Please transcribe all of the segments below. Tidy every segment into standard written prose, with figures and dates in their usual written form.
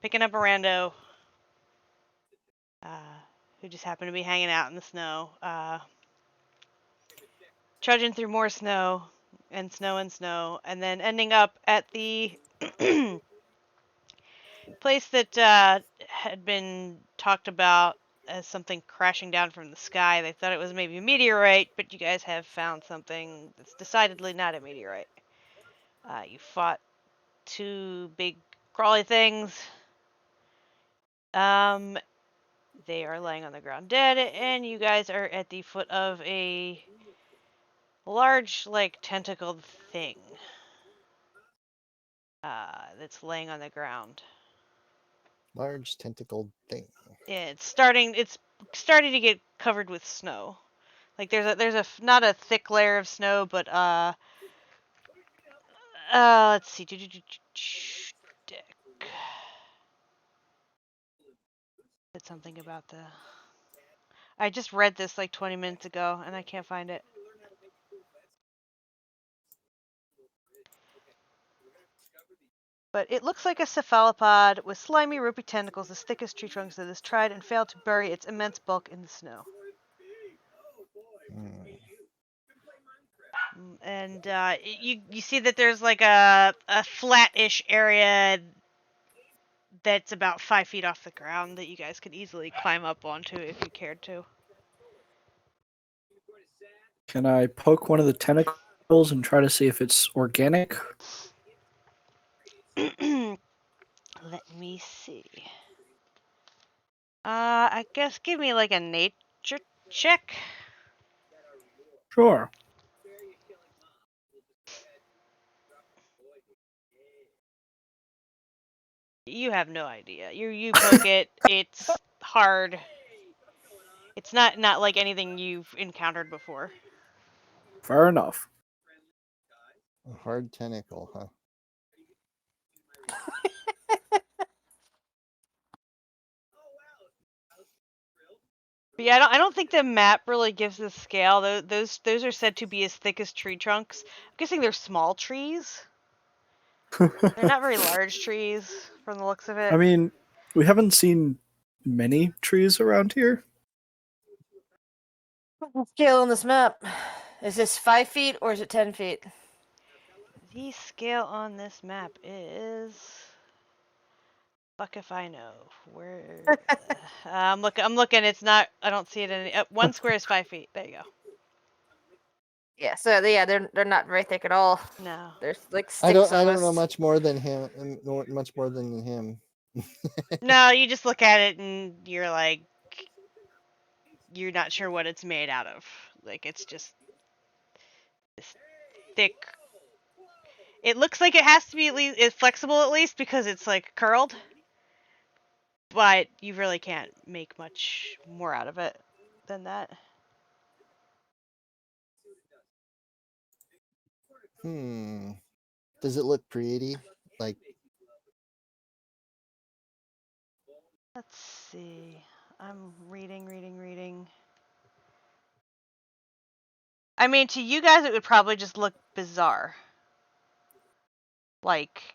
picking up a rando who just happened to be hanging out in the snow, trudging through more snow and snow and snow, and then ending up at the place that had been talked about as something crashing down from the sky. They thought it was maybe a meteorite, but you guys have found something that's decidedly not a meteorite. You fought two big crawly things. They are laying on the ground dead, and you guys are at the foot of a large, like, tentacled thing that's laying on the ground. Large tentacled thing. Yeah, it's starting to get covered with snow. Like there's a not a thick layer of snow, but let's see. Stick. Said something about the. I just read this like 20 minutes ago, and I can't find it. But it looks like a cephalopod with slimy, ropey tentacles as thick as tree trunks that has tried and failed to bury its immense bulk in the snow. And you see that there's like a flat-ish area that's about 5 feet off the ground that you guys could easily climb up onto if you cared to. Can I poke one of the tentacles and try to see if it's organic? Let me see. I guess give me like a nature check. Sure. You have no idea. You poke it. It's hard. It's not like anything you've encountered before. Fair enough. A hard tentacle, huh? But yeah, I don't think the map really gives the scale. Those are said to be as thick as tree trunks. I'm guessing they're small trees. They're not very large trees from the looks of it. I mean, we haven't seen many trees around here. What's the scale on this map? Is this 5 feet or is it 10 feet? The scale on this map is. Fuck if I know. Where? I'm looking. It's not. I don't see it in. 1 square is 5 feet. There you go. Yeah, so yeah, they're not very thick at all. No. They're like sticks I don't know almost. much more than him. Much more than him. No, you just look at it and you're like, you're not sure what it's made out of. Like it's just this thick. It looks like it has to be at least it's flexible at least because it's like curled. But you really can't make much more out of it than that. Does it look pretty? Like, Let's see. I'm reading. I mean, to you guys, it would probably just look bizarre. Like,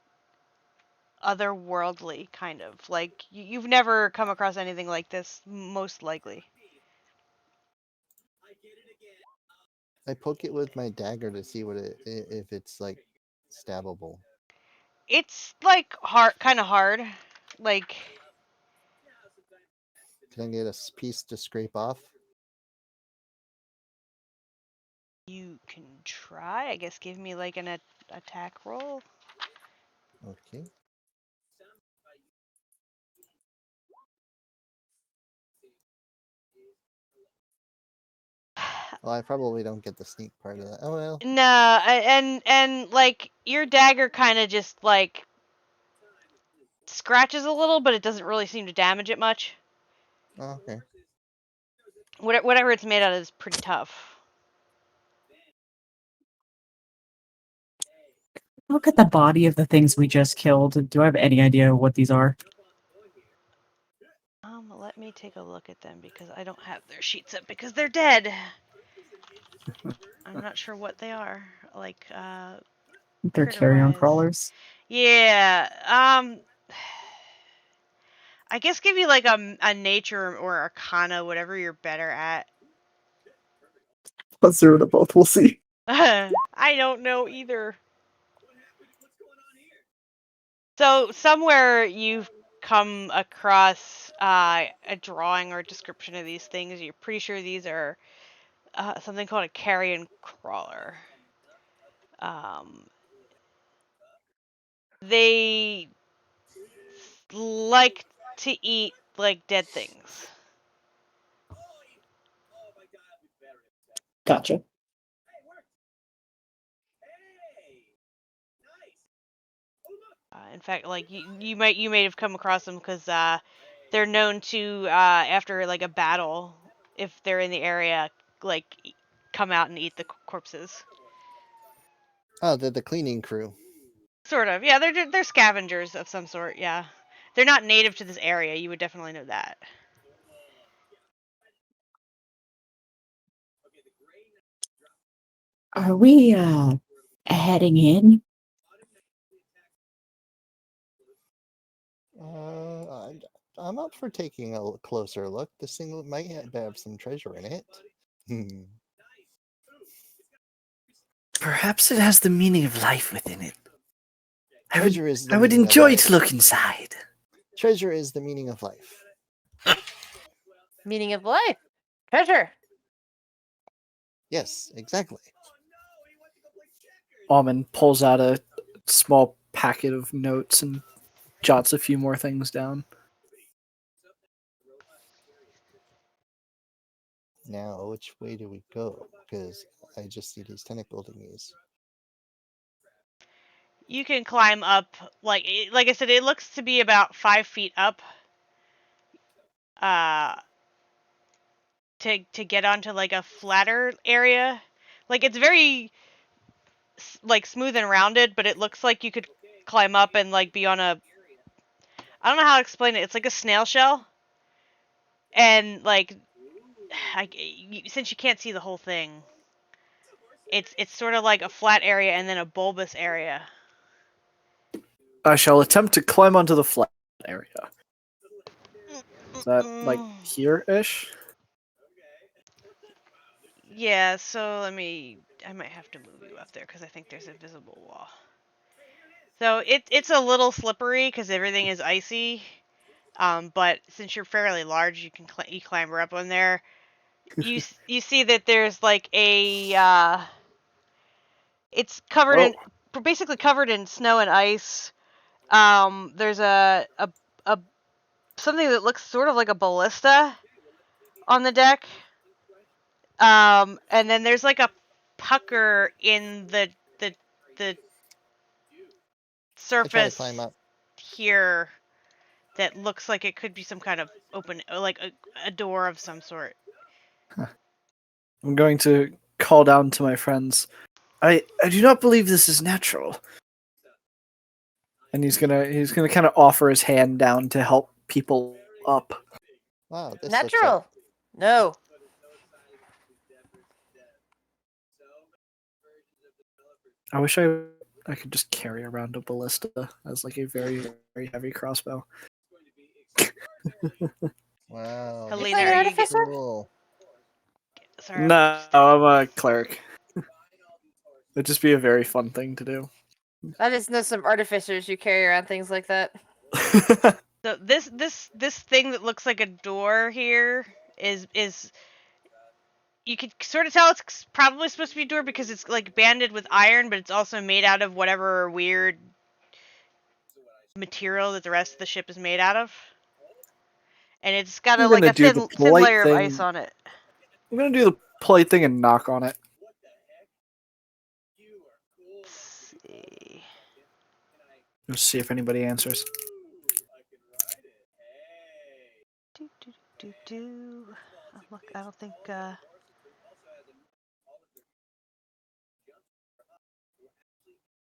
otherworldly, kind of. Like, you've never come across anything like this, most likely. I poke it with my dagger to see if it's like stabbable. It's, like, kind of hard. Like, Can I get a piece to scrape off? you can try. I guess give me, like, an attack roll. Okay. Well, I probably don't get the sneak part of that. Oh well. No, and like, your dagger kind of just, like, scratches a little, but it doesn't really seem to damage it much. Oh, okay. Whatever it's made out of is pretty tough. Look at the body of the things we just killed. Do I have any idea what these are? Let me take a look at them because I don't have their sheets up because they're dead. I'm not sure what they are. Like, They're carrion critter-wise. crawlers. Yeah. I guess give you like a nature or arcana, whatever you're better at. Plus 0 to both. We'll see. I don't know either. So somewhere you've come across a drawing or description of these things. You're pretty sure these are something called a carrion crawler. They like to eat like dead things. Gotcha. In fact, like you may have come across them because they're known to after like a battle, if they're in the area, like come out and eat the corpses. Oh, they're the cleaning crew. Sort of, yeah. They're scavengers of some sort. Yeah, they're not native to this area. You would definitely know that. Are we heading in? I'm up for taking a closer look. This thing might have some treasure in it. Perhaps it has the meaning of life within it. Treasure is the I would meaning of enjoy life. to look inside. Treasure is the meaning of life. Meaning of life. Treasure. Yes, exactly. Almond pulls out a small packet of notes and jots a few more things down. Now, which way do we go? Because I just see these tentacle thingies. You can climb up, like I said, it looks to be about 5 feet up. To get onto like a flatter area, like it's very like smooth and rounded, but it looks like you could climb up and like be on a. I don't know how to explain it. It's like a snail shell, and like, since you can't see the whole thing, it's sort of like a flat area and then a bulbous area. I shall attempt to climb onto the flat area. Is that like here-ish? Yeah, so I might have to move you up there because I think there's a visible wall. So it's a little slippery because everything is icy. But since you're fairly large, you can you clamber up on there. You see that there's like a it's covered in basically covered in snow and ice. There's a something that looks sort of like a ballista on the deck. And then there's like a pucker in the I try to surface climb up. here that looks like it could be some kind of open, like a door of some sort. I'm going to call down to my friends. I do not believe this is natural. And he's gonna kind of offer his hand down to help people up. Wow, this Natural. No. I wish I could just carry around a ballista as like a very, very heavy crossbow. Wow. Helena, You play an are you artificer? Cool. Sorry, No, I'm a cleric. It'd just be a very fun thing to do. I just know some artificers who carry around things like that. So this thing that looks like a door here is you could sort of tell it's probably supposed to be a door because it's like banded with iron, but it's also made out of whatever weird material that the rest of the ship is made out of. And it's got I'm like gonna a do the thin layer of polite ice thing. on it. I'm gonna do the polite thing and knock on it. Let's see. Let's see if anybody answers. Look, I don't think.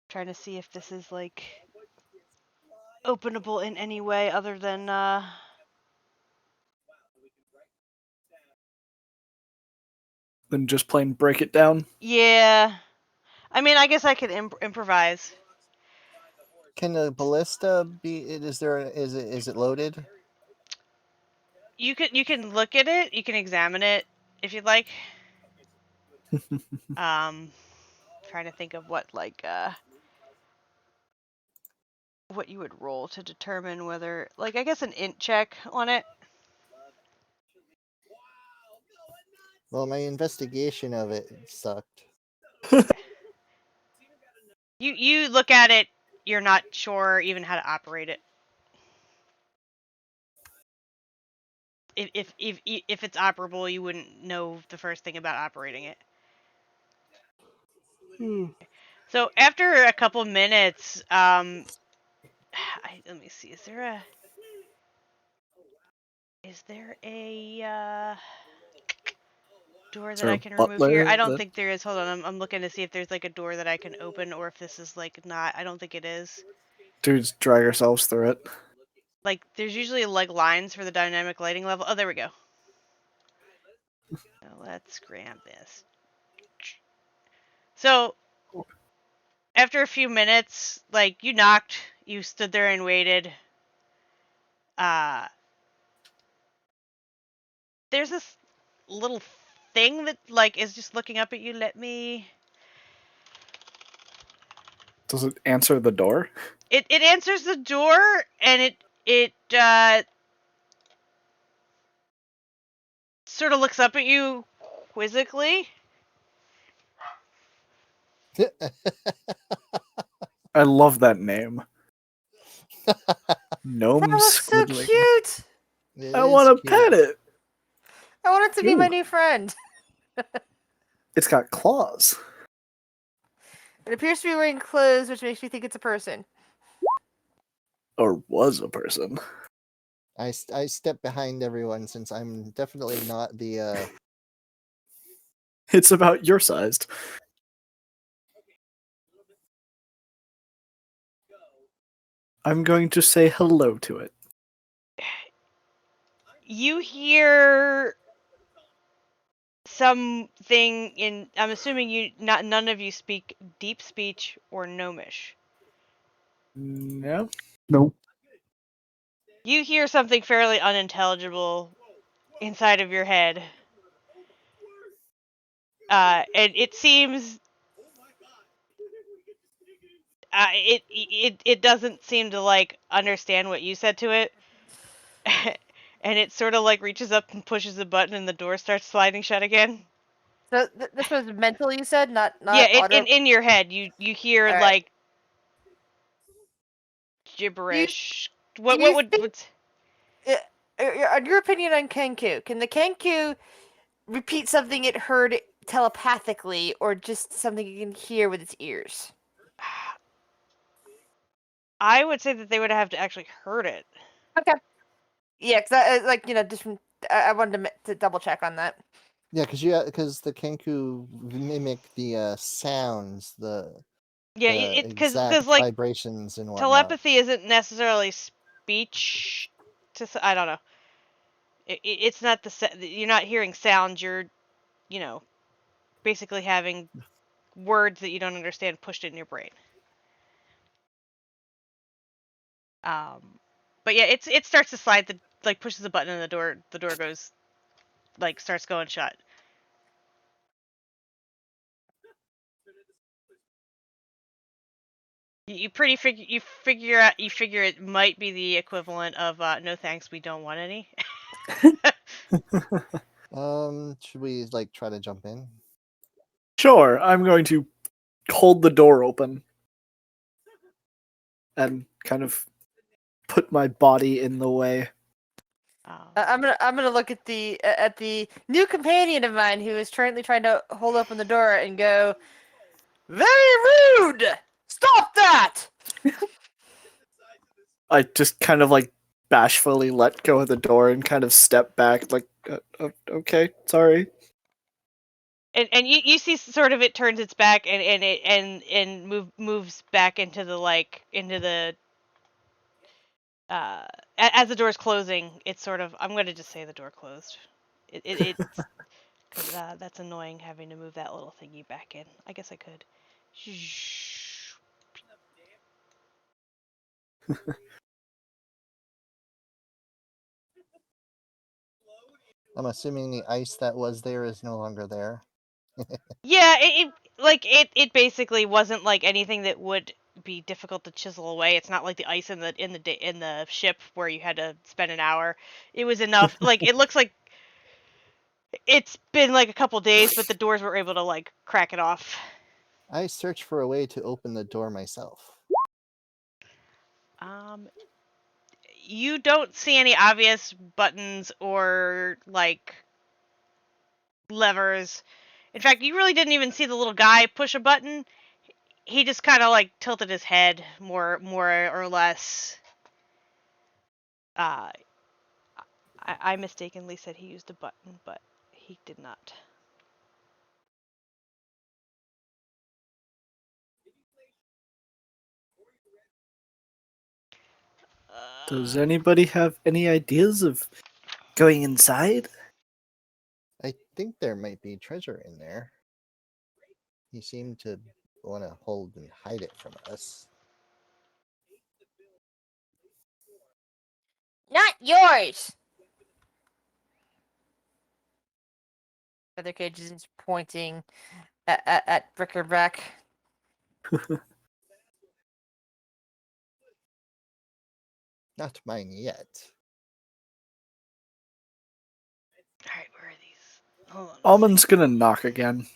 Trying to see if this is like openable in any way other than. Then just plain break it down. Yeah, I mean, I guess I could improvise. Can the ballista be? Is it loaded? you can look at it. You can examine it if you'd like. Trying to think of what what you would roll to determine whether, like, I guess an int check on it. Well, my investigation of it sucked. You look at it. You're not sure even how to operate it. If it's operable, you wouldn't know the first thing about operating it. So after a couple minutes, let me see. Is there a door that there I a can remove here? butler I don't that- think there is. Hold on, I'm looking to see if there's like a door that I can open, or if this is like not. I don't think it is. Dudes drag ourselves through it. Like, there's usually like lines for the dynamic lighting level. Oh, there we go. Now let's grab this. So after a few minutes, like, you knocked, you stood there and waited. There's this little thing that like is just looking up at you. Let me. Does it answer the door? It answers the door, and it sort of looks up at you quizzically. I love that name. Gnome That looks so Squidling. cute. It I is want to cute. pet it. I want it to be my Ooh. new friend. It's got claws. It appears to be wearing clothes, which makes me think it's a person. Or was a person. I step behind everyone since I'm definitely not the. It's about your sized. I'm going to say hello to it. You hear something in. I'm assuming none of you speak deep speech or gnomish. No. Nope. You hear something fairly unintelligible inside of your head. And it seems it doesn't seem to like understand what you said to it. And it sort of like reaches up and pushes a button, and the door starts sliding shut again. So this was mental, you said, not Yeah, auto. in your head, you hear All right. like gibberish. Do What you would think, what's your opinion on Kenku? Can the Kenku repeat something it heard telepathically, or just something it can hear with its ears? I would say that they would have to actually heard it. Okay. Yeah, because like different. I wanted to double check on that. Yeah, because the Kenku mimic the sounds, the Yeah, the because exact like vibrations and whatnot. telepathy isn't necessarily speech. I don't know. It's not you're not hearing sounds. You're basically having words that you don't understand pushed in your brain. But yeah, it starts to slide. Pushes a button and the door goes starts going shut. You figure it might be the equivalent of no thanks, we don't want any. Should we like try to jump in? Sure, I'm going to hold the door open and kind of put my body in the way. I'm gonna look at the new companion of mine who is currently trying to hold open the door and go, "Very rude! Stop that!" I just kind of like bashfully let go of the door and kind of step back, like, okay, sorry. And you see sort of it turns its back and moves back into the as the door's closing. It's sort of, I'm gonna just say the door closed. It's because that's annoying having to move that little thingy back in. I guess I could. I'm assuming the ice that was there is no longer there. Yeah, it basically wasn't like anything that would be difficult to chisel away. It's not like the ice in the ship where you had to spend an hour. It was enough. Like it looks like it's been like a couple days, but the doors were able to like crack it off. I search for a way to open the door myself. You don't see any obvious buttons or like levers. In fact, you really didn't even see the little guy push a button. He just kind of like tilted his head more or less. I mistakenly said he used a button, but he did not. Does anybody have any ideas of going inside? I think there might be treasure in there. He seemed to want to hold and hide it from us. Not yours. Other Cage is pointing at Brickerback. Not mine yet. Alright, where are these? Hold on. Almond's gonna knock again.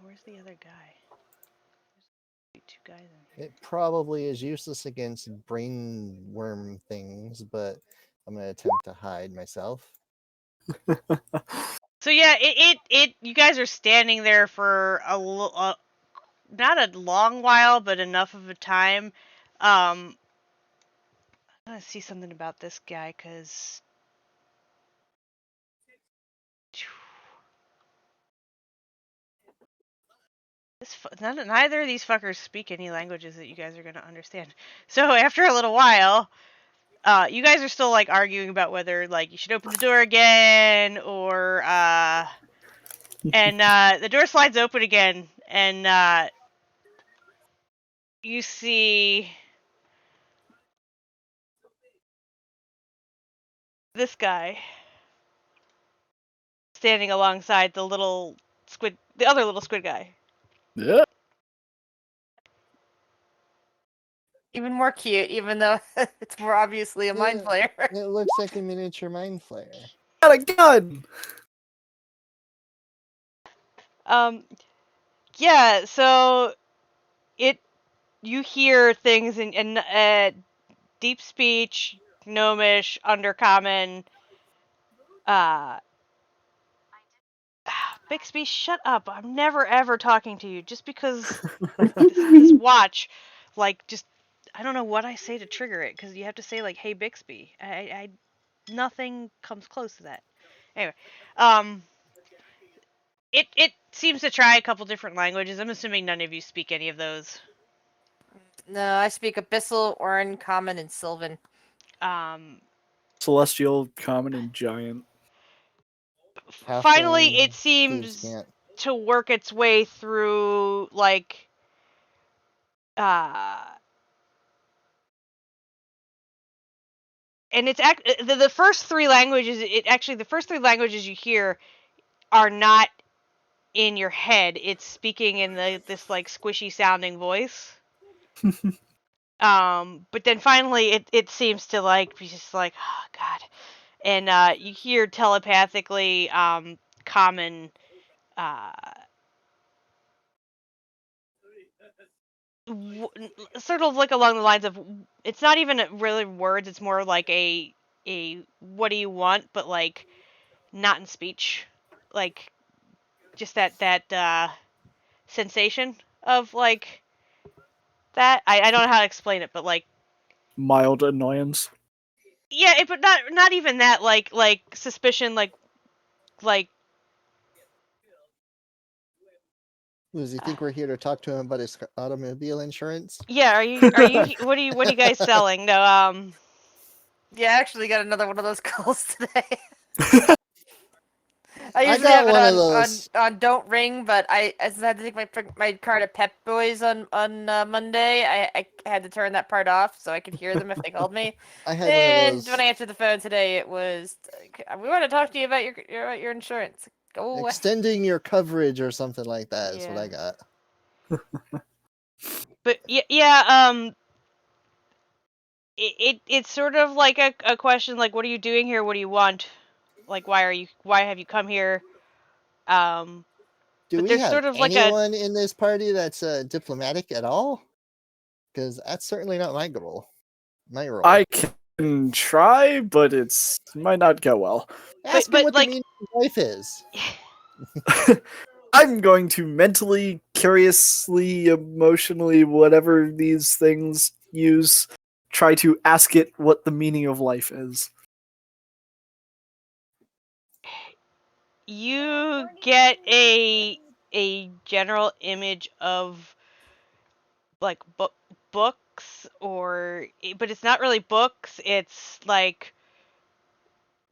Where's the other guy? There's two guys in here. It probably is useless against brain worm things, but I'm going to attempt to hide myself. So yeah, you guys are standing there for not a long while, but enough of a time. I'm gonna see something about this guy, cause neither of these fuckers speak any languages that you guys are gonna understand. So after a little while, you guys are still like arguing about whether like you should open the door again or and the door slides open again, and you see this guy standing alongside the other little squid guy. Yeah. Even more cute, even though it's more obviously a mind flayer. It looks like a miniature mind flayer. Got a gun! Yeah, so you hear things in deep speech, gnomish, undercommon, Bixby, shut up. I'm never ever talking to you just because this watch, like, just, I don't know what I say to trigger it, because you have to say, like, hey, Bixby. Nothing comes close to that. Anyway, it seems to try a couple different languages. I'm assuming none of you speak any of those. No, I speak Abyssal, Orin, Common, and Sylvan. Celestial, Common, and Giant. Finally, Halfling, it seems thieves can't. to work its way through, like, and it's the first three languages. The first three languages you hear are not in your head. It's speaking in this like squishy sounding voice. But then finally, it seems to like be just like, oh god, and you hear telepathically, common, sort of like along the lines of, it's not even really words. It's more like a what do you want, but like not in speech, like just that sensation of like that. I don't know how to explain it, but like Mild annoyance. yeah, but not even that. Like suspicion, like. Does he think we're here to talk to him about his automobile insurance? Yeah, are you what are you guys selling? No, Yeah, I actually got another one of those calls today. I I usually got have it one of on, those. on don't ring, but I since I had to take my car to Pep Boys on Monday. I had to turn that part off so I could hear them if they called me. I had one of And those. when I answered the phone today, it was, we want to talk to you about your insurance. Go away. Extending your coverage or something like that is what Yeah. I got. But yeah, it's sort of like a question like, what are you doing here? What do you want? Like, why have you come here? Do But we there's have sort of like a anyone in this party that's diplomatic at all? Because that's certainly not my role. My role. I can try, but it's might not go well. Ask him but what like the meaning of life is. I'm going to mentally, curiously, emotionally, whatever these things use, try to ask it what the meaning of life is. you get a general image of like books but it's not really books. It's like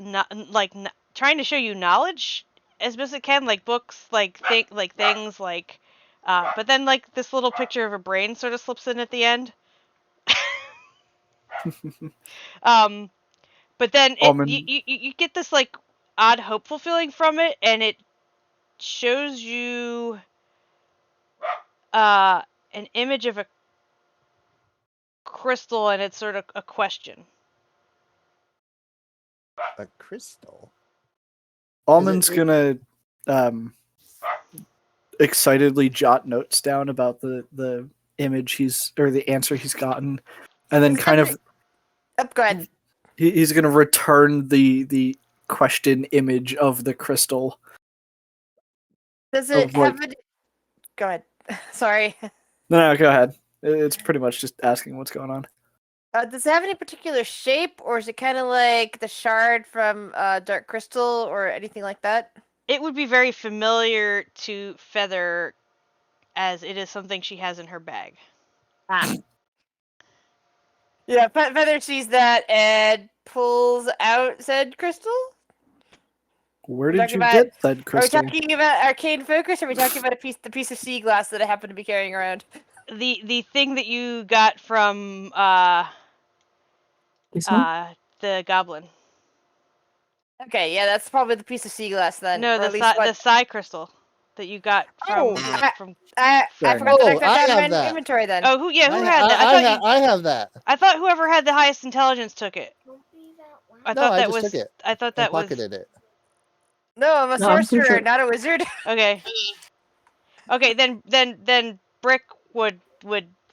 not like trying to show you knowledge as best it can, like books, like things like but then like this little picture of a brain sort of slips in at the end. um but then Almond, you get this like odd hopeful feeling from it, and it shows you uh an image of a crystal, and it's sort of a question. A crystal. Almond's gonna excitedly jot notes down about the image the answer he's gotten, and then kind of Go ahead. he's gonna return the question image of the crystal. Does Oh, it have a? Go ahead. Sorry. No, go ahead. It's pretty much just asking what's going on. Does it have any particular shape, or is it kind of like the shard from Dark Crystal, or anything like that? It would be very familiar to Feather, as it is something she has in her bag. Yeah, Feather sees that and pulls out said crystal. Where We're did talking you about. get that Are we crystal? talking about arcane focus, or are we talking about the piece of sea glass that I happen to be carrying around? The thing that you got from This one? the goblin. Okay, yeah, that's probably the piece of sea glass then, No, or at least what. the psi crystal that you got Oh, from. I Fair forgot that I Oh, put I that down have in my that. inventory then. Oh, who had that? I have that. I thought whoever had the highest intelligence took it. I No, thought I that just was took it. I thought I that was pocketed it. No, I'm a No, I'm pretty sorcerer, sure. not a wizard. okay. Okay, then Brick would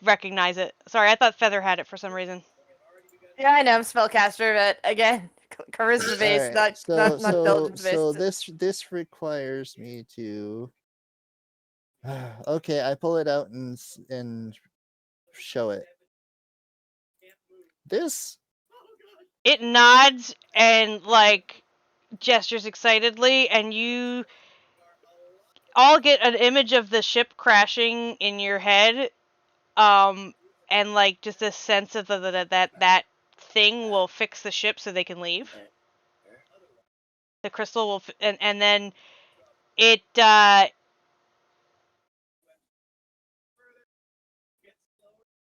recognize it. Sorry, I thought Feather had it for some reason. Yeah, I know I'm spellcaster, but again, charisma All based, right. not intelligence So based. this requires me to. Okay, I pull it out and show it. This. It nods and like gestures excitedly, and you all get an image of the ship crashing in your head, and like just a sense of that thing will fix the ship so they can leave. The crystal will, and then it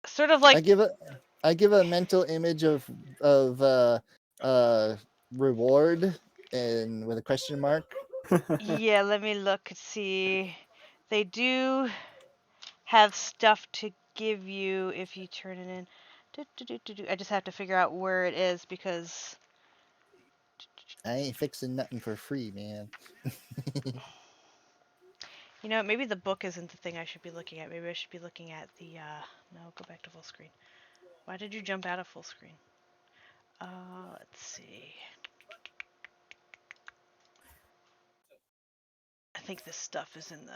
sort of like I give a mental image of reward and with a question mark. yeah. Let me look and see. They do have stuff to give you if you turn it in. I just have to figure out where it is because I ain't fixing nothing for free, man. maybe the book isn't the thing I should be looking at. Maybe I should be looking at the no, go back to full screen. Why did you jump out of full screen? Let's see. I think this stuff is in the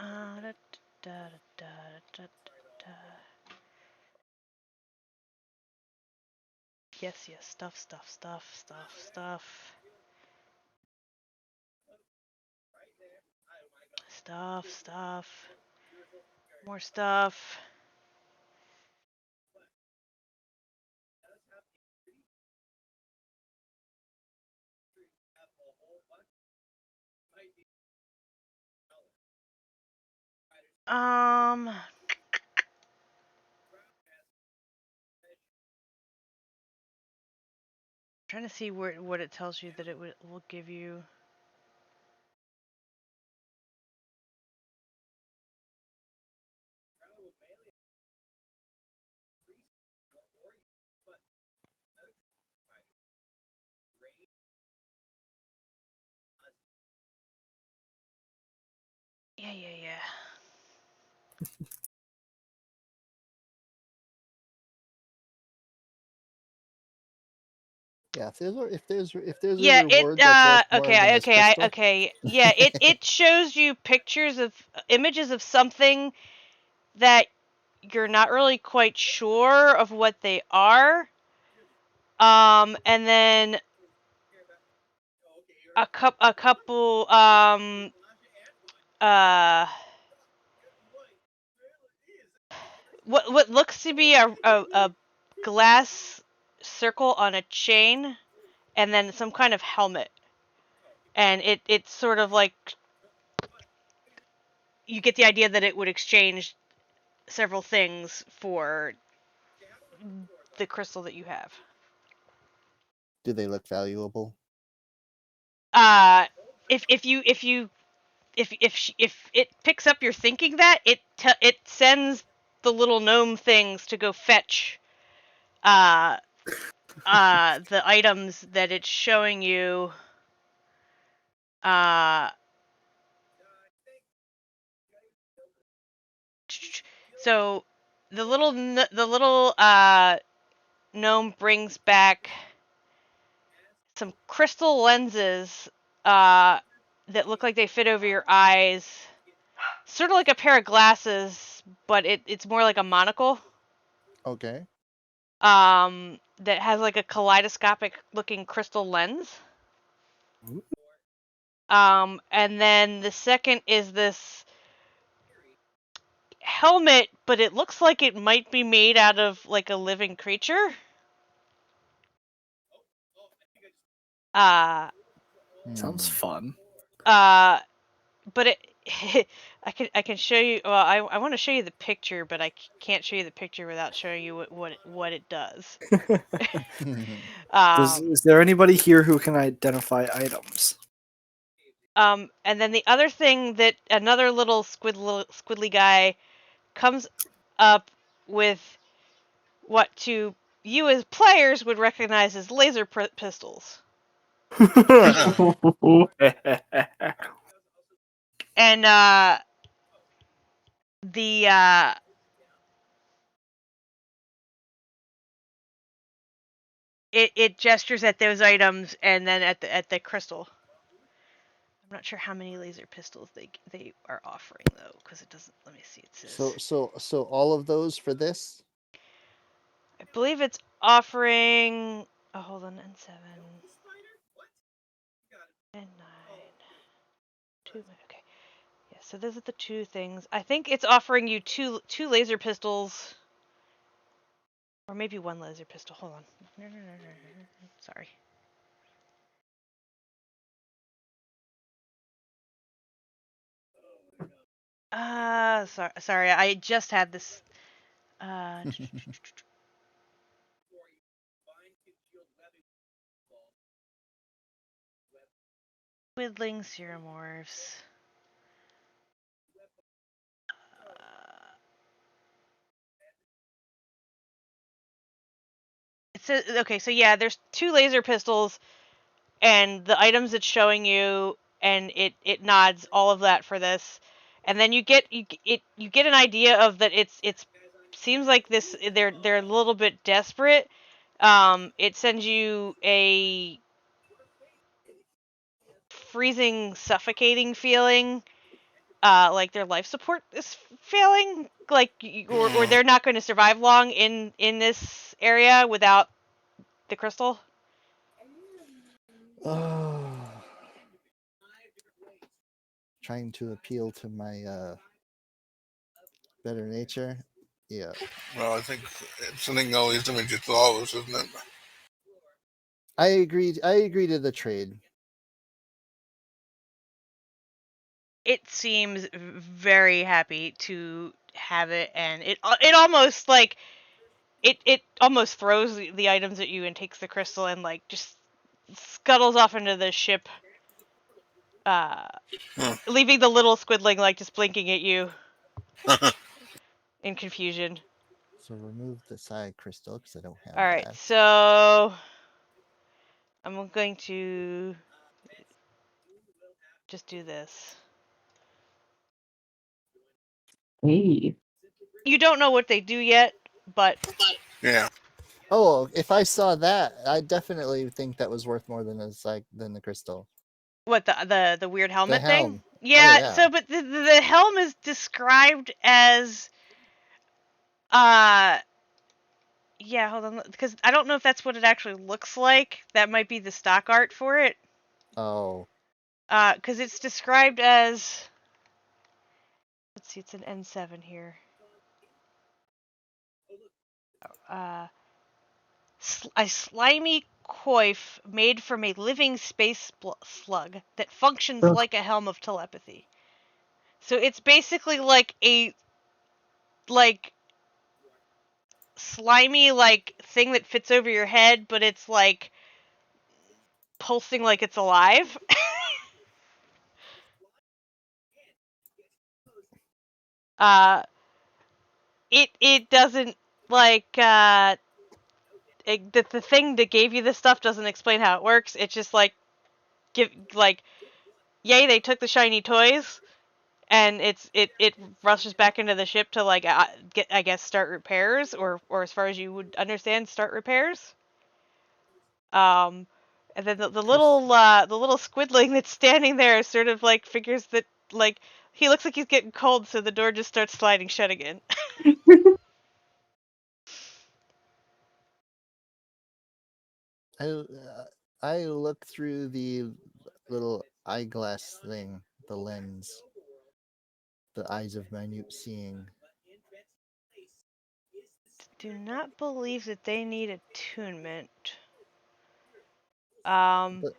da, da, da, da, da. Yes, stuff, more stuff. Trying to see what it tells you that it will give you. Yeah. Yeah, if there's a Yeah, reward that's worth more than this crystal. okay. Yeah, it shows you pictures of images of something that you're not really quite sure of what they are. And then a couple uh what looks to be a glass circle on a chain, and then some kind of helmet. And it's sort of like you get the idea that it would exchange several things for the crystal that you have. Do they look valuable? If it picks up your thinking that it sends the little gnome things to go fetch the items that it's showing you. So the little gnome brings back some crystal lenses that look like they fit over your eyes, sort of like a pair of glasses, but it's more like a monocle. Okay. That has like a kaleidoscopic looking crystal lens. And then the second is this helmet, but it looks like it might be made out of like a living creature. Sounds fun. But it I can show you. Well, I want to show you the picture, but I can't show you the picture without showing you what it does. Is there anybody here who can identify items? And then the other thing that another little squiddly guy comes up with what to you as players would recognize as laser pistols. And the it gestures at those items and then at the crystal. I'm not sure how many laser pistols they are offering though, because it doesn't. Let me see. It says. So all of those for this? I believe it's offering. Oh, hold on. N7. N9. 2. Okay. Yeah. So those are the two things. I think it's offering you two laser pistols. Or maybe one laser pistol. Hold on. No. Sorry. Sorry. I just had this. Whittling Ceremorphs. It says okay. So yeah, there's two laser pistols, and the items it's showing you, and it nods all of that for this, and then you get an idea of that it's seems like this they're a little bit desperate. It sends you a freezing, suffocating feeling, like their life support is failing, like or they're not going to survive long in this area without the crystal. Trying to appeal to my better nature. Yeah. Well, I think something always to make it flawless, isn't it? I agree to the trade. it seems very happy to have it, and it almost like it almost throws the items at you and takes the crystal and like just scuttles off into the ship, leaving the little squidling like just blinking at you in confusion. So remove the side crystal because I don't have All right, that. so I'm going to just do this. Hey. You don't know what they do yet, but Yeah. Oh, if I saw that, I definitely think that was worth more than the crystal. what the weird helmet thing? helm. Yeah, yeah. so but the helm is described as yeah, hold on, because I don't know if that's what it actually looks like. That might be the stock art for it. Oh, Because it's described as, let's see, it's an N7 here. A slimy coif made from a living space slug that functions Ugh. like a helm of telepathy. So it's basically like a like slimy like thing that fits over your head, but it's like pulsing like it's alive. uh it doesn't like the thing that gave you this stuff doesn't explain how it works. It's just like yay, they took the shiny toys, and it rushes back into the ship to like get, I guess, start repairs, or as far as you would understand, start repairs. Um, and then the little squidling that's standing there sort of like figures that like he looks like he's getting cold, so the door just starts sliding shut again. I I look through the little eyeglass thing, the lens, the eyes of minute seeing. Do not believe that they need attunement. But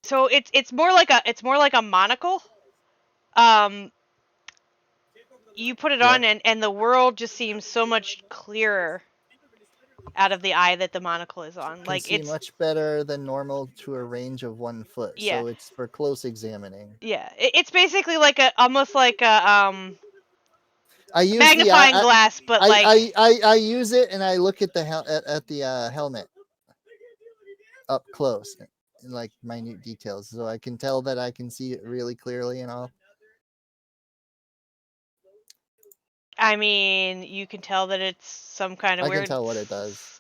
So it's more like a monocle. Um, you put it yeah, on, and the world just seems so much clearer out of the eye that the monocle is on. can Like see it's much better than normal to a range of 1 foot. yeah, So it's for close examining. yeah. It's basically like almost like a I use the magnifying glass, but like I use it and I look at the at the helmet up close in like minute details, so I can tell that I can see it really clearly and all. I mean, you can tell that it's some kind of I can weird. tell what it does.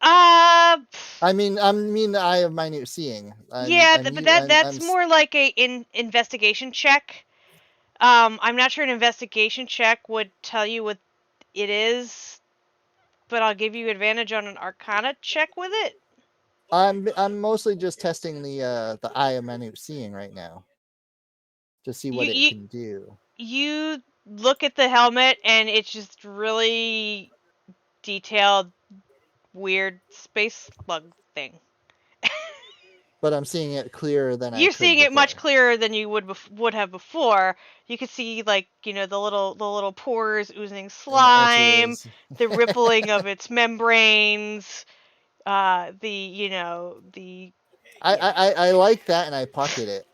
I mean the eye of minute seeing. Yeah, but that's more like a investigation check. I'm not sure an investigation check would tell you what it is, but I'll give you advantage on an Arcana check with it. I'm mostly just testing the eye of minute seeing right now to see what it can do. You look at the helmet and it's just really detailed, weird space slug thing. But I'm seeing it clearer than I You're could seeing it much before. clearer than you would have before. You could see like the little pores oozing And the slime, edges. the rippling of its membranes, the I like that and I pocket it.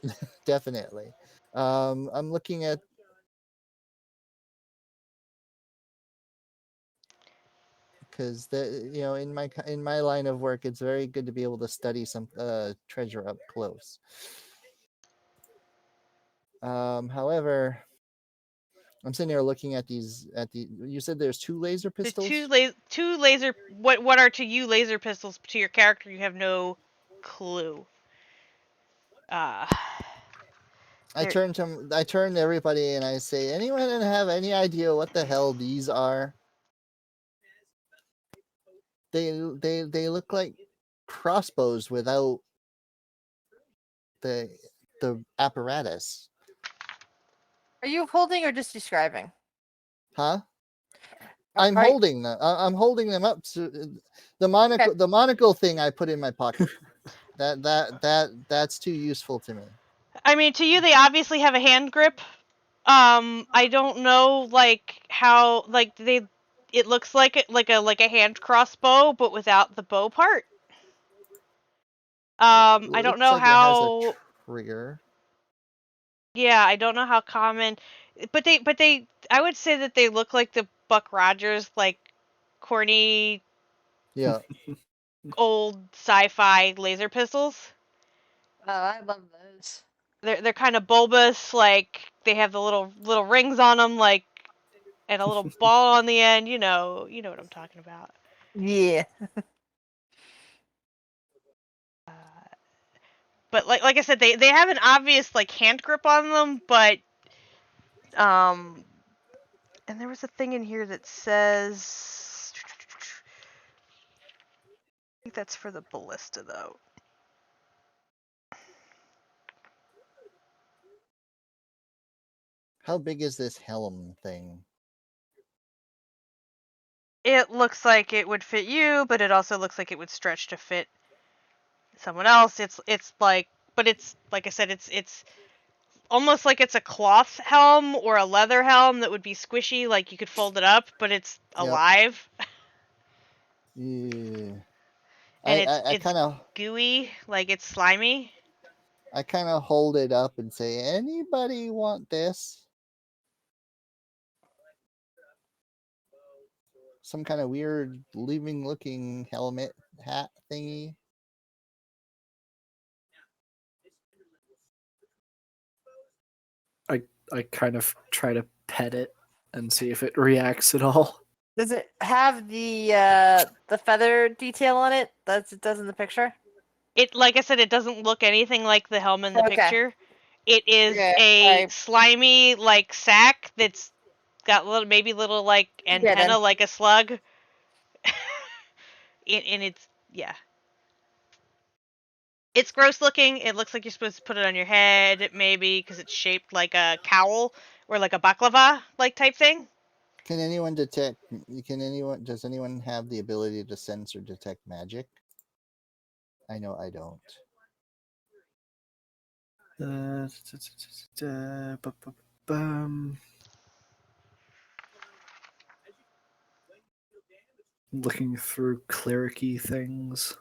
Definitely. I'm looking at because in my line of work it's very good to be able to study some treasure up close. However, I'm sitting here looking at you said there's 2 laser the pistols. two laser. What are to you laser pistols? To your character, you have no clue. I turn to everybody and I say, anyone have any idea what the hell these are? They look like crossbows without the apparatus. Are you holding or just describing? Huh? Are- I'm are- holding them. I'm holding them up to the monocle. Okay. The monocle thing I put in my pocket. That's too useful to me. I mean, to you, they obviously have a hand grip. I don't know, like, how, like, it looks like a hand crossbow, but without the bow part. I don't Looks know like it has a how. trigger. Yeah, I don't know how common, but I would say that they look like the Buck Rogers, like, corny Yeah. old sci-fi laser pistols. Oh, I love those. They're kind of bulbous, like they have the little rings on them, like, and a little ball on the end. You know what I'm talking about. Yeah. But like I said, they have an obvious like hand grip on them, but um, and there was a thing in here that says, I think that's for the ballista though. How big is this helm thing? It looks like it would fit you, but it also looks like it would stretch to fit someone else. It's like, but it's like I said, it's almost like it's a cloth helm or a leather helm that would be squishy, like you could fold it up, but it's Yep. alive. Yeah. And I it's kind of gooey, like it's slimy. hold it up and say, anybody want this? Some kind of weird living looking helmet hat thingy. I kind of try to pet it and see if it reacts at all. Does it have the feather detail on it that it does in the picture? It, like I said, it doesn't look anything like the helm in the Okay. picture. It is Okay, a I slimy like sack that's got maybe little like then. antenna like a slug. And it's, yeah. It's gross looking. It looks like you're supposed to put it on your head, maybe, because it's shaped like a cowl or like a baklava like type thing. Can anyone detect? Does anyone have the ability to sense or detect magic? I know I don't. Looking through clericy things.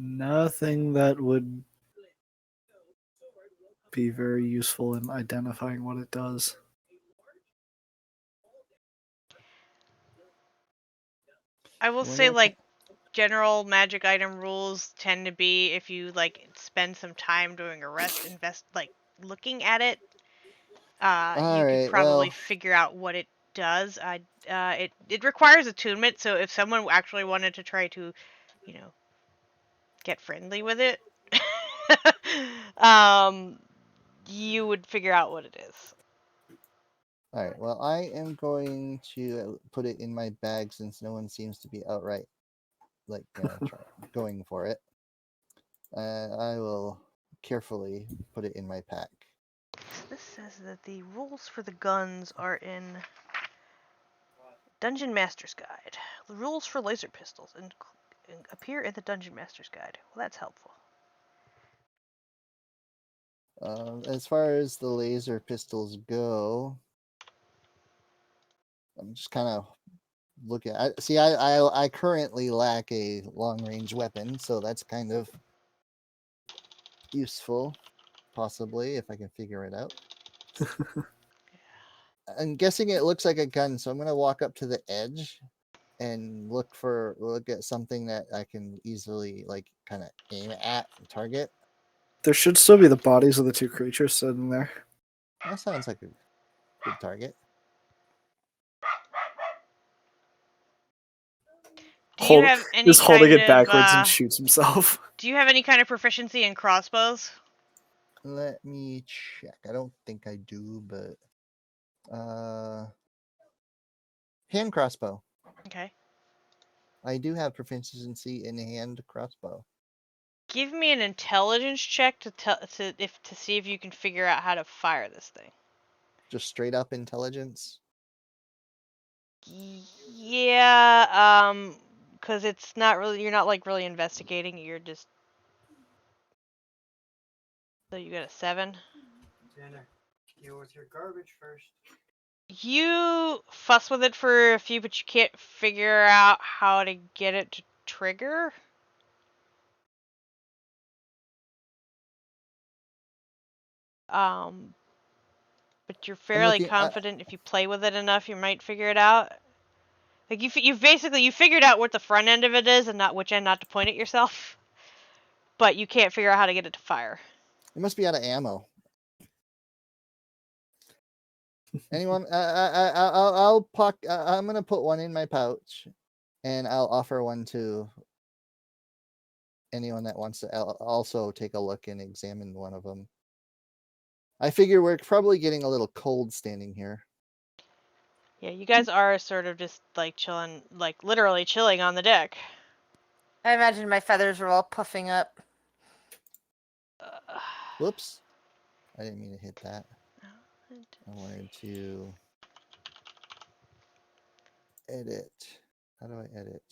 Nothing that would be very useful in identifying what it does. I will Wonder say, what like, general magic item rules tend to be if you like spend some time doing a rest like looking at it, you could Alright, probably well, figure out what it does. It requires attunement, so if someone actually wanted to try to, you know, get friendly with it, um, you would figure out what it is. alright, well, I am going to put it in my bag since no one seems to be outright like going for it. I will carefully put it in my pack. This says that the rules for the guns are in Dungeon Master's Guide. The rules for laser pistols appear in the Dungeon Master's Guide. Well, that's helpful. As far as the laser pistols go, I'm just kind of looking. I currently lack a long range weapon, so that's kind of useful, possibly if I can figure it out. I'm guessing it looks like a gun, so I'm gonna walk up to the edge and look at something that I can easily like kind of aim at and target. There should still be the bodies of the two creatures sitting there. That sounds like a good target. Do you have any Just holding kind it of backwards and shoots himself. do you have any kind of proficiency in crossbows? Let me check. I don't think I do, but hand crossbow. Okay. I do have proficiency in hand crossbow. Give me an intelligence check to see if you can figure out how to fire this thing. Just straight up intelligence. Yeah, because it's not really, you're not like really investigating. You're just. So you got a 7. Tanner, deal with your garbage first. You fuss with it for a few, but you can't figure out how to get it to trigger. But you're I'm fairly looking. confident if you play with it enough, you might figure it out. Like you basically you figured out what the front end of it is and not which end not to point at yourself. But you can't figure out how to get it to fire. It must be out of ammo. Anyone? I'm gonna put one in my pouch, and I'll offer one to anyone that wants to also take a look and examine one of them. I figure we're probably getting a little cold standing here. Yeah, you guys are sort of just like chilling, like literally chilling on the deck. I imagine my feathers are all puffing up. Whoops. I didn't mean to hit that. I wanted to edit. How do I edit?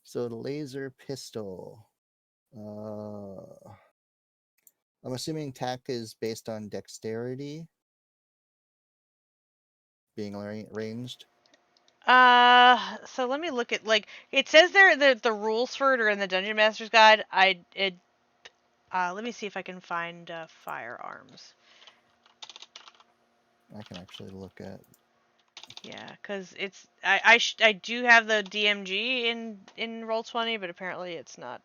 So the laser pistol. I'm assuming tack is based on dexterity being ranged. So let me look at, like, it says there the rules for it are in the Dungeon Master's Guide. Let me see if I can find firearms. I can actually look at. Yeah, because it's I do have the DMG in Roll20, but apparently it's not.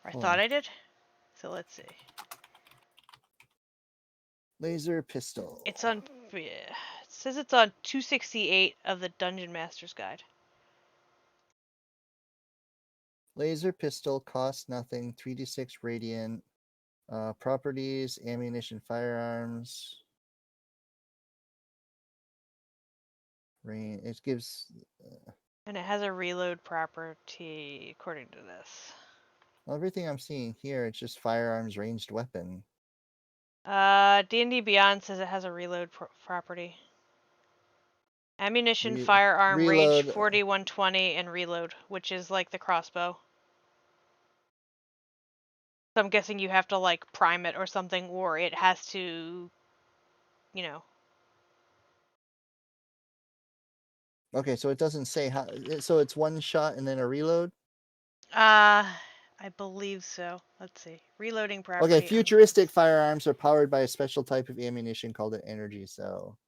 I thought I did. So let's see. Laser pistol. It's on. Yeah, it says it's on 268 of the Dungeon Master's Guide. Laser pistol costs nothing. 3d6 radiant. Properties: ammunition, firearms. Rain. It gives. And it has a reload property according to this. Everything I'm seeing here, it's just firearms, ranged weapon. D&D Beyond says it has a reload property. Ammunition, firearm, reload. range 40, 120, and reload, which is like the crossbow. So I'm guessing you have to like prime it or something, or it has to, you know. Okay, so it doesn't say how. So it's one shot and then a reload. I believe so. Let's see. Reloading property. Okay, futuristic firearms are powered by a special type of ammunition called an energy cell.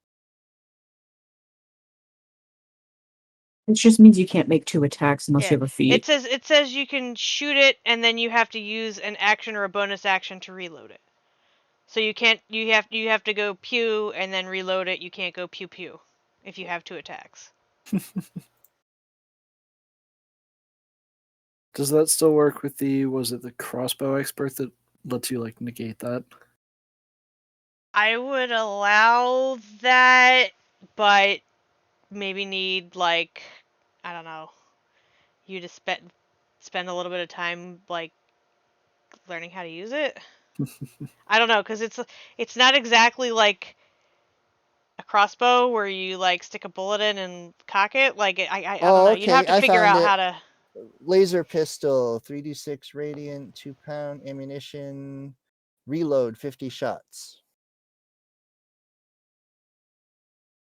It just means you can't make 2 attacks unless Yeah, you have a feat. it says you can shoot it and then you have to use an action or a bonus action to reload it. So you can't you have to go pew and then reload it. You can't go pew pew if you have 2 attacks. Does that still work with the crossbow expert that lets you like negate that? I would allow that, but maybe need like, I don't know, you to spend a little bit of time like learning how to use it. I don't know, because it's not exactly like a crossbow where you like stick a bullet in and cock it. Like I don't know. You'd have to figure out how to. Laser pistol, 3d6 radiant, 2-pound ammunition, reload 50 shots.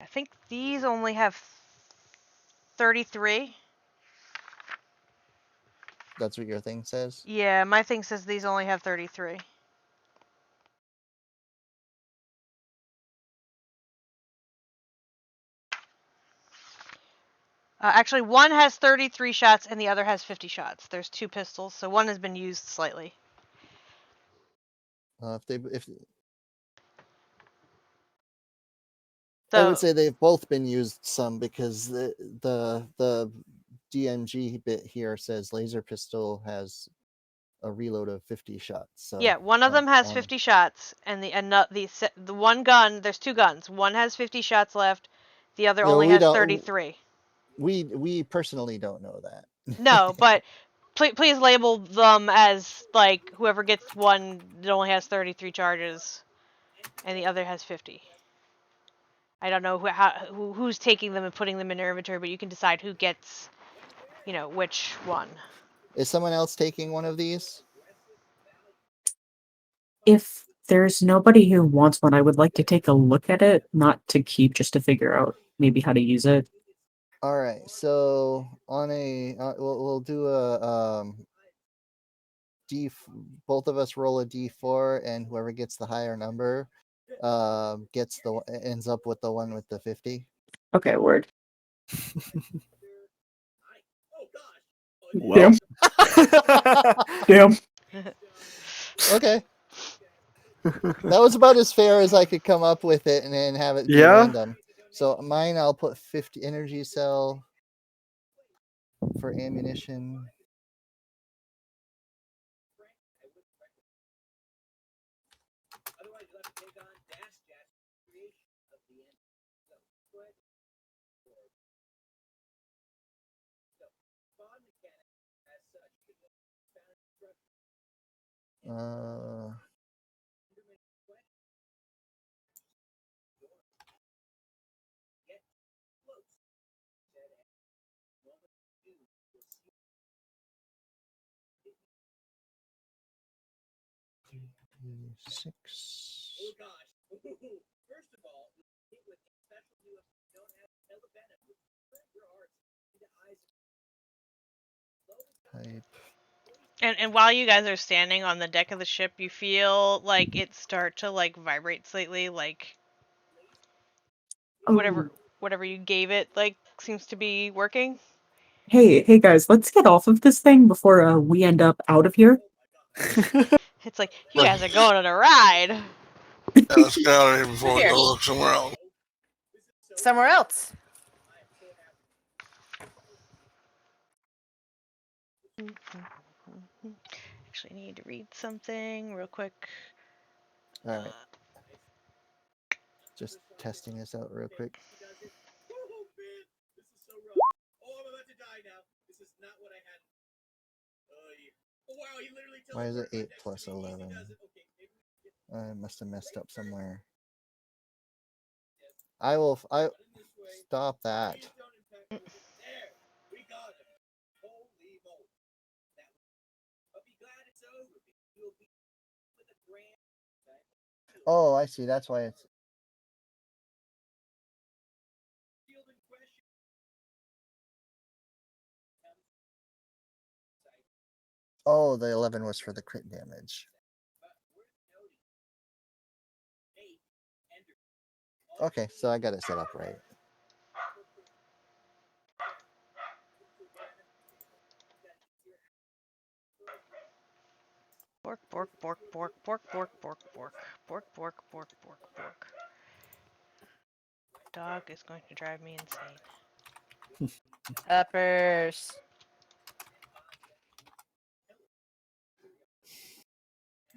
I think these only have 33. That's what your thing says? Yeah, my thing says these only have 33. Actually, one has 33 shots and the other has 50 shots. There's 2 pistols, so one has been used slightly. If So, I would say they've both been used some, because the DMG bit here says laser pistol has a reload of 50 shots. So Yeah, one of them has one- 50 shots, and the one gun. There's two guns. One has 50 shots left. The other No, only we has don't- 33. We personally don't know that. No, but please label them as like whoever gets one that only has 33 charges, and the other has 50. I don't know who's taking them and putting them in their inventory, but you can decide who gets, which one. Is someone else taking one of these? If there's nobody who wants one, I would like to take a look at it, not to keep, just to figure out maybe how to use it. All right. So on we'll do a both of us roll a d4, and whoever gets the higher number ends up with the one with the 50. Okay, word. Well. Damn. Okay. That was about as fair as I could come up with it, and then have it be Yeah. random. So mine, I'll put 50 energy cell for ammunition. Uh, six. Type. And while you guys are standing on the deck of the ship, you feel like it start to like vibrate slightly, like whatever you gave it like seems to be working. Hey guys, let's get off of this thing before we end up out of here. It's like you guys are going on a ride. Yeah, let's get out of here before we Here. go look somewhere else. Somewhere else. Actually, I need to read something real quick. All right. Just testing this out real quick. Why is it 8 plus 11? I must have messed up somewhere. I stop that. Oh, I see. That's why it's. Oh, the 11 was for the crit damage. Okay, so I got it set up right. Bork, bork, bork, bork, bork, bork, bork, bork, bork, bork, bork, bork, bork. Dog is going to drive me insane. Peppers.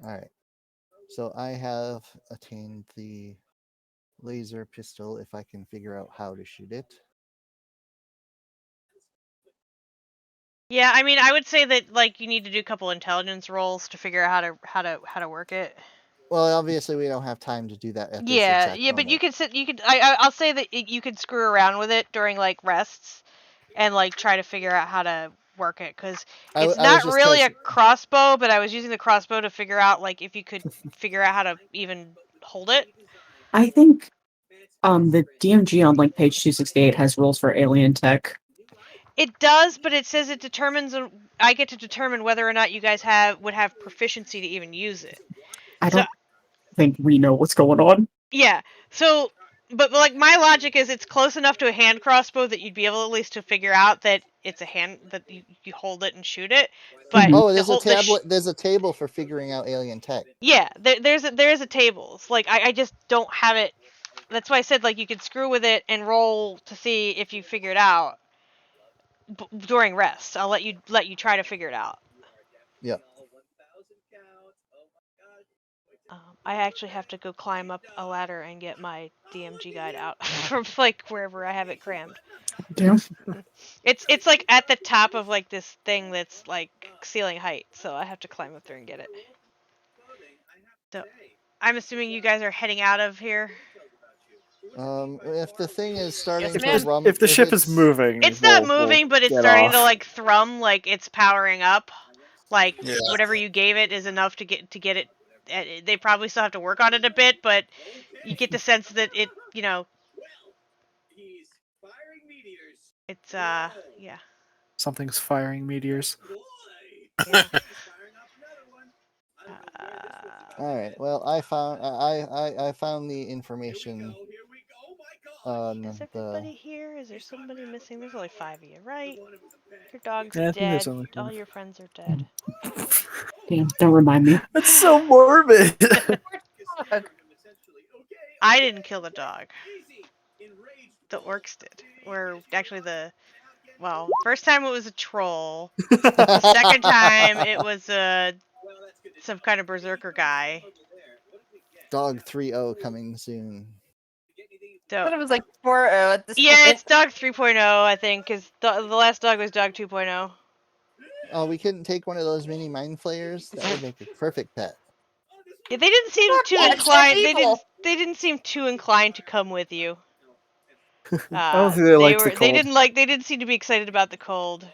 All right. So I have attained the laser pistol if I can figure out how to shoot it. Yeah, I mean, I would say that like you need to do a couple intelligence rolls to figure out how to work it. Well, obviously we don't have time to do that at this Yeah, exact yeah, but moment. you could sit. You could. I'll say that you could screw around with it during like rests, and like try to figure out how to work it because it's I was not just really a testing. crossbow. But I was using the crossbow to figure out like if you could figure out how to even hold it. I think the DMG on like page 268 has rules for alien tech. It does, but it says it determines. I get to determine whether or not you guys would have proficiency to even use it. I So don't think we know what's going on. yeah, so but like my logic is it's close enough to a hand crossbow that you'd be able at least to figure out that it's a hand that you hold it and shoot it. But Oh, there's a tablet. There's a table for figuring out alien tech. yeah, there is a tables. Like I just don't have it. That's why I said like you could screw with it and roll to see if you figure it out during rest. I'll let you try to figure it out. Yep. I actually have to go climb up a ladder and get my DMG guide out from like wherever I have it crammed. Damn. It's like at the top of like this thing that's like ceiling height, so I have to climb up there and get it. So I'm assuming you guys are heading out of here. If the thing is starting Yes, to ma'am. rum, If the ship is it's moving, It's not we'll moving, but it's get starting to off. like thrum, like it's powering up. Like Yeah. whatever you gave it is enough to get it. They probably still have to work on it a bit, but you get the sense that it, it's yeah. Something's firing meteors. Yeah. all right. Well, I found the information on Is the. everybody here? Is there somebody missing? There's only 5 of you, right? Your dog's Yeah, I think there's dead. only All one. your friends are dead. Damn, don't remind me. That's so morbid. I didn't kill the dog. The orcs did. Or actually first time it was a troll. The second time it was some kind of berserker guy. Dog 3.0 coming soon. So But it was like 4-0 at this yeah, point. it's dog 3.0, I think, because the last dog was dog 2.0. Oh, we couldn't take one of those mini mind flayers. That would make a perfect pet. Yeah, they didn't seem too Yeah, inclined. they're evil. They didn't seem too inclined to come with you. I don't think they liked the They cold. didn't seem to be excited about the cold.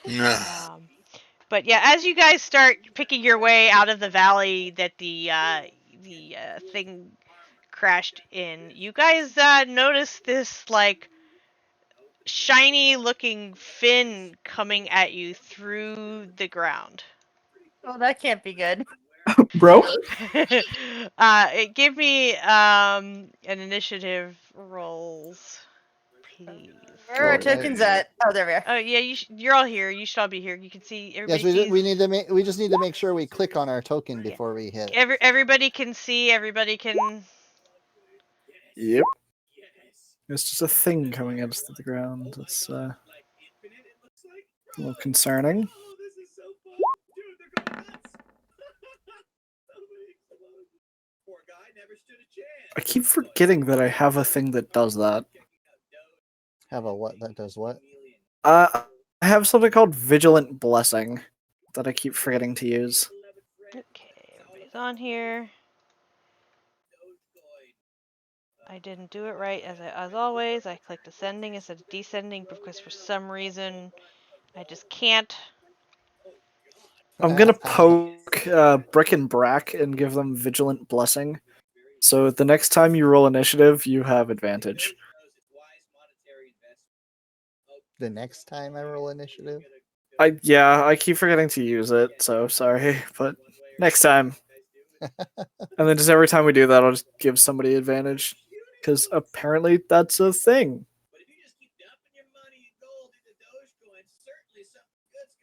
Yeah. But yeah, as you guys start picking your way out of the valley that the thing crashed in, you guys notice this like shiny looking fin coming at you through the ground. Oh, that can't be good. Bro? Give me an initiative rolls, please. Where are our tokens at? Oh, there we are. Oh yeah, you're all here. You should all be here. You can see everybody. Yes, sees, we need to make. We just need to make sure we click on our token Yeah. before we hit. Everybody can see. Everybody can. Yep. It's just a thing coming at us through the ground. It's a little concerning. I keep forgetting that I have a thing that does that. Have a what that does what? I have something called Vigilant Blessing that I keep forgetting to use. Okay, everybody's on here. I didn't do it right as always. I clicked ascending instead of descending because for some reason I just can't. I'm gonna poke Brick and Brack and give them Vigilant Blessing. So the next time you roll initiative, you have advantage. The next time I roll initiative. I keep forgetting to use it, so sorry, but next time. And then just every time we do that, I'll just give somebody advantage. Because apparently that's a thing.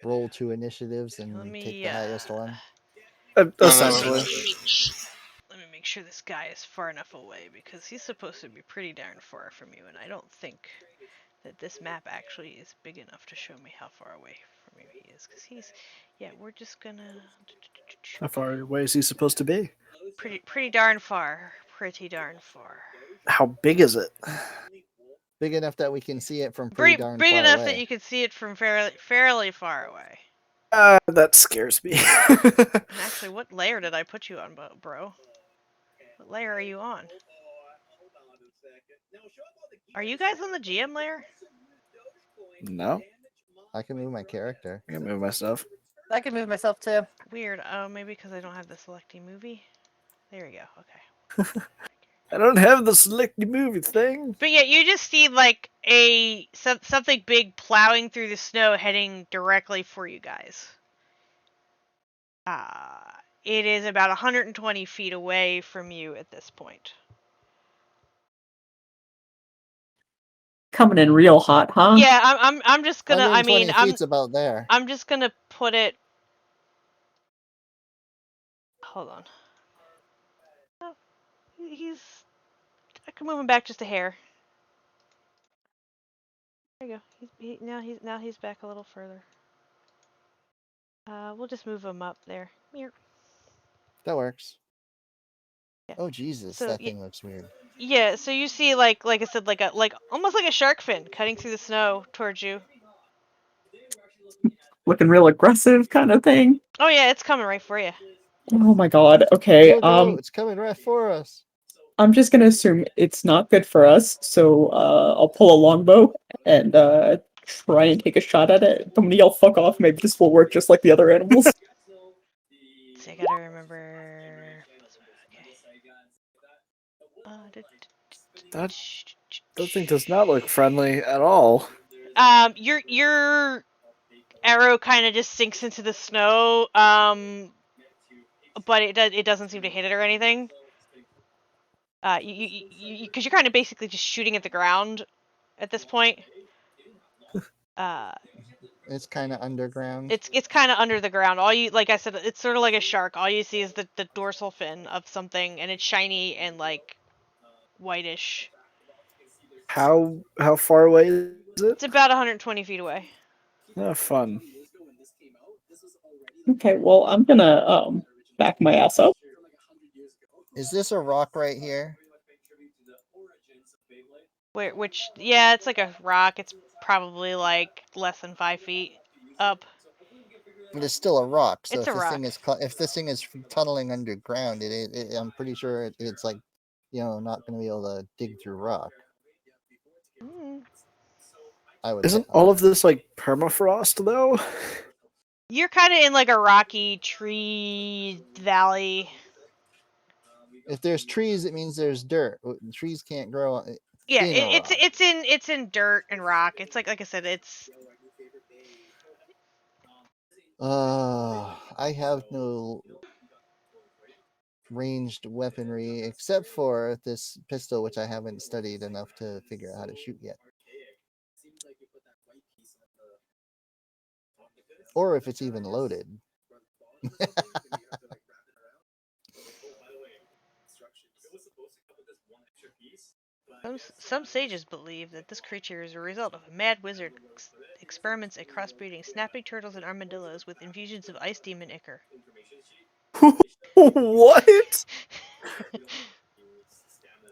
Roll 2 initiatives Let and me take the highest one. Essentially. let me make sure this guy is far enough away because he's supposed to be pretty darn far from you, and I don't think that this map actually is big enough to show me how far away from you he is. Because we're just gonna. How far away is he supposed to be? Pretty darn far. Pretty darn far. How big is it? Big enough that we can see it from pretty darn Big far enough away. that you can see it from fairly far away. That scares me. Actually, what layer did I put you on, bro? What layer are you on? Are you guys on the GM layer? No. I can move my character. I can move my stuff. I can move myself too. Weird. Oh, maybe because I don't have the selecting movie. There we go. Okay. I don't have the select movie thing. But yeah, you just see like something big plowing through the snow, heading directly for you guys. It is about 120 feet away from you at this point. Coming in real hot, huh? Yeah, I'm just gonna. 120 feet's about there. I'm just gonna put it. Hold on. Oh, he's. I can move him back just a hair. There you go. Now he's back a little further. We'll just move him up there. Here. That works. Oh Jesus, So, that y- thing looks weird. Yeah, so you see like I said, like almost like a shark fin cutting through the snow towards you. Looking real aggressive kind of thing. Oh yeah, it's coming right for you. Oh my god. Okay. Go, go! It's coming right for us. I'm just gonna assume it's not good for us, so I'll pull a longbow and try and take a shot at it. I'm gonna yell "fuck off." Maybe this will work just like the other animals. So I gotta remember. Okay. That thing does not look friendly at all. Your arrow kind of just sinks into the snow. But it doesn't seem to hit it or anything. Because you're kind of basically just shooting at the ground at this point. It's kind of underground. It's kind of under the ground. All you, like I said, it's sort of like a shark. All you see is the dorsal fin of something, and it's shiny and like whitish. How far away is it? It's about 120 feet away. Oh, fun. Okay, well, I'm gonna back my ass up. Is this a rock right here? Yeah, it's like a rock. It's probably like less than 5 feet up. But it's still a rock. So It's a rock. if this thing is tunneling underground, I'm pretty sure it's like, not going to be able to dig through rock. I would. Isn't all of this like permafrost though? You're kind of in like a rocky tree valley. If there's trees, it means there's dirt. Trees can't grow. Yeah, in a rock. it's in dirt and rock. It's like I said, it's. I have no ranged weaponry except for this pistol, which I haven't studied enough to figure out how to shoot yet. Or if it's even loaded. Some sages believe that this creature is a result of a mad wizard experiments at crossbreeding snapping turtles and armadillos with infusions of ice demon ichor. What?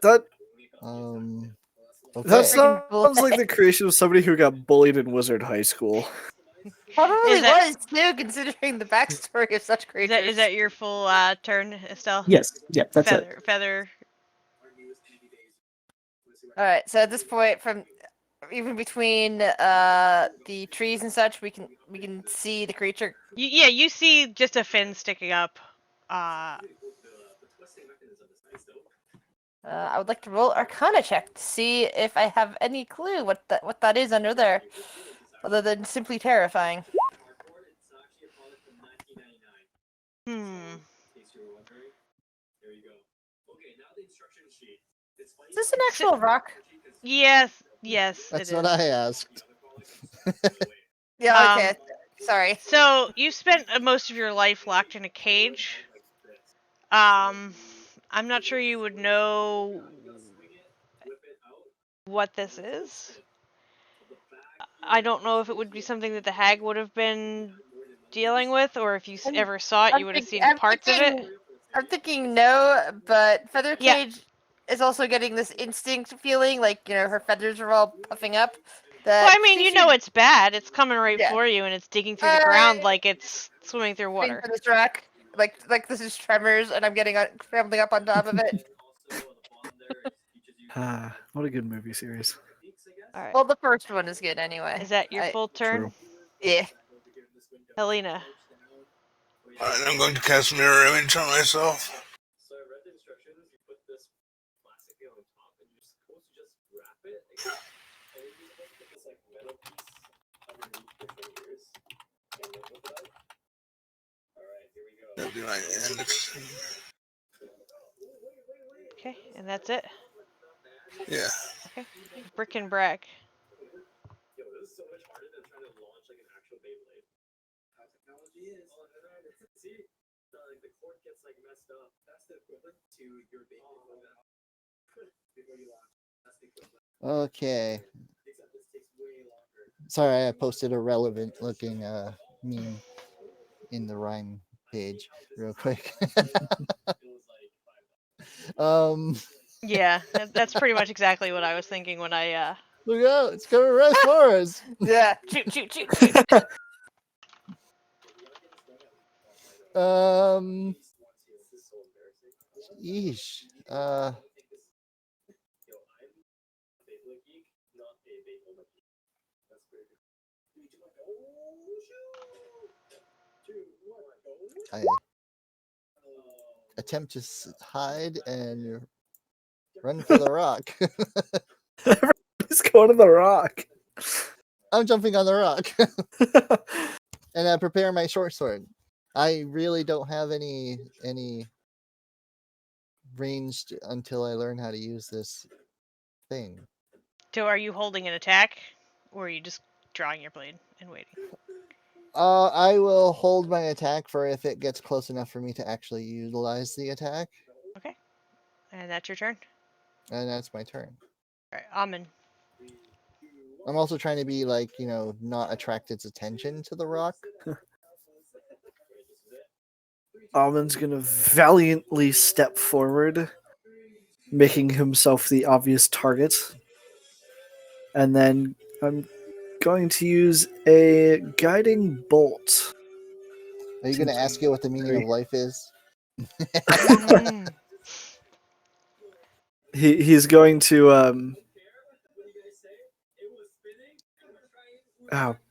That Okay. That sounds like the creation of somebody who got bullied in Wizard High School. Probably was too, considering the backstory of such creatures. Is that your full turn, Estelle? Yes. Yep. That's it. Feather. All right. So at this point, from even between the trees and such, we can see the creature. You see just a fin sticking up. I would like to roll Arcana check to see if I have any clue what that is under there, other than simply terrifying. Is this an actual rock? Yes, That's what I asked. Yeah, okay. Sorry. So, you spent most of your life locked in a cage. I'm not sure you would know what this is. I don't know if it would be something that the hag would have been dealing with, or if you ever saw it, you would have seen parts of it. I'm thinking no, but Feather Cage is also getting this instinct feeling, like, her feathers are all puffing up. Well, I mean, you know it's bad. It's coming right for you, and it's digging through the ground like it's swimming through water. For this rock, like this is Tremors, and I'm getting scrambling up on top of it. What a good movie series. All right. Well, the first one is good anyway. Is that your full turn? True. Yeah. Helena. Alright, I'm going to cast Mirror Image on myself. That'll be my end. Okay, and that's it? Yeah. Okay. Brick and Brack. Okay. Sorry, I posted a relevant looking meme in the Rime page real quick. Yeah, that's pretty much exactly what I was thinking when I Look out! It's coming right for us. Yeah. Shoot, shoot, shoot, shoot. Yeesh. I attempt to hide and run for the rock. He's going to the rock. I'm jumping on the rock. And I prepare my short sword. I really don't have any ranged until I learn how to use this thing. So are you holding an attack, or are you just drawing your blade and waiting? I will hold my attack for if it gets close enough for me to actually utilize the attack, Okay, and that's your turn. and that's my turn. All right, Amen. I'm also trying to be like, not attract its attention to the rock. Almond's gonna valiantly step forward, making himself the obvious target. And then I'm going to use a guiding bolt. Are you going to ask it what the meaning of life is? Mhm. He's going to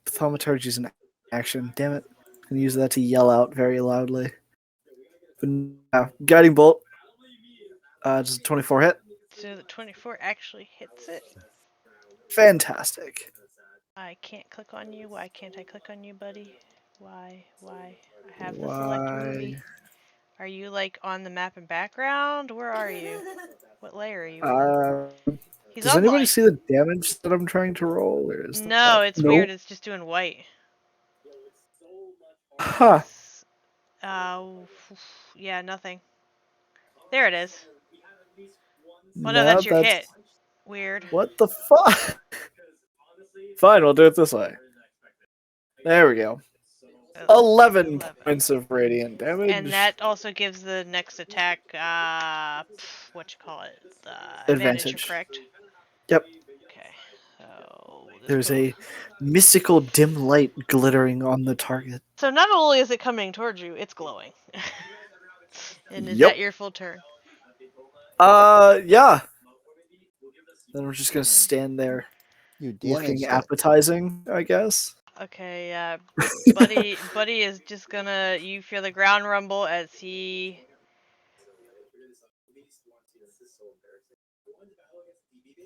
thaumaturgy is an action. Damn it! I'm gonna use that to yell out very loudly. But guiding bolt. Just a 24 hit. So the 24 actually hits it. Fantastic. I can't click on you. Why can't I click on you, buddy? Why? I have the select Why? movie. Are you like on the map in background? Where are you? What layer are you in? He's Does on anybody like. see the damage that I'm trying to roll? Or is No, it's Nope. weird. It's just doing white. Huh. Yeah, nothing. There it is. Well, no, No, that's your hit. Weird. What the fuck? Fine, we'll do it this way. There we go. 11 points of radiant damage. And that also gives the next attack, what you call it? Advantage, correct? Yep. Okay. So There's a mystical dim light glittering on the target. So not only is it coming towards you, it's glowing. And is Yep. that your full turn? Yeah. Then we're just gonna stand there, You looking damaged it. appetizing, I guess. Okay, Buddy is just gonna. You feel the ground rumble as he.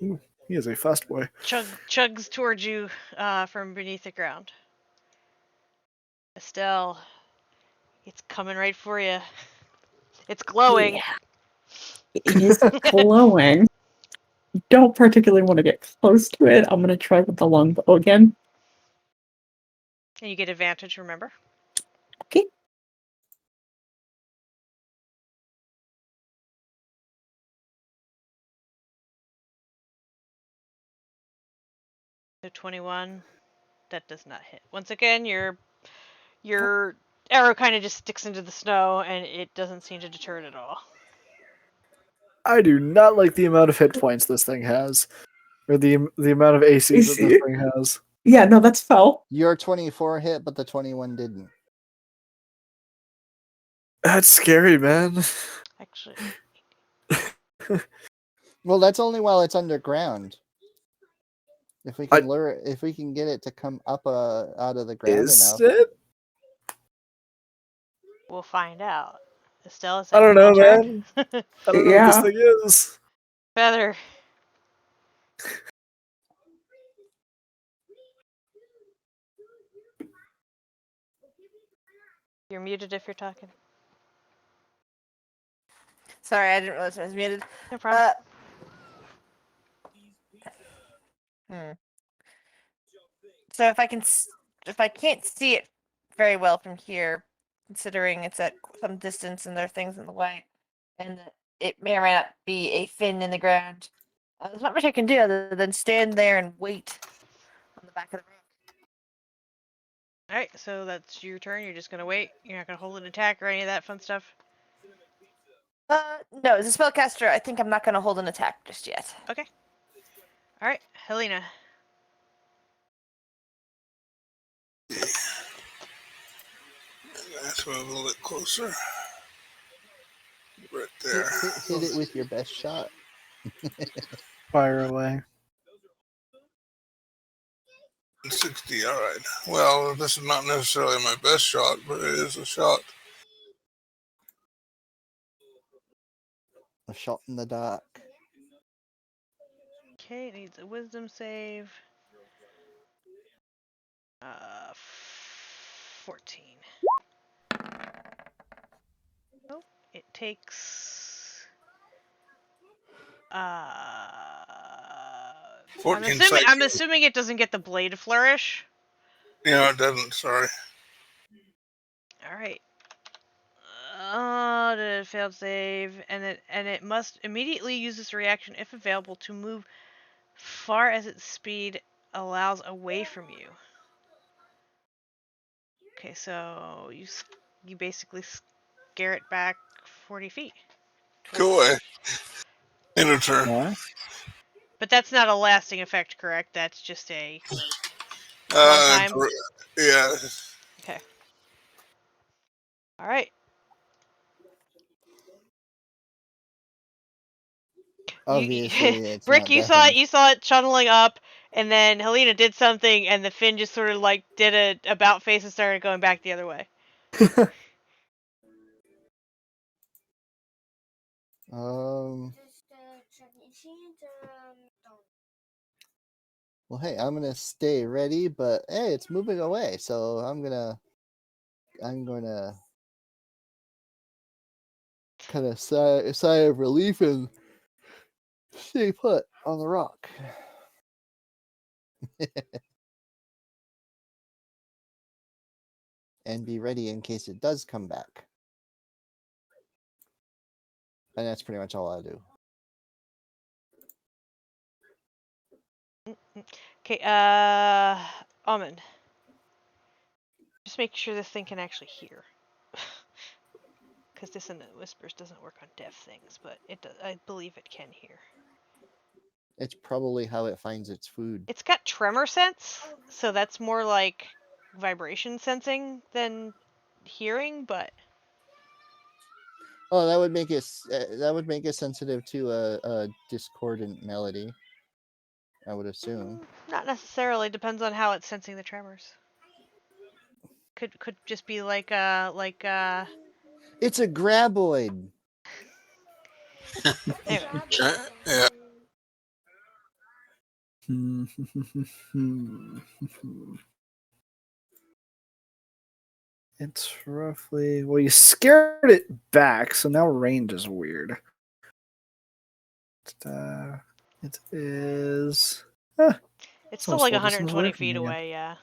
Ooh, he is a fast boy. Chugs towards you from beneath the ground. Estelle, it's coming right for you. It's glowing. Yeah. It is glowing. Don't particularly want to get close to it. I'm gonna try with the longbow again. And you get advantage, remember? Okay. So 21. That does not hit. Once again, your arrow kind of just sticks into the snow, and it doesn't seem to deter it at all. I do not like the amount of hit points this thing has, or the amount of AC that this thing has. Yeah, no, that's foul. Your 24 hit, but the 21 didn't. That's scary, man. Actually, Well, that's only while it's underground. If we can lure it, if we can get it to come up out of the ground enough. It? we'll find out. Estelle, is I that don't your know, turn? man. I don't know what this thing is. Feather. You're muted if you're talking. Sorry, I didn't realize I was muted. No problem. So if I can't see it very well from here, considering it's at some distance and there are things in the way, and it may or may not be a fin in the ground, there's not much I can do other than stand there and wait on the back of the rock. Alright, so that's your turn. You're just gonna wait. You're not gonna hold an attack or any of that fun stuff. No, as a spellcaster, I think I'm not going to hold an attack just yet. Okay. All right, Helena. Let's move a little bit closer. Right Hit, there. hit it with your best shot. Fire away. 60, all right. Well, this is not necessarily my best shot, but it is a shot. A shot in the dark. Okay, it needs a wisdom save. 14. Oh, it takes. I'm 14 assuming it doesn't get the blade flourish. Yeah, it doesn't. Sorry. All right. Did it failed save, and it must immediately use this reaction if available to move far as its speed allows away from you. Okay, so you basically scare it back 40 feet. Go away. In a turn. Yeah. But that's not a lasting effect, correct? That's just a one time. Yeah. Okay. All right. Obviously, it's Brick, not you deafened. saw it channeling up, and then Helena did something, and the fin just sort of like did a about face and started going back the other way. Well, hey, I'm gonna stay ready, but hey, it's moving away, so I'm gonna kind of sigh of relief and stay put on the rock. And be ready in case it does come back. And that's pretty much all I do. Okay, Almond. Just make sure this thing can actually hear. Because Dissonant Whispers doesn't work on deaf things, but it does, I believe it can hear. It's probably how it finds its food. It's got tremor sense, so that's more like vibration sensing than hearing, but Oh, that would make it sensitive to a discordant melody. I would assume. not necessarily. Depends on how it's sensing the tremors. Could just be like It's a graboid. Anyway. Yeah. It's roughly. Well, you scared it back, so now range is weird. It is. It's still like 120 feet away, yeah.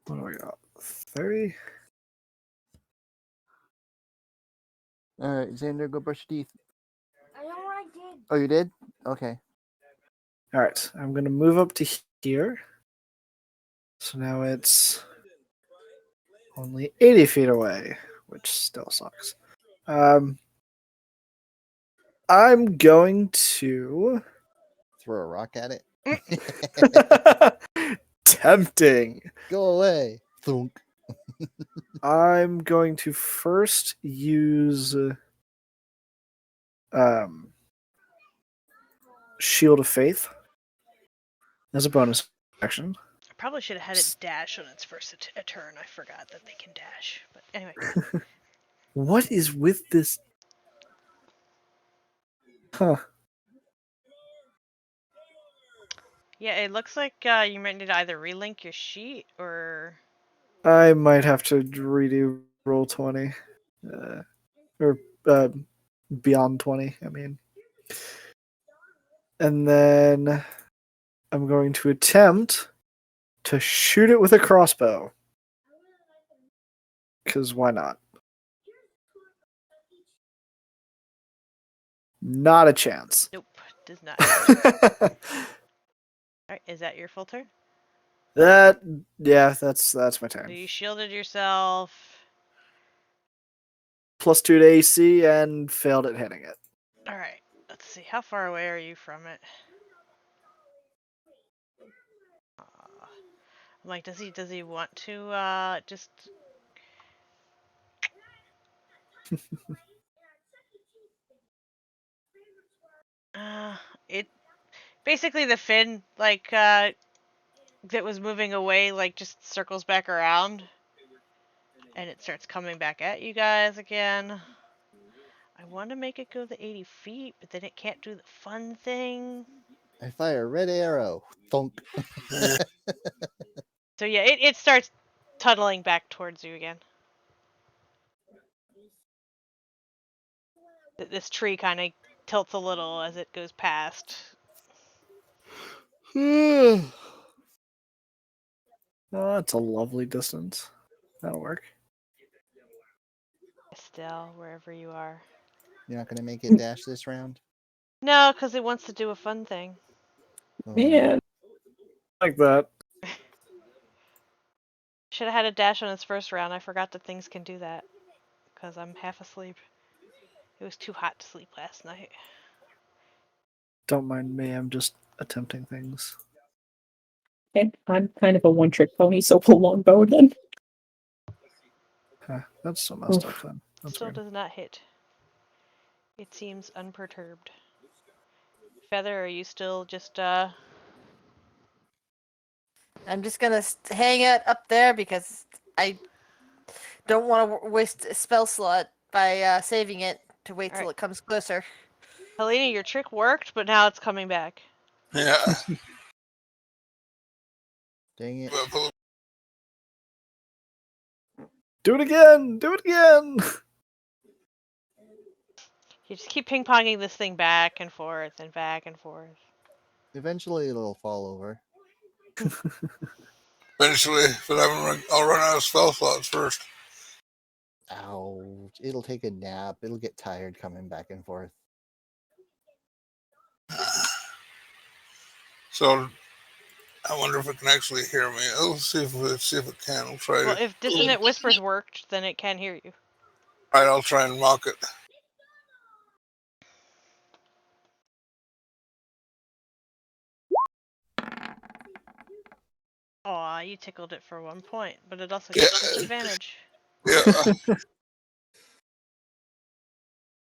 What do I got? 30? All right, Xander, go brush your teeth. I already did. Oh, you did? Okay. All right, I'm gonna move up to here. So now it's only 80 feet away, which still sucks. I'm going to Throw a rock at it. tempting. Go away. Thunk. I'm going to first use Shield of Faith as a bonus action. I probably should have had it dash on its first turn. I forgot that they can dash. But anyway. What is with this? Huh. Yeah, it looks like you might need to either relink your sheet or. I might have to redo roll 20. Or beyond 20, I mean. And then I'm going to attempt to shoot it with a crossbow. Because why not? Not a chance. Nope, does not. Alright, is that your full turn? That's my So turn. you shielded yourself. +2 to AC and failed at hitting it. All right. Let's see. How far away are you from it? I'm like, does he want to just? It basically the fin that was moving away just circles back around, and it starts coming back at you guys again. I want to make it go the 80 feet, but then it can't do the fun thing. I fire a red arrow. Thunk. So yeah, it starts tunneling back towards you again. This tree kind of tilts a little as it goes past. Oh, that's a lovely distance. That'll work. Estelle, wherever you are. You're not gonna make it dash this round? No, because it wants to do a fun thing. Oh, Man, Like that. Should have had a dash on its first round. I forgot that things can do that. Because I'm half asleep. It was too hot to sleep last night. Don't mind me, I'm just attempting things. and I'm kind of a one-trick pony, so pull longbow again. Huh, that's so messed Oof. up then. That's Still weird. does not hit. It seems unperturbed. Feather, are you still just I'm just gonna hang it up there because I don't want to waste a spell slot by saving it to wait till Alright. it comes closer. Helena, your trick worked, but now it's coming back. Yeah. dang it. Well, Do it again! Do it again! You just keep ping-ponging this thing back and forth and back and forth. Eventually it'll fall over. eventually, but I'll run out of spell slots first. Ouch. It'll take a nap. It'll get tired coming back and forth. So I wonder if it can actually hear me. I'll see if it can. I'll try. Well, if Dissonant Whispers worked, then it can hear you. All right, I'll try and mock it. Aw, you tickled it for 1 point, but it also Yeah. gets disadvantage. Yeah.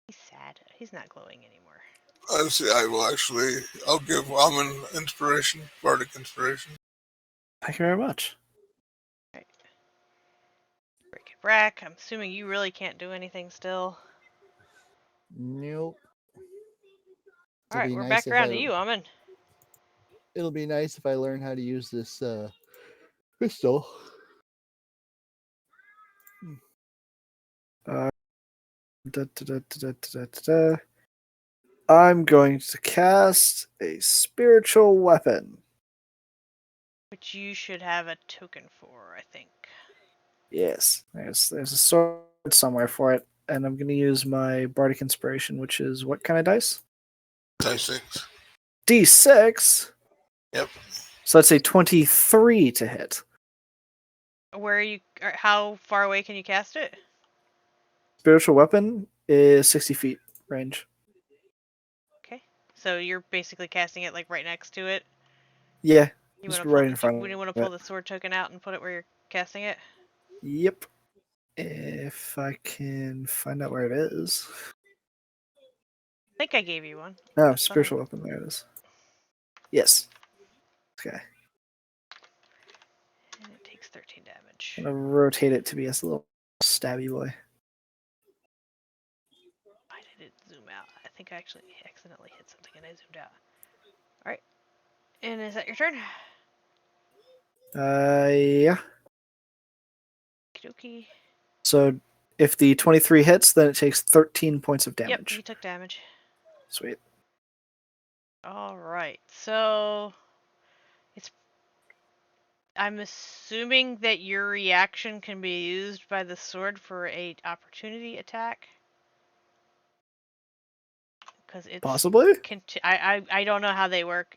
He's sad. He's not glowing anymore. Let's see. I will actually. I'll give Almond inspiration, bardic inspiration. Thank you very much. Break it, Brack. I'm assuming you really can't do anything still. Nope. Alright, be we're nice back if around I- to you, Amin. It'll be nice if I learn how to use this crystal. I'm going to cast a spiritual weapon. Which you should have a token for, I think. Yes, there's a sword somewhere for it, and I'm going to use my bardic inspiration, which is what kind of dice? Dice 6. D6. Yep. So that's a 23 to hit. Where are you? How far away can you cast it? Spiritual weapon is 60 feet range. Okay. So you're basically casting it right next to it. Yeah, You just want to right in front of you want to it. pull the sword token out and put it where you're casting it? Yep. If I can find out where it is. I think I gave you one. Oh, That's spiritual weapon. There it is. Yes. Okay. And it takes 13 damage. I'm gonna rotate it to be a little stabby boy. Why did it zoom out? I think I actually accidentally hit something and I zoomed out. Alright. And is that your turn? Yeah. Okie So if the 23 hits, then it takes 13 points of Yep, damage. you took damage. Sweet. Alright, so I'm assuming that your reaction can be used by the sword for a opportunity attack. Because it's Possibly? I don't know how they work.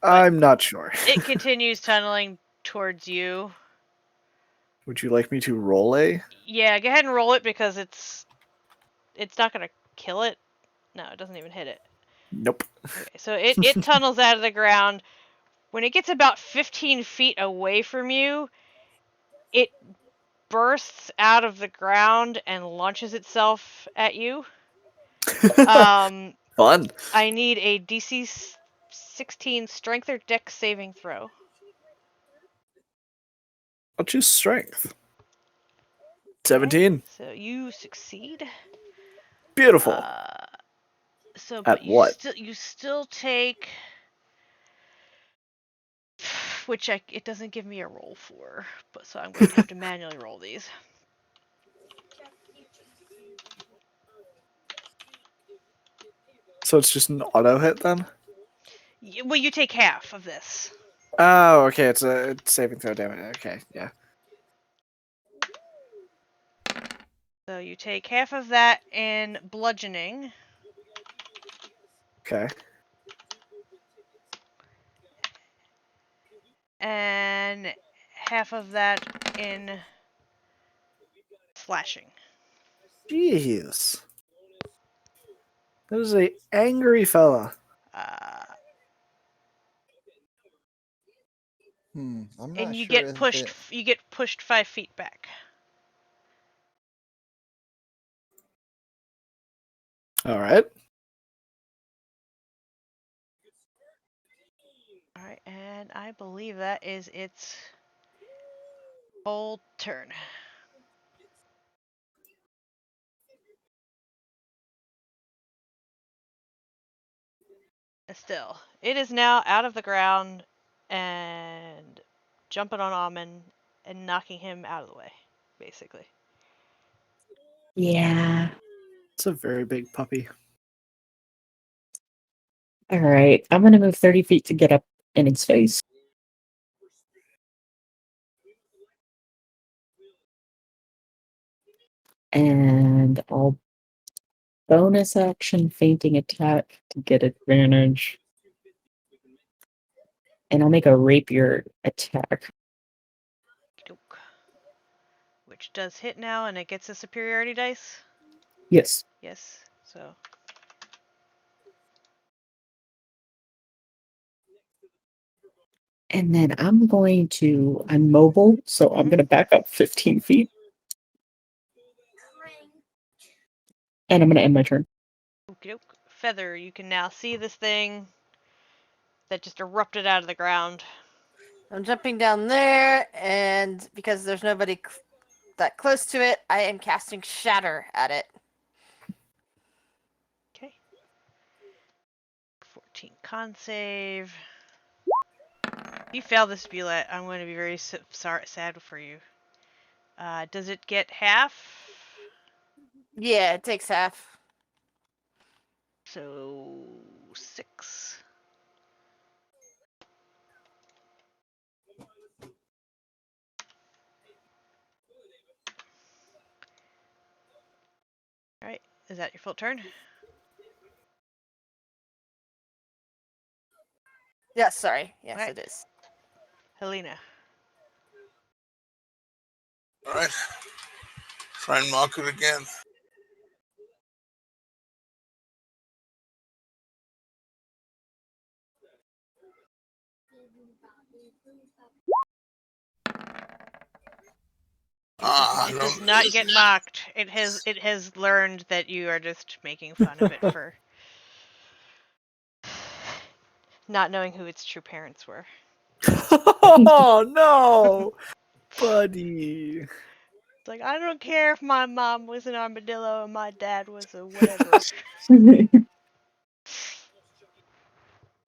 I'm not sure. It continues tunneling towards you. Would you like me to roll a? Yeah, go ahead and roll it because it's it's not gonna kill it. No, it doesn't even hit it. Nope. Okay, so it tunnels out of the ground. When it gets about 15 feet away from you, it bursts out of the ground and launches itself at you. Fun. I need a DC 16 strength or dex saving throw. I'll choose strength. 17. So you succeed. Beautiful. So, At but what? you still take, which it doesn't give me a roll for, but so I'm going to have to manually roll these. So it's just an auto hit then? Well, you take half of this. Oh, okay. It's a saving throw damage. Okay, yeah. So you take half of that in bludgeoning. Okay. And half of that in slashing. Jeez. That is a angry fella. I'm not And you sure get if pushed. it. You get pushed 5 feet back. All right. All right, and I believe that is its whole turn. Still, it is now out of the ground and jumping on Almond and knocking him out of the way, basically. Yeah. It's a very big puppy. All right. I'm gonna move 30 feet to get up in its face. And I'll bonus action fainting attack to get advantage. And I'll make a rapier attack. Which does hit now, and it gets a superiority dice. Yes. Yes, so. And then I'm mobile, so I'm going to back up 15 feet. And I'm going to end my turn. Okey-doke. Feather, you can now see this thing that just erupted out of the ground. I'm jumping down there, and because there's nobody that close to it, I am casting Shatter at it. Okay. 14 con save. If you fail this, Bulette, I'm going to be very sad for you. Does it get half? Yeah, it takes half. So 6. Alright, is that your full turn? Yes, sorry. Yes, Right. it is. Helena. Alright. Try and mark it again. It does not get mocked. It has learned that you are just making fun of it for not knowing who its true parents were. Oh no, buddy. It's like, I don't care if my mom was an armadillo and my dad was a whatever. Yeah,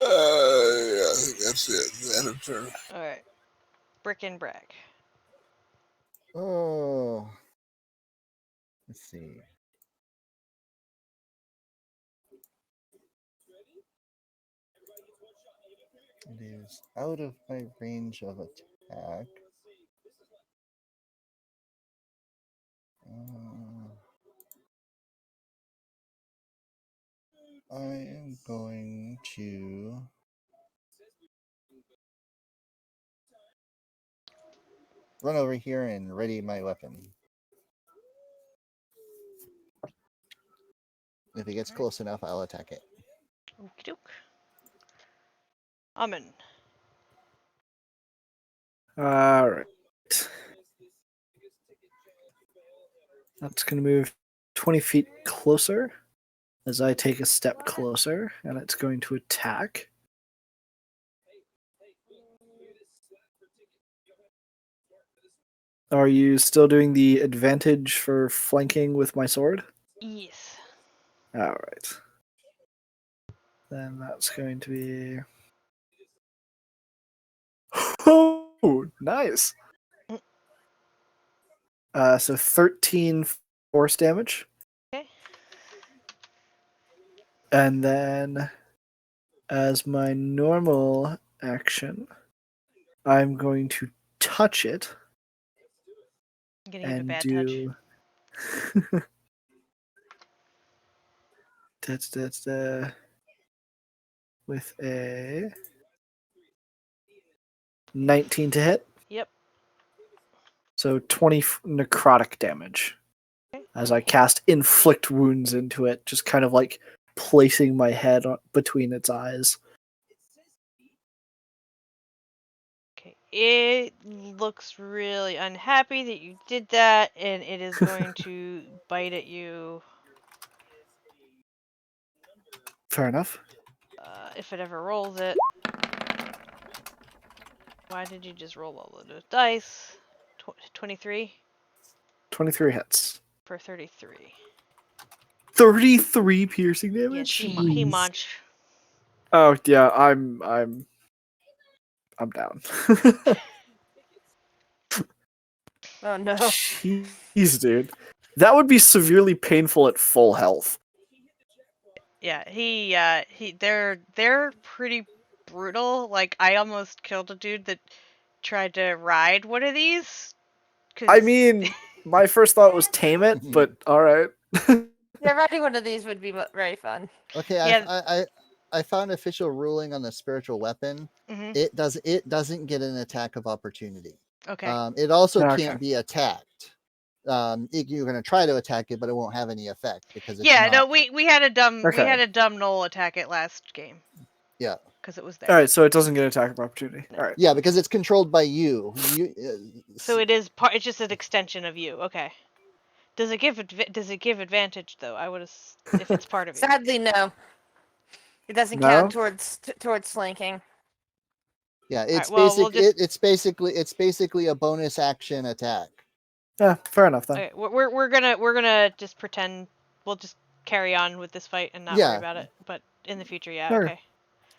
I think that's it. End of turn. Alright. Brick and Bragg. Oh. Let's see. It is out of my range of attack. I am going to run over here and ready my weapon. If he gets close enough, I'll attack it. Okie doke. Amen. All right. That's going to move 20 feet closer as I take a step closer, and it's going to attack. Are you still doing the advantage for flanking with my sword? Yes. All right. Then that's going to be... Oh, nice. So 13 force damage. Okay. And then as my normal action, I'm going to touch it I'm gonna give it a and bad touch. do... with a 19 to hit. Yep. So 20 necrotic damage Okay. as I cast inflict wounds into it, just kind of like placing my head between its eyes. Okay. It looks really unhappy that you did that, and it is going to bite at you. Fair enough. If it ever rolls it. Why did you just roll all of those dice? 23 23 hits. for 33. 33 piercing Yes, damage. he Jeez. munch. Oh yeah, I'm down. Oh no. Jeez, dude. That would be severely painful at full health. Yeah, they're pretty brutal. Like, I almost killed a dude that tried to ride one of these. I mean, my first thought was tame it, but all right. Yeah, riding one of these would be very fun. Okay, Yeah. I found official ruling on the spiritual weapon. Mhm. It doesn't get an attack of opportunity. Okay. It also Okay. can't be attacked. You're going to try to attack it, but it won't have any effect because it's Yeah, not. no, we had a dumb Okay. knoll attack it last game. Yeah. Because it was there. All right, so it doesn't get attack of opportunity. No. All right. Yeah, because it's controlled by you. So it is part. It's just an extension of you. Okay. Does it give advantage though? I would if it's part of you. Sadly, no. It doesn't No? count towards flanking. Yeah, it's Alright, well, we'll just- it's basically a bonus action attack. Yeah, fair enough then. Okay, we're gonna just pretend we'll just carry on with this fight and not worry Yeah. about it. But in the future, yeah, Sure. okay.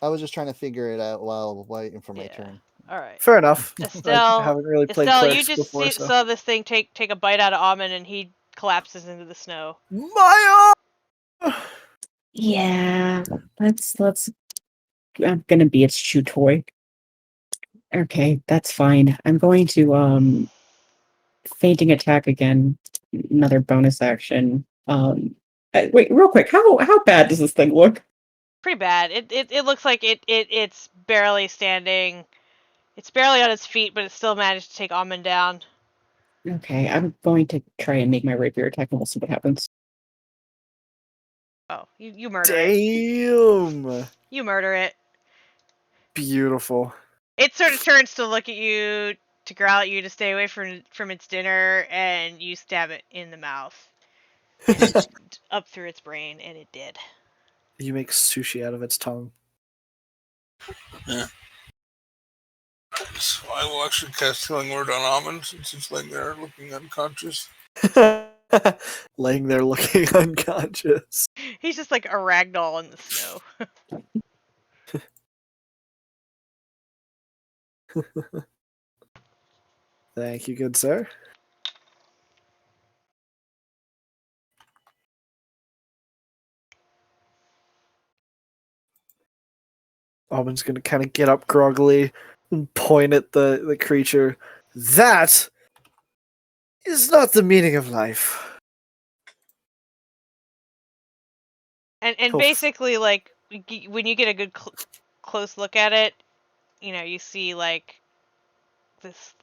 I was just trying to figure it out while waiting for my Yeah. turn. All right. Fair enough. I Estelle, haven't really played Estelle, you clerics just before, so. saw this thing take a bite out of Amon, and he collapses into the snow. My Yeah, let's. I'm gonna be its chew toy. Okay, that's fine. I'm going to fainting attack again. Another bonus action. Wait, real quick. How bad does this thing look? Pretty bad. It looks like it's barely standing. It's barely on its feet, but it still managed to take Amon down. Okay, I'm going to try and make my rapier attack, and we'll see what happens. Oh, you murder it. Damn. You murder it. Beautiful. It sort of turns to look at you, to growl at you to stay away from its dinner, and you stab it in the mouth. And up through its brain, and it did. You make sushi out of its tongue. Yeah. So I will actually cast Healing Word on Almond since it's laying there looking unconscious. Laying there looking unconscious. He's just like a ragdoll in the snow. Thank you, good sir. Almond's gonna kind of get up groggily and point at the creature. That is not the meaning of life. And Oof. basically, like, when you get a good close look at it, you see like this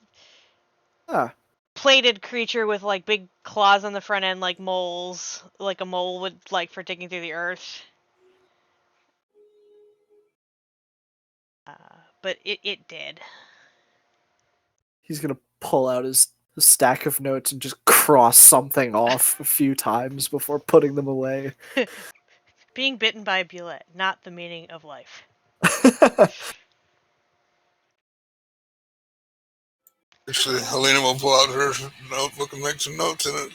plated creature with like big claws on the front end, like moles, like a mole would like for digging through the earth. But it did. He's gonna pull out his stack of notes and just cross something off a few times before putting them away. Being bitten by a bullet, not the meaning of life. Actually, Helena will pull out her notebook and make some notes in it.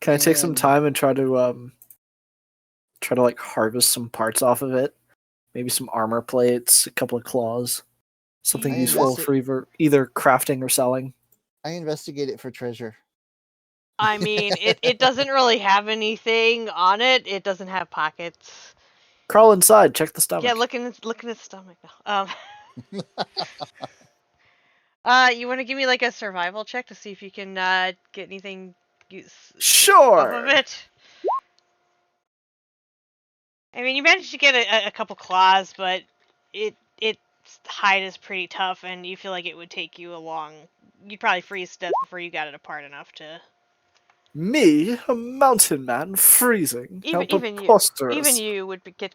Can I take some And time and try to like harvest some parts off of it? Maybe some armor plates, a couple of claws, something I useful investi- for either crafting or selling. I investigate it for treasure. I mean, it doesn't really have anything on it. It doesn't have pockets. Crawl inside, check the stomach. Yeah, look in its stomach now. You want to give me like a survival check to see if you can get anything off of Sure. it? I mean, you managed to get a couple claws, but its hide is pretty tough, and you feel like it would take you a long. You'd probably freeze to death before you got it apart enough to. Me, a mountain man, freezing. How Even preposterous. you would get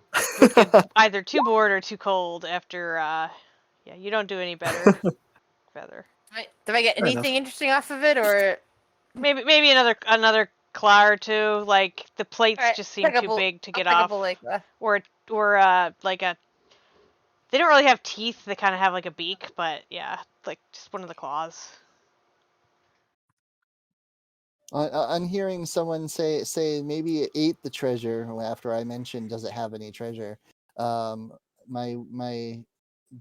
either too bored or too cold after. Yeah, you don't do any better. Feather. Do I get Fair anything enough. interesting off of it, or Maybe another claw or two. Like the plates Alright, just seem too big to get off. Or like a. They don't really have teeth. They kind of have like a beak, but yeah, like just one of the claws. I'm hearing someone say maybe it ate the treasure after I mentioned does it have any treasure. My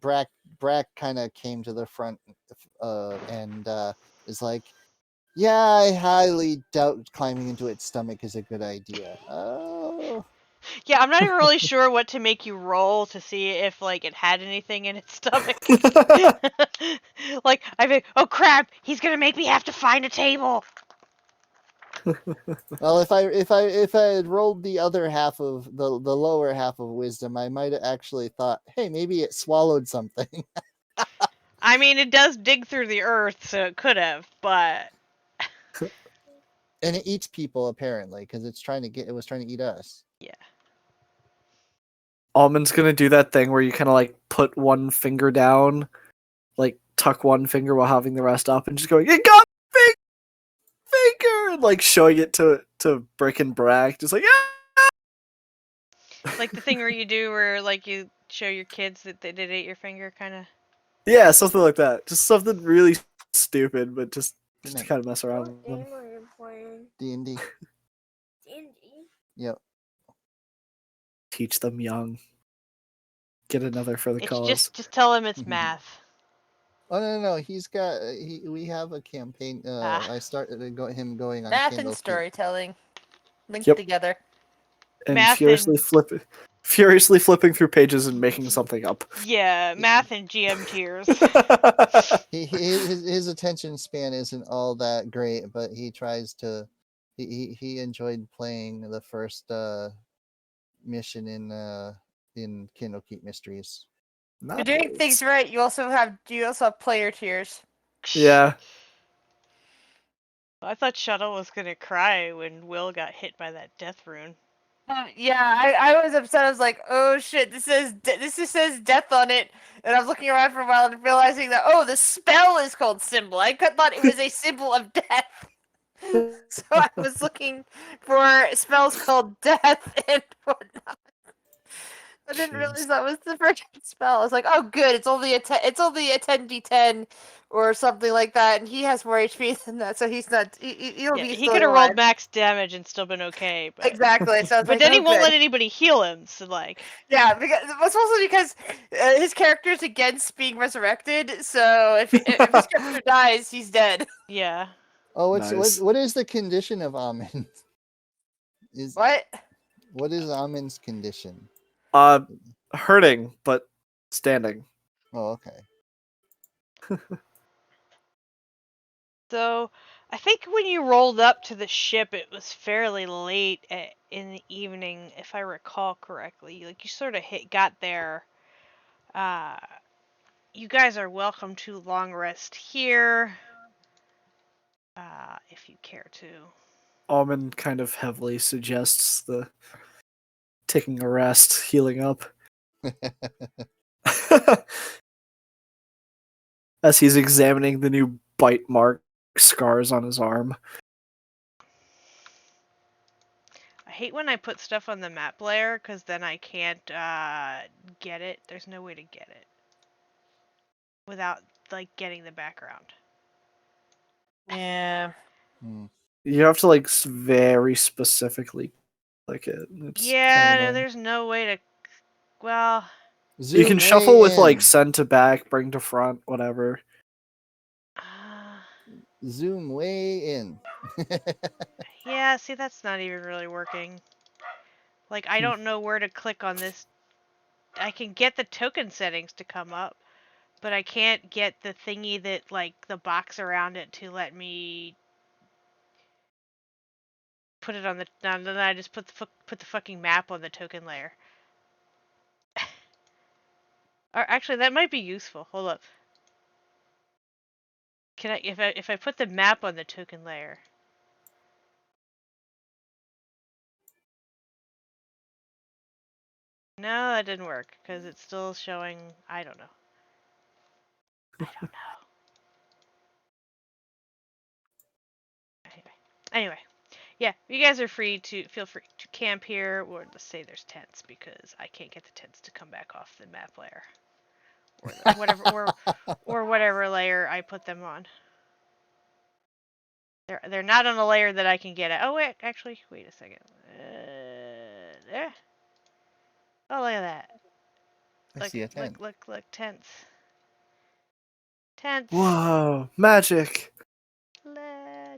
Brack kind of came to the front and is like, yeah, I highly doubt climbing into its stomach is a good idea. Oh. Yeah, I'm not even really sure what to make you roll to see if like it had anything in its stomach. Like I think, oh crap, he's gonna make me have to find a table. Well, if I had rolled the other half of the lower half of wisdom, I might have actually thought, hey, maybe it swallowed something. I mean, it does dig through the earth, so it could have, but And it eats people apparently because it was trying to eat us. yeah. Almond's gonna do that thing where you kind of like put one finger down, like tuck one finger while having the rest up, and just going, "It got big finger," and like showing it to Brick and Brack, just like, "Yeah." Like the thing where you do where like you show your kids that they ate your finger, kind of. Yeah, something like that. Just something really stupid, but just to night. kind of mess around What with them. game are you playing? D&D. D&D? Yep. Teach them young. Get another for the It's cause. just tell him it's math. Oh no, he's got we have a campaign. I started him going on math and Candlekeep. storytelling linked Yep. together? And Math furiously flipping through pages and making something up. Yeah, math and GM tears. His attention span isn't all that great, but he tries to. He enjoyed playing the first mission in Candlekeep Mysteries. You're doing things right. You also have player tiers. Yeah. I thought Shuttle was gonna cry when Will got hit by that death rune. Yeah, I was upset. I was like, "Oh shit! This just says death on it." And I was looking around for a while and realizing that the spell is called symbol. I thought it was a symbol of death. So I was looking for spells called death and whatnot. I didn't realize that was the freaking spell. I was like, "Oh, good! It's only a 10d10 or something like that, and he has more HP than that, so he's not. He'll Yeah, be he still could have alive." rolled max damage and still been okay, but Exactly. So I was but like, then he "Oh, won't good." let anybody heal him. So like, Yeah, because it's also because his character's against being resurrected. So if his character dies, he's dead. yeah. Oh, Nice. what is the condition of Amin? What? What is Amin's condition? Hurting, but standing. Oh, okay. So I think when you rolled up to the ship, it was fairly late in the evening, if I recall correctly. Like you sort of got there, you guys are welcome to long rest here, if you care to. Almond kind of heavily suggests the taking a rest, healing up. As he's examining the new bite mark scars on his arm. I hate when I put stuff on the map layer, because then I can't get it. There's no way to get it without, like, getting the background. Yeah. Hmm. You have to like very specifically click it. It's kind of Yeah, annoying. there's no way to. Well, Zoom You can way shuffle with like in. send to back, bring to front, whatever. Zoom way in. yeah, see, that's not even really working. Like, I don't know where to click on this. I can get the token settings to come up, but I can't get the thingy that, like, the box around it to let me put it on the. Then I just put the fucking map on the token layer. Or actually, that might be useful. Hold up. Can I if I put the map on the token layer? No, that didn't work because it's still showing. I don't know. I don't know. Anyway, yeah, you guys are free to feel free to camp here, or let's say there's tents because I can't get the tents to come back off the map layer, or whatever, or whatever layer I put them on. They're not on a layer that I can get at. Oh wait, actually, wait a second. There. Oh, look at that. I see a tent. Look, tents. Tents. Whoa, magic!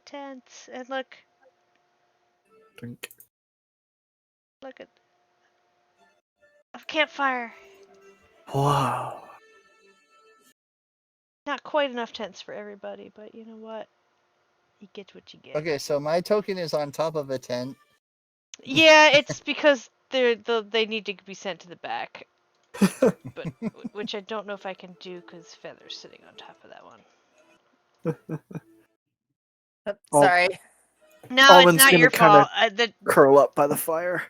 Tents. And look Drink. at a campfire. Wow. Not quite enough tents for everybody, but you know what? You get what you get. Okay, so my token is on top of a tent. Yeah, it's because they need to be sent to the back. But which I don't know if I can do because Feather's sitting on top of that one. Sorry. No, Almond's it's not gonna your kinda fault. curl up by the fire.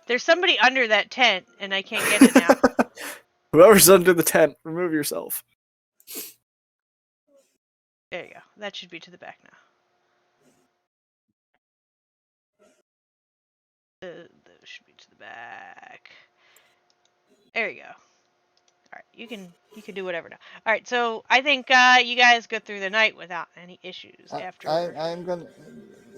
There's somebody under that tent, and I can't get it now. Whoever's under the tent, remove yourself. There you go. That should be to the back now. That should be to the back. There you go. All right, you can do whatever now. All right, so I think you guys go through the night without any issues after. I'm gonna.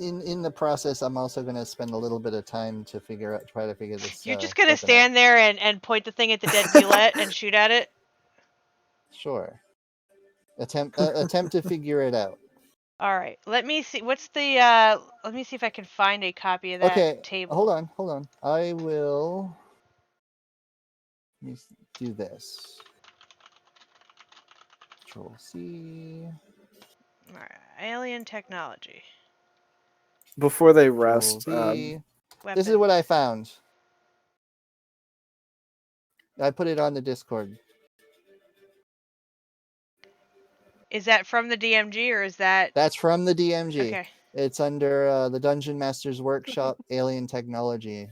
In the process, I'm also gonna spend a little bit of time to try to figure this. You're just gonna token out. stand there and point the thing at the dead Gillette and shoot at it. Sure. Attempt to figure it out. All right, let me see. What's the? Let me see if I can find a copy of that Okay, table. hold on. I will. Let me do this. Control C. All right, alien technology. Before they Control rest, V. Weapon. This is what I found. I put it on the Discord. Is that from the DMG or is that? That's from the DMG. Okay. It's under the Dungeon Master's Workshop, Alien Technology.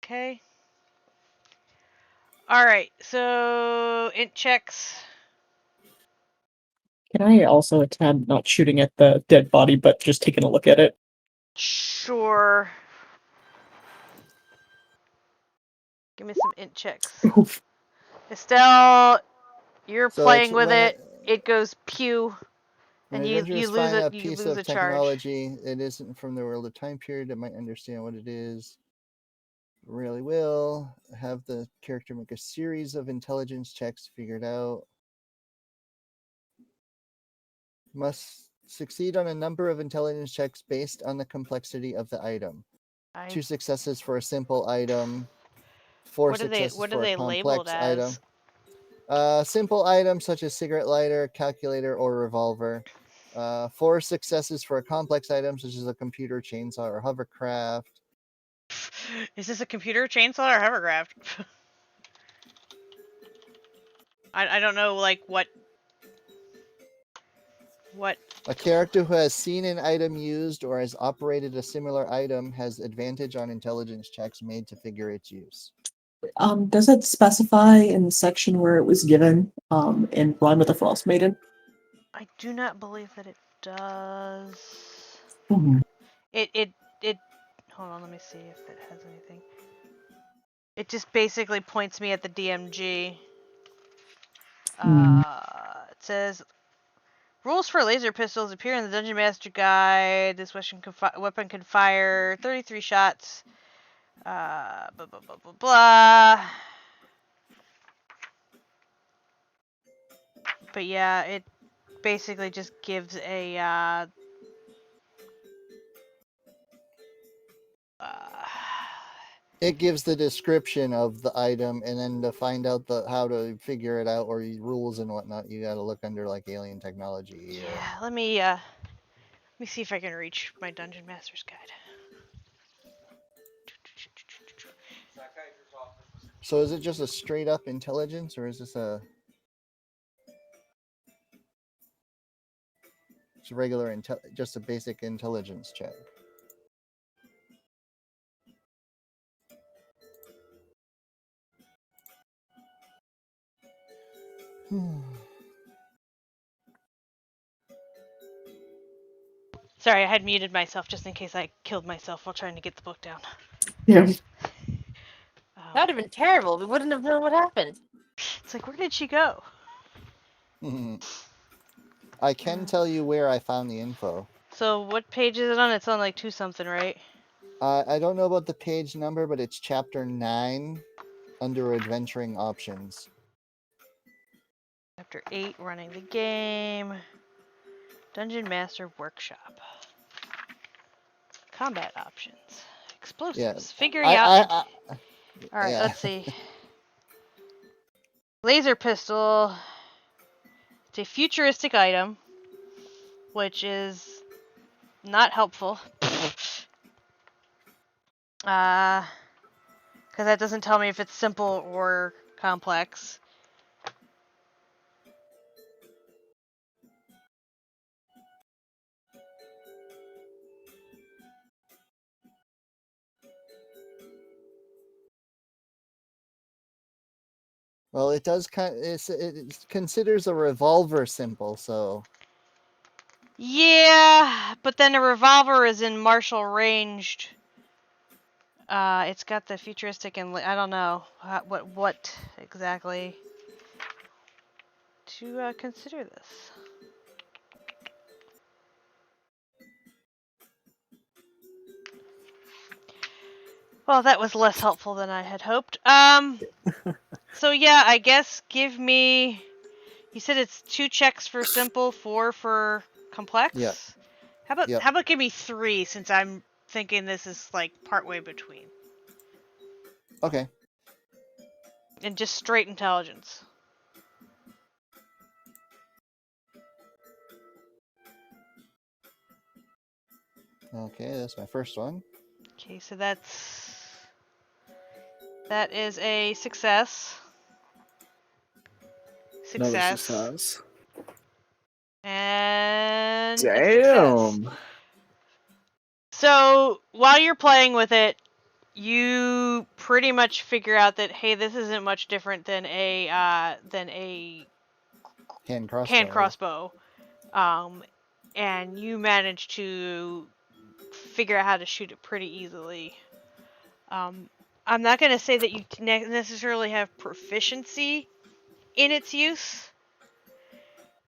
Okay. All right. So int checks. Can I also attempt not shooting at the dead body, but just taking a look at it? Sure. Give me some int checks. Oof. Estelle, you're So playing with when it. It goes pew, when and you adventurers lose find it. a You piece lose of a charge. technology, it isn't from the world of time period. It might understand what it is. Really will have the character make a series of intelligence checks to figure it out. Must succeed on a number of intelligence checks based on the complexity of the item. 2 successes for a simple item. 4 successes What are for a they labeled complex as? item. Simple items such as cigarette lighter, calculator, or revolver. 4 successes for a complex item such as a computer, chainsaw, or hovercraft. Is this a computer, chainsaw, or hovercraft? I don't know like what A character who has seen an item used or has operated a similar item has advantage on intelligence checks made to figure its use. Does it specify in the section where it was given, in Rime with the Frostmaiden? I do not believe that it does. Hmm. It hold on, let me see if it has anything. It just basically points me at the DMG. It says rules for laser pistols appear in the Dungeon Master Guide. This weapon can fire 33 shots. Blah blah blah blah blah. But yeah, it basically just gives a It gives the description of the item, and then to find out how to figure it out or rules and whatnot, you got to look under like alien technology. yeah, let me see if I can reach my Dungeon Master's Guide. So is it just a straight up intelligence, or is this just a regular just a basic intelligence check? Sorry, I had muted myself just in case I killed myself while trying to get the book down. Yeah. That would have been terrible. We wouldn't have known what happened. It's like, where did she go? I can tell you where I found the info. So what page is it on? It's on like 2 something, right? I don't know about the page number, but it's chapter 9 under adventuring options. Chapter 8, running the game. Dungeon Master Workshop. Combat options. Explosives. Figuring out. Alright, yeah. let's see. Laser pistol. It's a futuristic item, which is not helpful. Because that doesn't tell me if it's simple or complex. Well, it does it considers a revolver simple, so. Yeah, but then a revolver is in martial ranged. It's got the futuristic and I don't know what exactly to consider this. Well, that was less helpful than I had hoped. So yeah, I guess give me. You said it's 2 checks for simple, 4 for complex. Yeah. How about give me 3 since I'm thinking this is like partway between. Okay. And just straight intelligence. Okay, that's my first one. Okay, so that is a success. Another success. And Damn. a success. So while you're playing with it, you pretty much figure out that hey, this isn't much different than a hand crossbow. And you manage to figure out how to shoot it pretty easily. I'm not gonna say that you necessarily have proficiency in its use,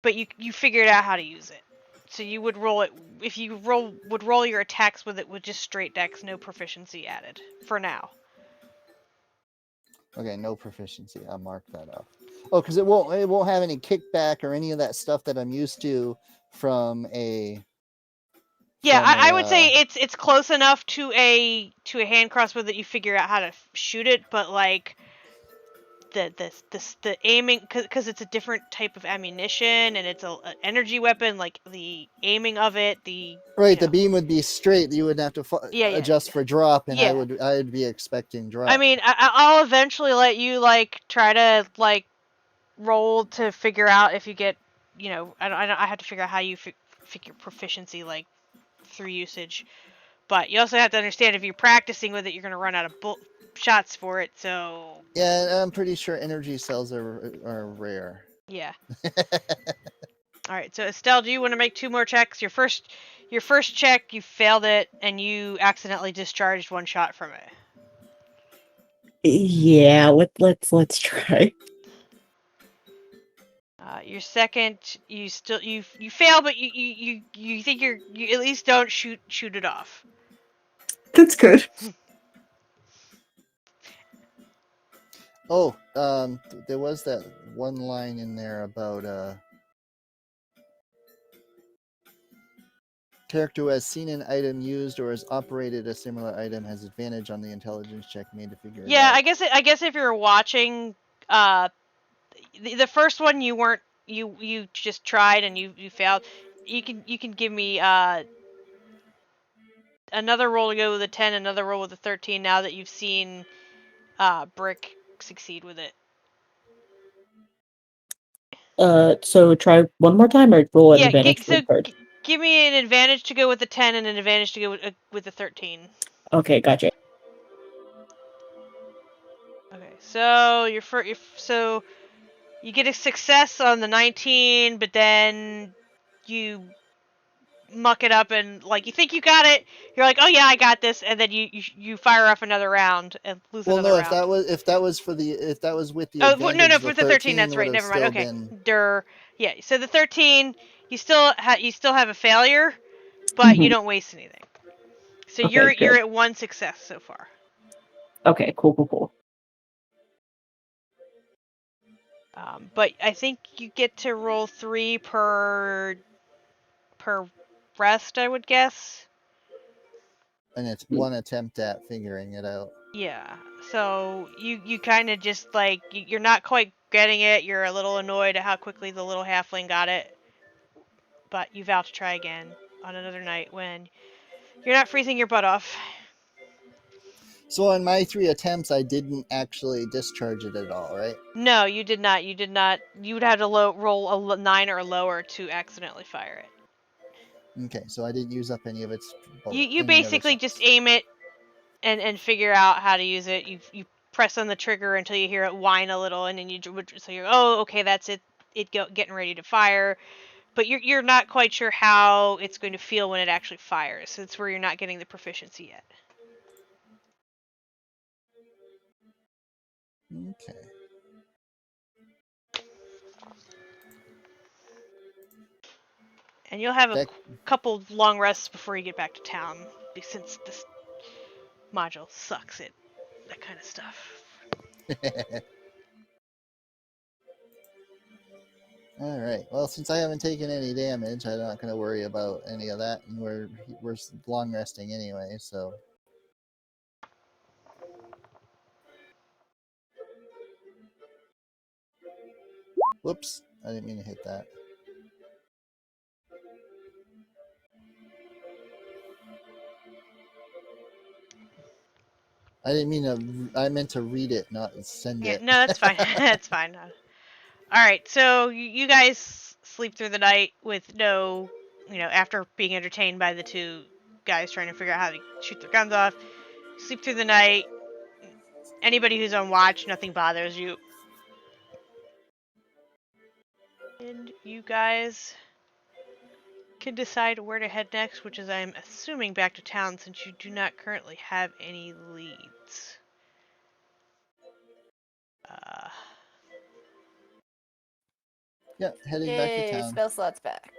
but you figured out how to use it. So you would roll it if you would roll your attacks with it with just straight dex, no proficiency added for now. Okay, no proficiency. I'll mark that off. Oh, because it won't have any kickback or any of that stuff that I'm used to from a. Yeah, I would say it's close enough to a hand crossbow that you figure out how to shoot it, but like the aiming because it's a different type of ammunition and it's an energy weapon, like the aiming of it, the beam would be straight. You would have to adjust for drop, and I would be expecting drop. I mean, I'll eventually let you like try to like roll to figure out if you get, I have to figure out how you figure proficiency like through usage. But you also have to understand if you're practicing with it, you're gonna run out of shots for it. So Yeah, I'm pretty sure energy cells are rare. yeah. All right. So Estelle, do you want to make 2 more checks? Your first check, you failed it, and you accidentally discharged 1 shot from it. Yeah, let's try. Your second, you still you fail, but you think you at least don't shoot it off. That's good. Oh, there was that one line in there about character who has seen an item used or has operated a similar item has advantage on the intelligence check made to figure it Yeah, out. I guess if you're watching, the first one you weren't, you just tried and you failed. You can give me another roll to go with a 10, another roll with a 13. Now that you've seen Brick succeed with it. So try one more time or roll an Yeah, advantage for the third. give me an advantage to go with the 10 and an advantage to go with the 13. Okay, gotcha. Okay, so so you get a success on the 19, but then you muck it up and like you think you got it. You're like, oh yeah, I got this, and then you fire off another round and lose Well, another no, round. if that was with the Oh advantage, no, the with the 13, that's would right. have Never mind. still Okay, been. yeah. So the 13, you still have a failure, but you Mhm. don't waste anything. So Okay, you're good. at 1 success so far. Okay, cool. But I think you get to roll 3 per rest, I would guess. And it's one attempt at figuring it out. Yeah. So you kind of just like you're not quite getting it. You're a little annoyed at how quickly the little halfling got it. But you vow to try again on another night when you're not freezing your butt off. So on my 3 attempts, I didn't actually discharge it at all, right? No, you did not. You did not. You would have to roll a 9 or lower to accidentally fire it. Okay, so I didn't use up any of its. You basically just aim it and figure out how to use it. You press on the trigger until you hear it whine a little, and then so you're okay, that's it. Getting ready to fire, but you're not quite sure how it's going to feel when it actually fires. So it's where you're not getting the proficiency yet. Okay. And you'll have a couple long rests before you get back to town, since this module sucks at that kind of stuff. All right. Well, since I haven't taken any damage, I'm not going to worry about any of that, and we're long resting anyway. So. Whoops! I didn't mean to hit that. I didn't mean to. I meant to read it, not send it. No, that's fine. That's fine. All right, so you guys sleep through the night with no, after being entertained by the 2 guys trying to figure out how to shoot their guns off. Sleep through the night. Anybody who's on watch, nothing bothers you. And you guys can decide where to head next, which is, I'm assuming, back to town since you do not currently have any leads. Yeah, heading back to town. Spell slots back.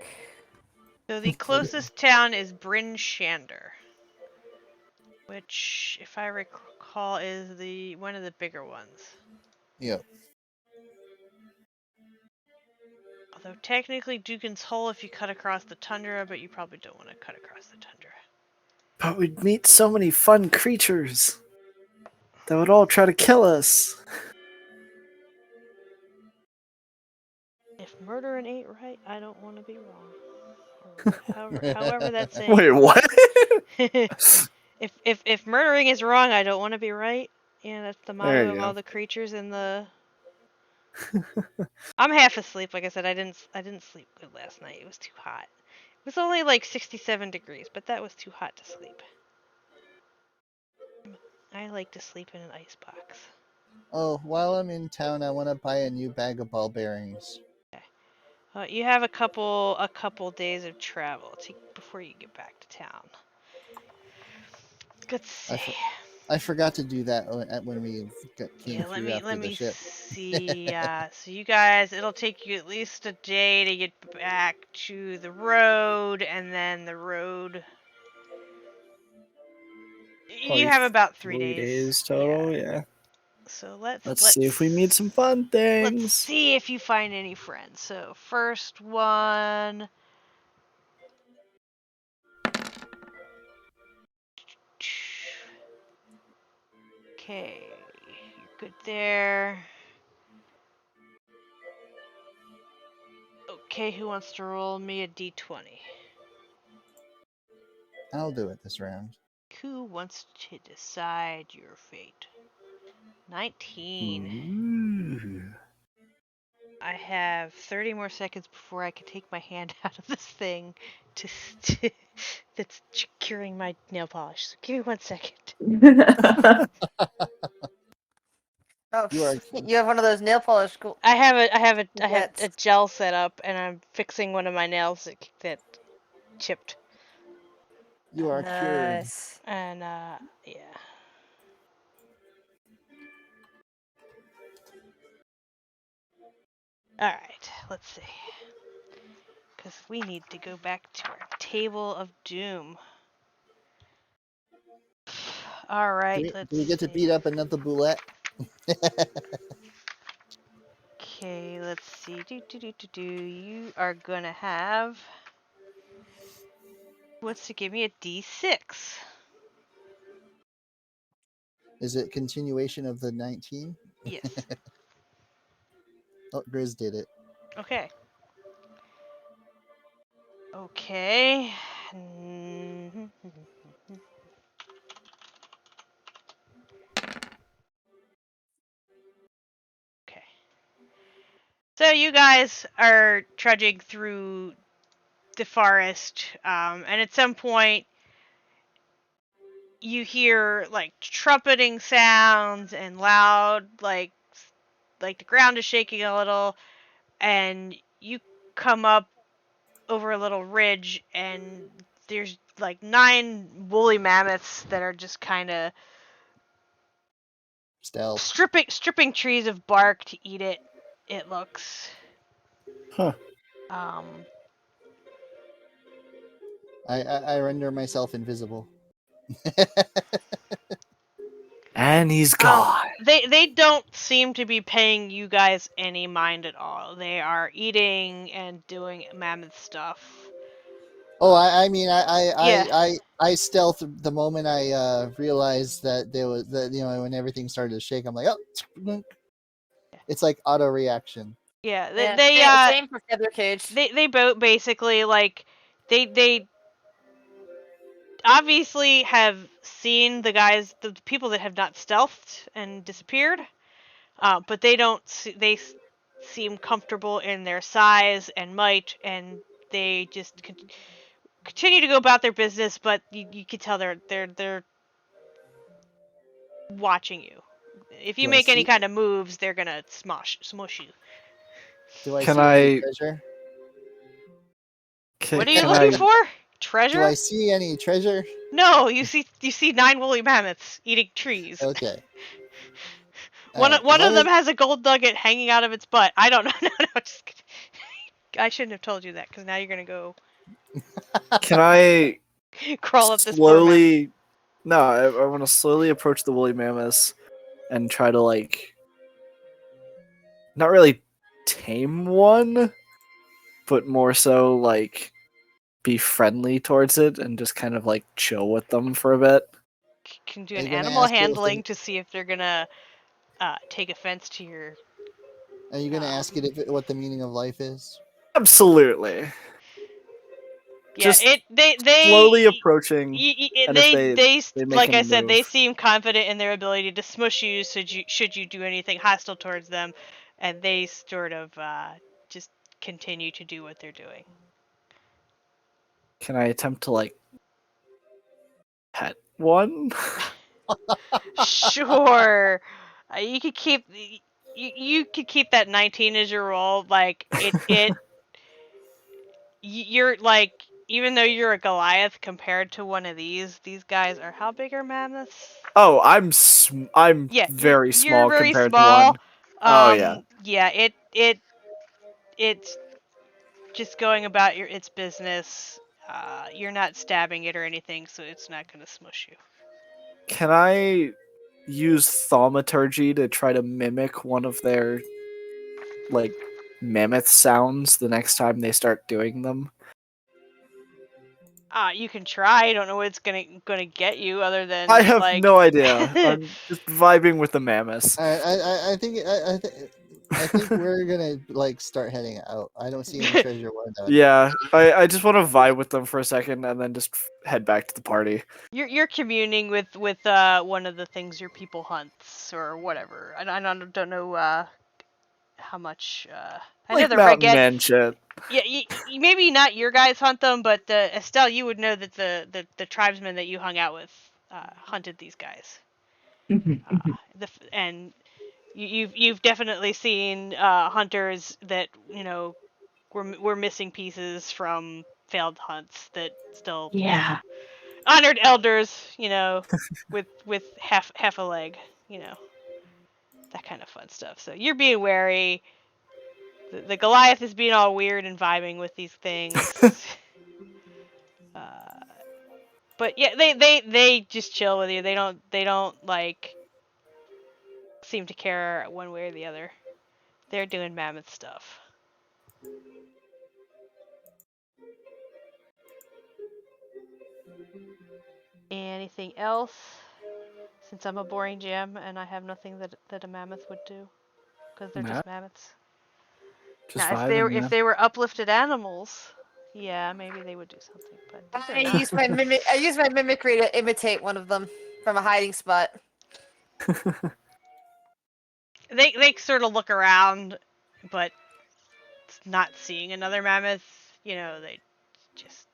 So the closest town is Bryn Shander, which, if I recall, is one of the bigger ones. Yep. Although technically Dugan's Hole if you cut across the tundra, but you probably don't want to cut across the tundra. But we'd meet so many fun creatures that would all try to kill us. If murdering ain't right, I don't want to be wrong. Or however that's saying. Wait, what? if murdering is wrong, I don't want to be right. Yeah, that's the There motto you of go. all the creatures in the I'm half asleep. Like I said, I didn't sleep good last night. It was too hot. It was only like 67 degrees, but that was too hot to sleep. I like to sleep in an icebox. Oh, while I'm in town, I want to buy a new bag of ball bearings. You have a couple days of travel before you get back to town. Let's see. I forgot to do that when we came Yeah, through after let the me ship. see. So you guys, it'll take you at least a day to get back to the road, and then the road. You have about 3 days. total. Yeah. So let's see if we meet some fun things. Let's see if you find any friends. So first one. Okay, you're good there. Okay, who wants to roll me a d20? I'll do it this round. Who wants to decide your fate? 19. Ooh. I have 30 more seconds before I can take my hand out of this thing that's curing my nail polish. So give me 1 second. Oh, You are you have one of those nail polish I have a Yes. gel set up, and I'm fixing one of my nails that chipped. you are cured. Nice. And yeah. All right, let's see. Because we need to go back to our table of doom. All right, let's do we get to see. beat up another boulette? Okay, let's see. You are gonna have. Who wants to give me a d6? Is it continuation of the 19? Yes. Oh, Grizz did it. Okay. Okay. Okay. So you guys are trudging through the forest, and at some point you hear like trumpeting sounds and loud like the ground is shaking a little, and you come up over a little ridge, and there's like 9 woolly mammoths that are just kind of Stealth. stripping trees of bark to eat it. It looks. Huh. I render myself invisible. And he's gone. They don't seem to be paying you guys any mind at all. They are eating and doing mammoth stuff. Oh, I mean, Yeah. I stealth the moment I realized that there was that when everything started to shake. I'm like, oh, it's like auto reaction. Yeah, Same for Feather Cage. they both basically like they obviously have seen the people that have not stealthed and disappeared, but they don't they seem comfortable in their size and might, and they just continue to go about their business. But you can tell they're watching you. If you Do I make any see? kind of moves, they're gonna smush you. Do I Can see any I- treasure? What are you Can looking I- for? Treasure? Do I see any treasure? No, you see 9 woolly mammoths eating trees. Okay. One Alright, as of long them as has a gold nugget hanging out of its butt. I don't know. No, just kidding. I shouldn't have told you that, because now you're gonna go Can I crawl up this poor mammoth. slowly? No, I want to slowly approach the woolly mammoths and try to like, not really tame one, but more so like be friendly towards it and just kind of like chill with them for a bit. Can do Are an you gonna animal ask it if handling to see if they're gonna take offense to your. are you gonna ask it what the meaning of life is? Absolutely. Yeah, Just they slowly approaching, and if they make like I any said, they move. seem confident in their ability to smush you should you do anything hostile towards them. and they sort of just continue to do what they're doing. Can I attempt to like pet one? Sure, you could keep you could keep that 19 as your roll. Like you're like, even though you're a Goliath compared to one of these guys are, how big are mammoths? Oh, I'm Yeah, very you're small very compared to small. one. Oh yeah. Yeah, it's just going about its business. You're not stabbing it or anything, so it's not gonna smush you. Can I use thaumaturgy to try to mimic one of their like mammoth sounds the next time they start doing them? You can try. I don't know what it's gonna get you, other than I have like. no idea. I'm just vibing with the mammoths. I think we're gonna like start heading out. I don't see any treasure where the Yeah, I just want to vibe with them for a second and then just head back to the party. You're communing with one of the things your people hunts or whatever. I don't know how much. I know Like the mountain Regettes. man shit. Yeah, maybe not your guys hunt them, but Estelle, you would know that the tribesmen that you hung out with hunted these guys. Mhm, mhm. And you've definitely seen hunters that were missing pieces from failed hunts that still Yeah. honored elders, with half a leg, that kind of fun stuff. So you're being wary. The Goliath is being all weird and vibing with these things. But yeah, they just chill with you. They don't like seem to care one way or the other. They're doing mammoth stuff. Anything else? Since I'm a boring gem and I have nothing that a mammoth would do, because they're Nah, just mammoths. just Now, vibing, if man. they were uplifted animals, yeah, maybe they would do something. But these are I not. use my mimicry to imitate one of them from a hiding spot. They sort of look around, but not seeing another mammoth. They just.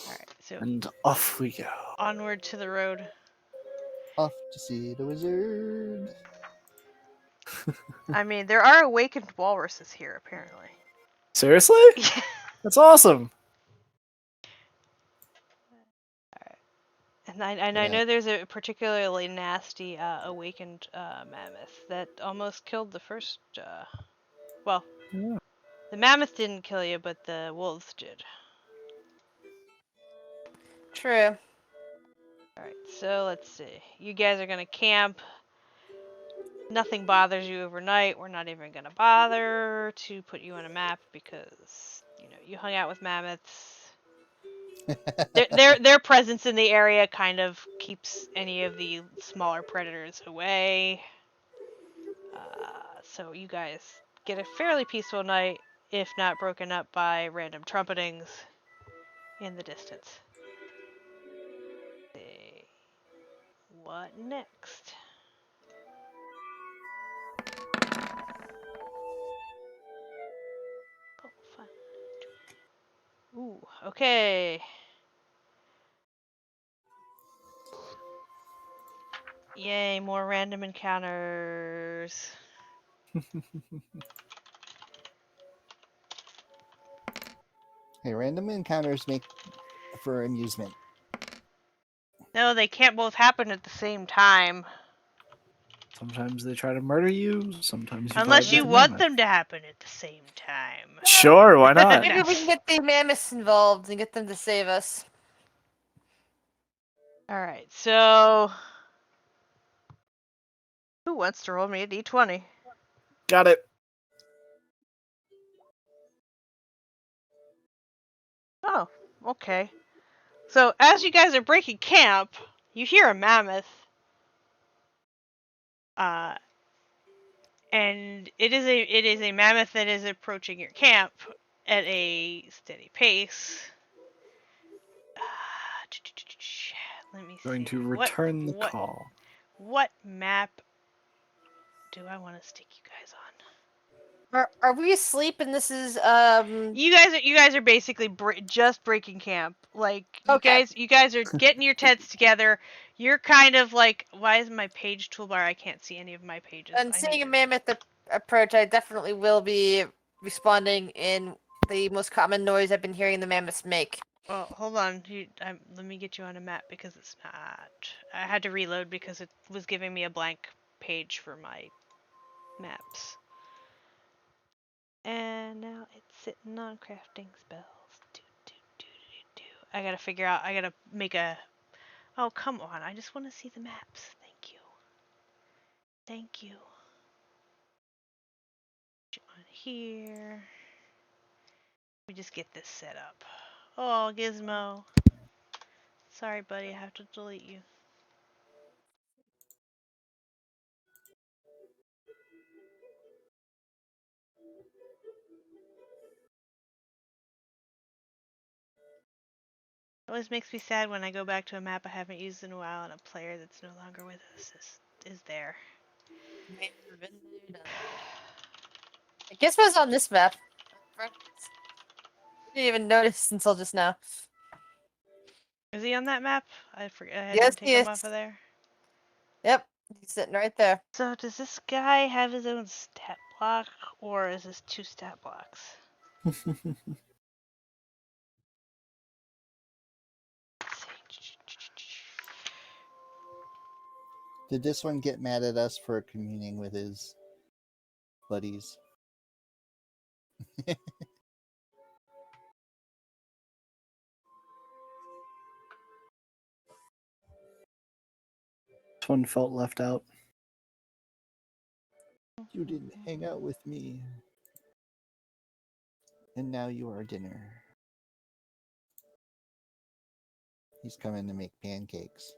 All right, so And off we go. onward to the road. off to see the wizard. I mean, there are awakened walruses here, apparently. Seriously? That's awesome. And I Yeah. know there's a particularly nasty awakened mammoth that almost killed the first. Well, Yeah. the mammoth didn't kill you, but the wolves did. True. Alright, so let's see. You guys are gonna camp. Nothing bothers you overnight. We're not even gonna bother to put you on a map because you hung out with mammoths. Their presence in the area kind of keeps any of the smaller predators away. So you guys get a fairly peaceful night, if not broken up by random trumpetings in the distance. Let's see. What next? Oh, fun. Ooh, okay. Yay, more random encounters. Hey, random encounters make for amusement. No, they can't both happen at the same time. Sometimes they try to murder you. Sometimes you Unless vibe with you the want mammoth. them to happen at the same time. Sure, why not? Maybe we can get the mammoths involved and get them to save us. Alright, so. Who wants to roll me a d20? Got it. Oh, okay. So, as you guys are breaking camp, you hear a mammoth. And it is a mammoth that is approaching your camp at a steady pace. Let me see. Going to return the call. what map do I want to stick you guys on? Are we asleep and this is You guys are basically just breaking camp. Like Okay. you guys are getting your tents together. You're kind of like, why is my page toolbar? I can't see any of my pages. And seeing a mammoth approach, I definitely will be responding in the most common noise I've been hearing the mammoths make. Well, hold on. Let me get you on a map because it's not. I had to reload because it was giving me a blank page for my maps. And now it's sitting on crafting spells. I gotta figure out. I gotta make a. Oh, come on. I just want to see the maps. Thank you. Thank you. On here. Let me just get this set up. Oh, Gizmo. Sorry, buddy. I have to delete you. It always makes me sad when I go back to a map I haven't used in a while and a player that's no longer with us is there. I guess I was on this map. I didn't even notice until just now. Is he on that map? I forget. I Yes, didn't take he him is. off of there. Yep, he's sitting right there. So does this guy have his own stat block, or is this 2 stat blocks? Did this one get mad at us for communing with his buddies? This one felt left out. You didn't hang out with me. And now you are dinner. He's coming to make pancakes.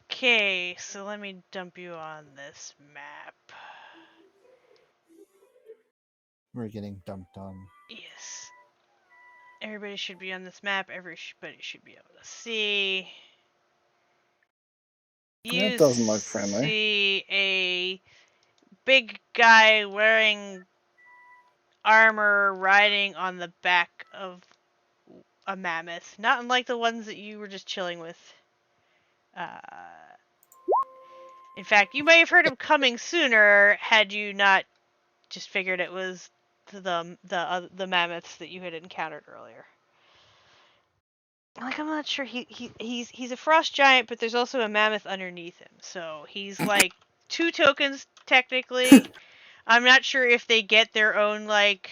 Okay, so let me dump you on this map. We're getting dumped on. Yes. Everybody should be on this map. Everybody should be able to see. You That doesn't look friendly. see a big guy wearing armor riding on the back of a mammoth. Not unlike the ones that you were just chilling with. In fact, you may have heard him coming sooner had you not just figured it was the mammoths that you had encountered earlier. Like, I'm not sure he's a frost giant, but there's also a mammoth underneath him. So he's like 2 tokens technically. I'm not sure if they get their own like.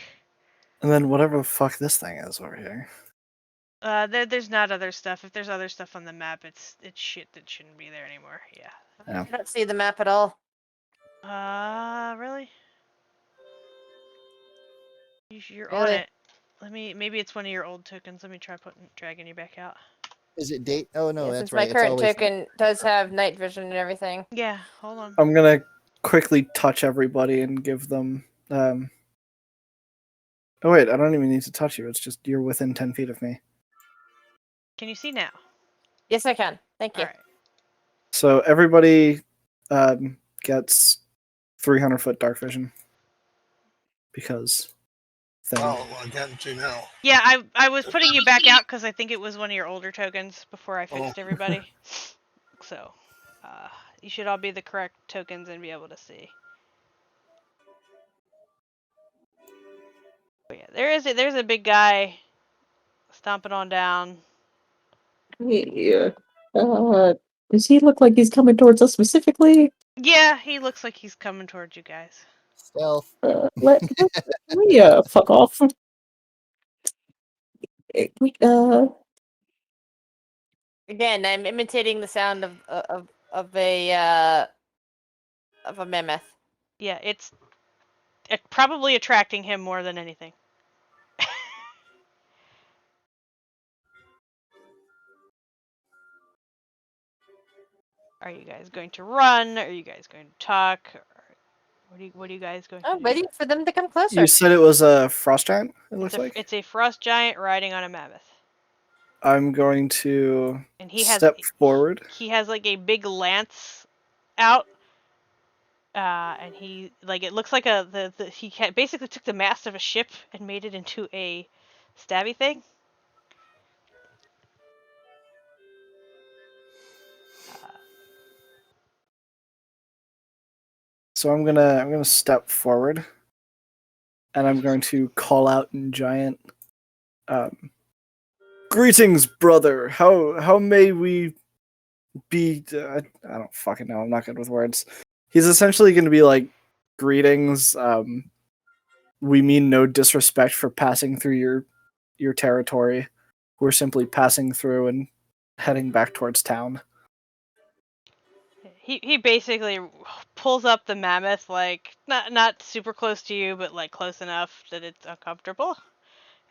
And then whatever the fuck this thing is over here. There's not other stuff. If there's other stuff on the map, it's shit that shouldn't be there anymore. Yeah. Yeah. I don't see the map at all. Really? You're on Really? it. Maybe it's one of your old tokens. Let me try dragging you back out. Is it date? Oh no, Yeah, that's since right. my It's current always token does have night vision and everything. Yeah, hold on. I'm gonna quickly touch everybody and give them. Oh wait, I don't even need to touch you. It's just you're within 10 feet of me. Can you see now? Yes, I can. Thank you. All right. So everybody gets 300 foot dark vision because thing. Oh, I can't see now. Yeah, I was putting you back out because I think it was one of your older tokens before I fixed everybody. So, you should all be the correct tokens and be able to see. But yeah, there's a big guy stomping on down. Yeah. Does he look like he's coming towards us specifically? Yeah, he looks like he's coming towards you guys. stealth. Let me fuck off. Again, I'm imitating the sound of a mammoth. Yeah, it's probably attracting him more than anything. Are you guys going to run? Are you guys going to talk? Or what are you guys going to I'm do? waiting for them to come closer. You said it was a frost giant. It looks like. It's a frost giant riding on a mammoth, I'm going to and he step forward. he has like a big lance out. And he it looks like he basically took the mast of a ship and made it into a stabby thing. So I'm gonna step forward, and I'm going to call out in giant. Greetings, brother. How may we be? I don't fucking know. I'm not good with words. He's essentially going to be like, greetings. We mean no disrespect for passing through your territory. We're simply passing through and heading back towards town. He basically pulls up the mammoth, like not super close to you, but like close enough that it's uncomfortable.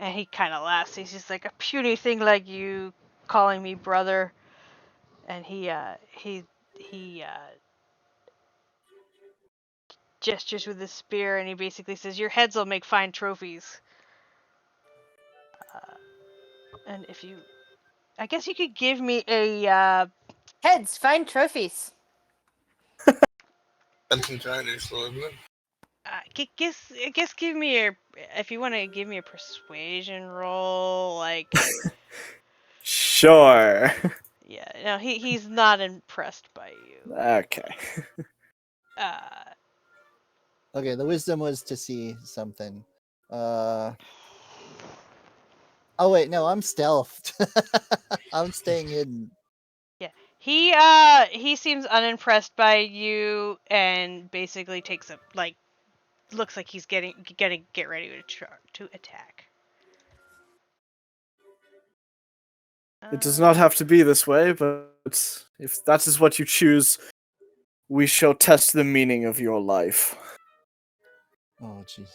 And he kind of laughs. He's just like, a puny thing like you calling me brother. And he gestures with his spear, and he basically says, "Your heads will make fine trophies." And if you, I guess you could give me a Heads, find trophies. That's in Chinese, though, isn't it? I guess give me a, if you want to give me a persuasion roll, like. Sure. Yeah, no, he's not impressed by you. Okay. Okay, the wisdom was to see something. Oh wait, no, I'm stealthed. I'm staying hidden. Yeah, he seems unimpressed by you, and basically takes a looks like he's getting get ready to attack. It does not have to be this way, but if that is what you choose, we shall test the meaning of your life. Oh jeez.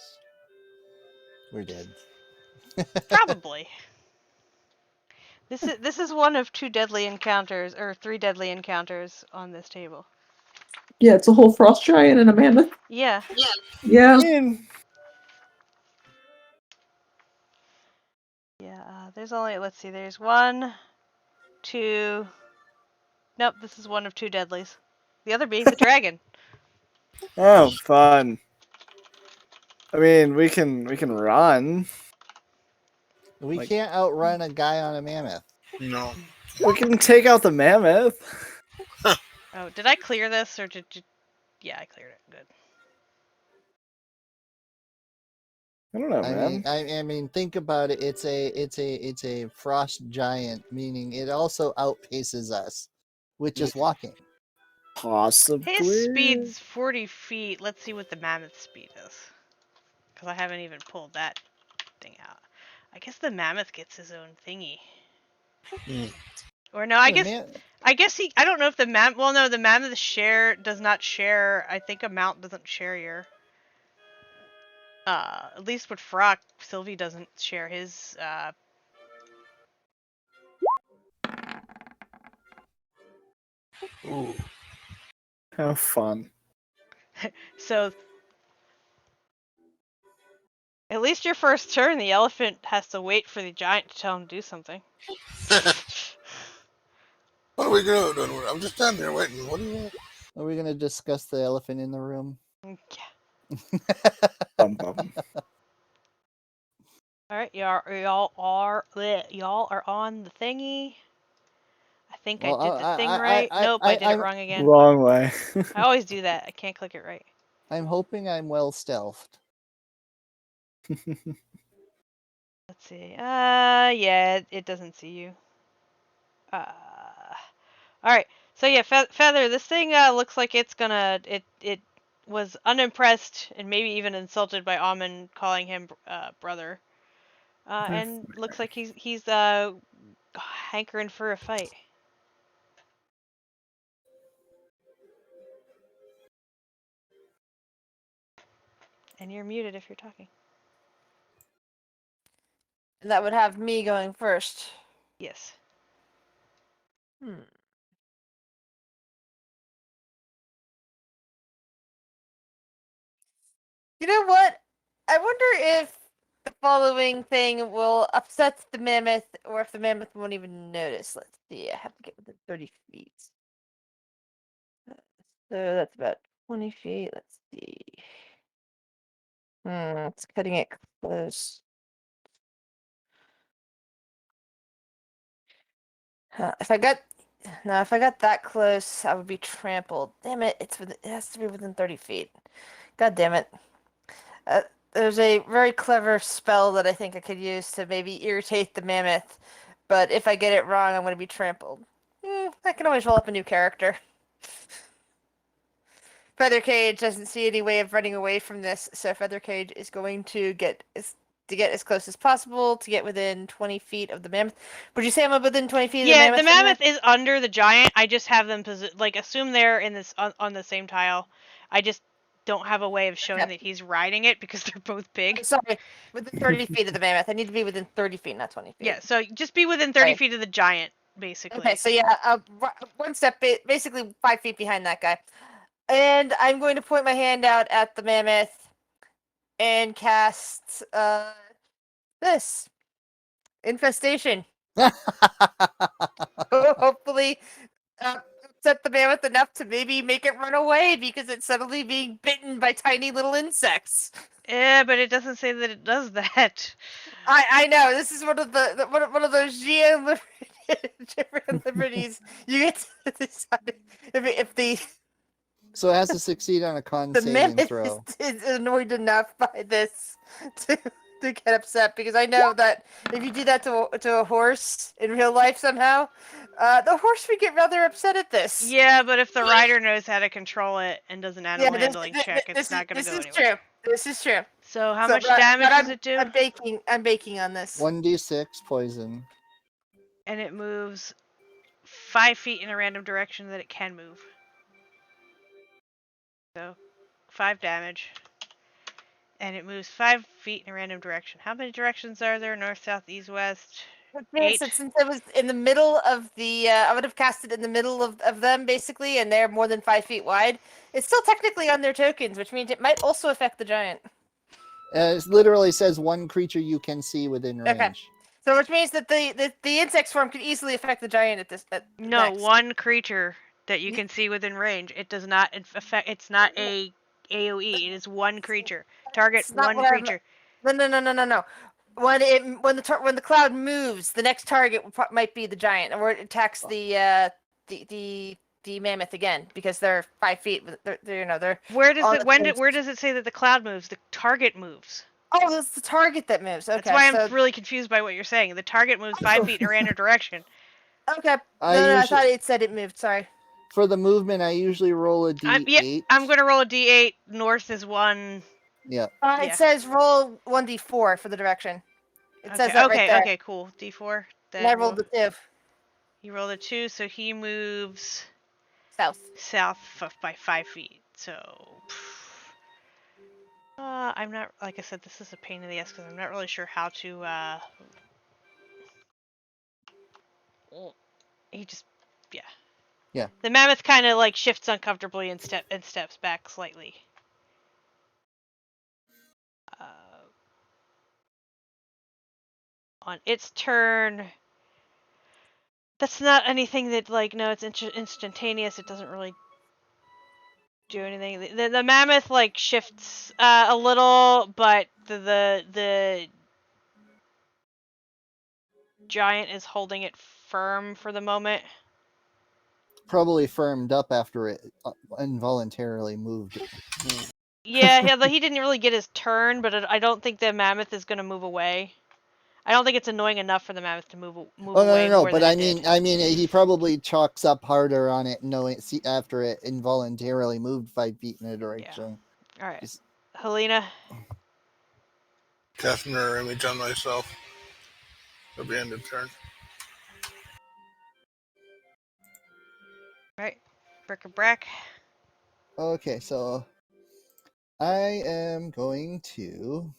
We're dead. Probably. This is one of 2 deadly encounters, or 3 deadly encounters on this table. Yeah, it's a whole frost giant and a mammoth. Yeah. Yeah. Yeah, there's only, let's see, there's 1, 2. Nope, this is one of 2 deadlies. The other being the dragon. Oh, fun. I mean, we can run. We can't outrun a guy on a mammoth. No. We can take out the mammoth. Oh, did I clear this, or did you... Yeah, I cleared it. Good. I don't know, man. I mean, think about it. It's a frost giant, meaning it also outpaces us, which is walking. Possibly. His speed's 40 feet. Let's see what the mammoth speed is. Because I haven't even pulled that thing out. I guess the mammoth gets his own thingy. Or no, I guess he... I don't know if the well, no, the mammoth does not share... I think a mount doesn't share your... At least with Frock, Sylvie doesn't share his, Ooh. How fun. So... At least your first turn, the elephant has to wait for the giant to tell him to do something. What are we doing? I'm just standing there waiting. What do you want? Are we gonna discuss the elephant in the room? Yeah. Bum. Alright, y'all are on the thingy. I think Well, I did the thing right. Nope, I did it wrong again. Wrong way. I always do that. I can't click it right. I'm hoping I'm well stealthed. Let's see. Yeah, it doesn't see you. Alright. So yeah, Feather, this thing looks like it's gonna... It was unimpressed and maybe even insulted by Almond calling him brother. And looks like he's hankering for a fight. And you're muted if you're talking. And that would have me going first. Yes. You know what? I wonder if the following thing will upset the mammoth, or if the mammoth won't even notice. Let's see. I have to get within 30 feet. So that's about 20 feet. Let's see. It's cutting it close. If I got that close, I would be trampled. Damn it! It has to be within 30 feet. God damn it! Uh, there's a very clever spell that I think I could use to maybe irritate the mammoth, but if I get it wrong, I'm going to be trampled. I can always roll up a new character. Feathercage doesn't see any way of running away from this, so Feathercage is going to get as close as possible to get within 20 feet of the mammoth. Would you say I'm within 20 feet of the Yeah, mammoth? the mammoth is under the giant. I just have them assume they're in this on the same tile. I just don't have a way of showing Okay. that he's riding it because they're both I'm big. sorry, within 30 feet of the mammoth. I need to be within 30 feet, not 20 feet. Yeah, so just be within 30 Right. feet of the giant, basically. Okay, so yeah, one step, basically 5 feet behind that guy. And I'm going to point my hand out at the mammoth and cast this infestation. Hopefully, upset the mammoth enough to maybe make it run away because it's suddenly being bitten by tiny little insects. Yeah, but it doesn't say that it does that. I know this is one of one of those GM liberties you get to decide if the So it has to succeed on a con the saving mammoth throw. is annoyed enough by this to get upset, because I know that if you do that to a horse in real life somehow, the horse would get rather upset at this. Yeah, but if the rider knows how to control it and does an animal handling check, it's not going to go is anywhere. true. This is true. So how So, much damage does I'm, it do? I'm baking on this. 1d6 poison. And it moves 5 feet in a random direction that it can move. So 5 damage. And it moves 5 feet in a random direction. How many directions are there? North, south, east, west? Yes, 8? since it was in the middle of the, I would have cast it in the middle of them, basically, and they're more than 5 feet wide. It's still technically on their tokens, which means it might also affect the giant. It literally says one creature you can see within range. Okay. So which means that the insect swarm could easily affect the giant No, next. one creature that you can see within range. It does not affect. It's not a AOE. It is one creature. Target It's not one what creature. No. When the cloud moves, the next target might be the giant, or it attacks the mammoth again, because they're 5 feet. They're Where does on it the where does it say that the cloud moves? The target moves. Oh, that's the target that moves. Okay, That's why I'm so really confused by what you're saying. The target moves 5 feet in a random direction. okay. I I thought it said it moved. Sorry. For the movement, I usually roll a d8. I'm gonna roll a d8. North is 1. Yeah. It says roll 1d4 for the direction. It says that right there. Okay, cool. D4. And I Then rolled the 2. he rolled a 2, so he moves south by 5 feet. So I'm not, like I said, this is a pain in the ass because I'm not really sure how to. He just, yeah. Yeah. The mammoth kind of like shifts uncomfortably and steps back slightly. On its turn, that's not anything that, like, no, it's instantaneous. It doesn't really do anything. The mammoth like shifts a little, but the giant is holding it firm for the moment. Probably firmed up after it involuntarily moved. Yeah, he didn't really get his turn, but I don't think the mammoth is gonna move away. I don't think it's annoying enough for the mammoth to move away No. more But than I it mean, did. he probably chalks up harder on it, knowing after it involuntarily moved 5 feet in a direction. All right, Helena. Cast mirror image on myself. At the end of turn. All right, bric-a-brac. Okay, so I am going to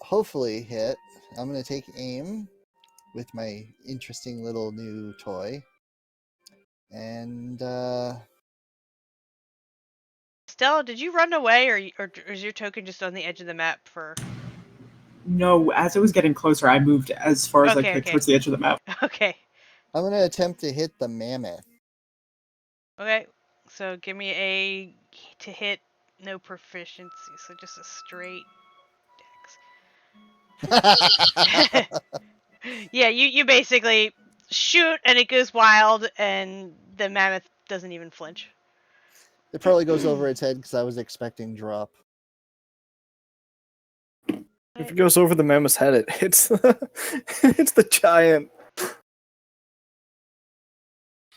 hopefully hit. I'm going to take aim with my interesting little new toy. And Estelle, did you run away, or is your token just on the edge of the map for? No, as it was getting closer, I moved as far as I could Okay. towards the edge of the map. Okay. I'm gonna attempt to hit the mammoth. Okay. So give me a to hit, no proficiency, so just a straight dex. Yeah, you basically shoot and it goes wild, and the mammoth doesn't even flinch. It probably goes over its head because I was expecting drop. If it goes over the mammoth's head, it hits it's the giant.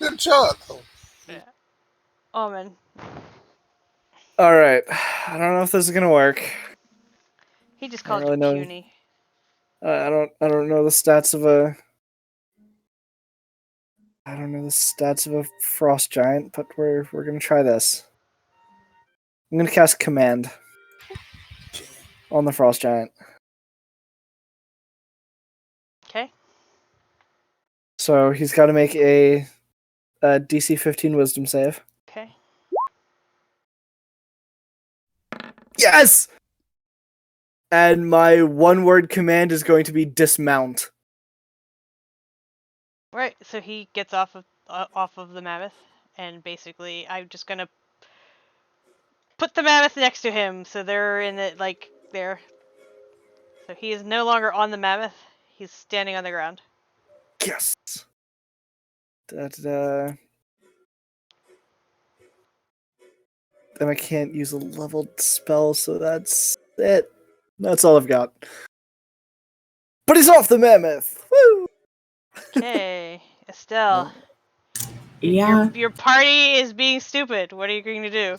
Good shot. Yeah. Omen. All right, I don't know if this is gonna work. He just I don't called you really know. puny. I don't know the stats of a. I don't know the stats of a frost giant, but we're gonna try this. I'm gonna cast command on the frost giant. Okay. So he's got to make a DC 15 Wisdom save. Okay. Yes. And my one-word command is going to be dismount. Right. So he gets off of the mammoth, and basically I'm just gonna put the mammoth next to him, so they're in it like there. So he is no longer on the mammoth. He's standing on the ground. Yes. Da-da-da. Then I can't use a leveled spell, so that's it. That's all I've got. But he's off the mammoth! Woo! Okay, Estelle. Yeah. Your party is being stupid. What are you going to do?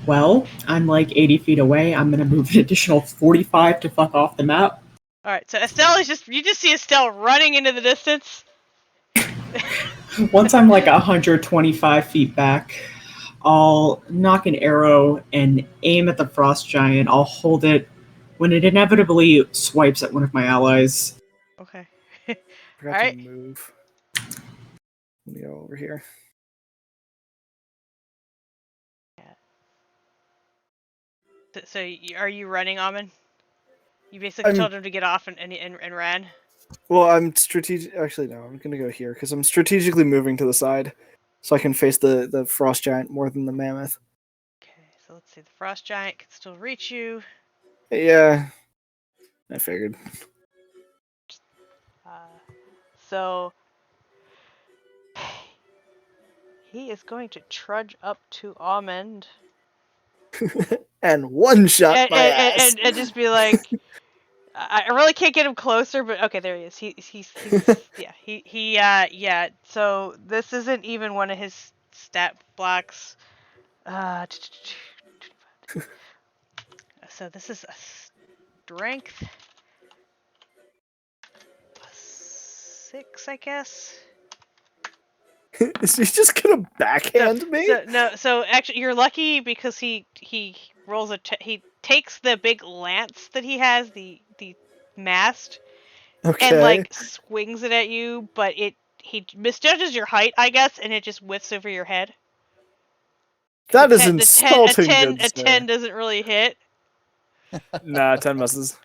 Well, I'm like 80 feet away. I'm gonna move an additional 45 to fuck off the map. All right. So Estelle is you just see Estelle running into the distance. Once I'm like 125 feet back, I'll knock an arrow and aim at the frost giant. I'll hold it when it inevitably swipes at one of my allies. Okay. Forgot All right. to move. Let me go over here. So are you running, Amen? You basically told him to get off and ran. Well, I'm strategic. Actually, no. I'm gonna go here because I'm strategically moving to the side, so I can face the frost giant more than the mammoth. Okay. So let's see. The frost giant can still reach you. Yeah, I figured. So he is going to trudge up to Almond And one shot my ass. and just be like, I really can't get him closer, but okay, there he is. He's yeah, yeah. So this isn't even one of his stat blocks. So this is a strength +6, I guess. Is he just gonna backhand me? So actually, you're lucky because he rolls he takes the big lance that he has, the mast, Okay. and like swings it at you, but he misjudges your height, I guess, and it just whiffs over your head. That is insulting, good A sir. 10 doesn't really hit. Nah, 10 misses.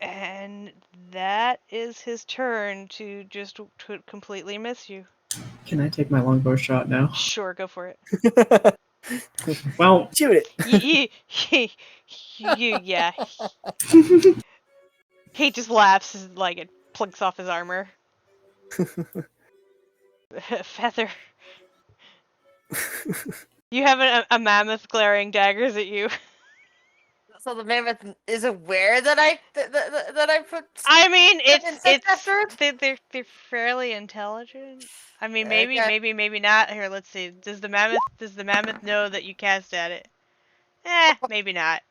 And that is his turn to just completely miss you. Can I take my longbow shot now? Sure, go for it. Well, shoot it. Yeah. He just laughs like it plinks off his armor. Feather. You have a mammoth glaring daggers at you. So the mammoth is aware that I put. I mean, insect after it? they're fairly intelligent. I mean, Okay. maybe not. Here, let's see. Does the mammoth know that you cast at it? Maybe not.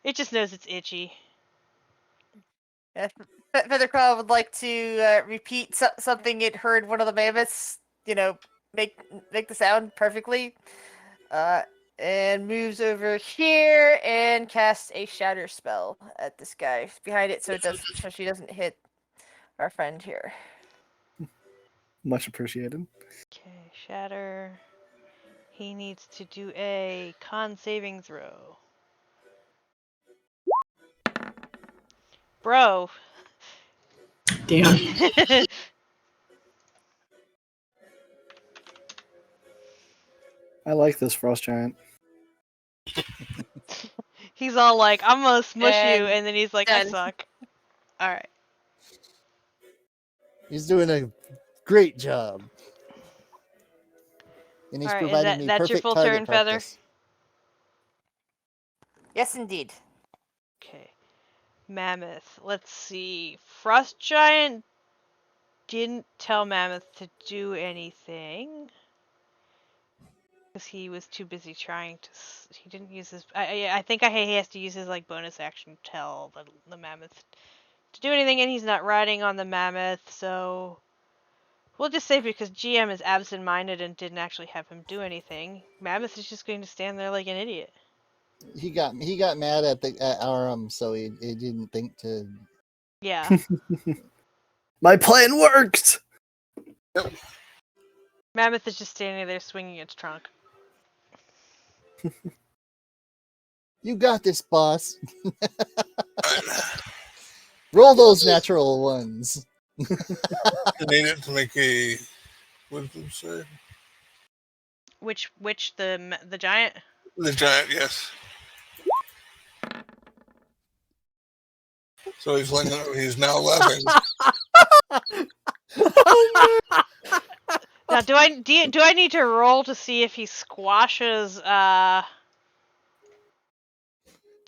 It just knows it's itchy. Featherclaw would like to repeat something it heard one of the mammoths, make the sound perfectly, and moves over here and casts a shatter spell at this guy behind it, so she doesn't hit our friend here. Much appreciated. Okay, shatter. He needs to do a con saving throw. Bro. Damn. I like this frost giant. He's all like, I'm gonna smush you, And and then he's like, I done. suck. Alright. He's doing a great job. And he's Alright, providing me that's your perfect full target turn, Feather? practice. Yes, indeed. Okay. Mammoth. Let's see. Frost Giant didn't tell Mammoth to do anything. Because he was too busy trying to. He didn't use his. I think he has to use his like bonus action to tell the Mammoth to do anything, and he's not riding on the Mammoth, so. We'll just say because GM is absent-minded and didn't actually have him do anything, Mammoth is just going to stand there like an idiot. He got mad at Aram, so he didn't think to. Yeah. My plan worked! Mammoth is just standing there swinging its trunk. You got this, boss. I Roll those natural ones. need it to make a wisdom save. Which the giant? The giant, yes. So he's now laughing. Now, do I need to roll to see if he squashes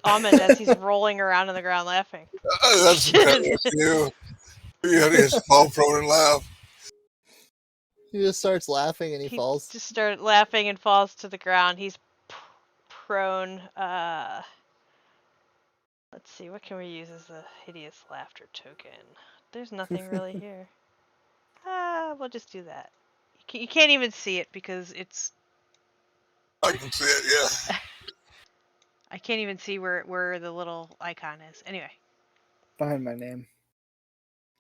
Almond as he's rolling around on the ground laughing? That's entirely up to you. You have to fall prone and laugh. He just starts laughing and he falls. Just starts laughing and falls to the ground. He's prone. Let's see, what can we use as a hideous laughter token? There's nothing really here. We'll just do that. You can't even see it because it's. I can see it, yeah. I can't even see where the little icon is. Anyway. Behind my name.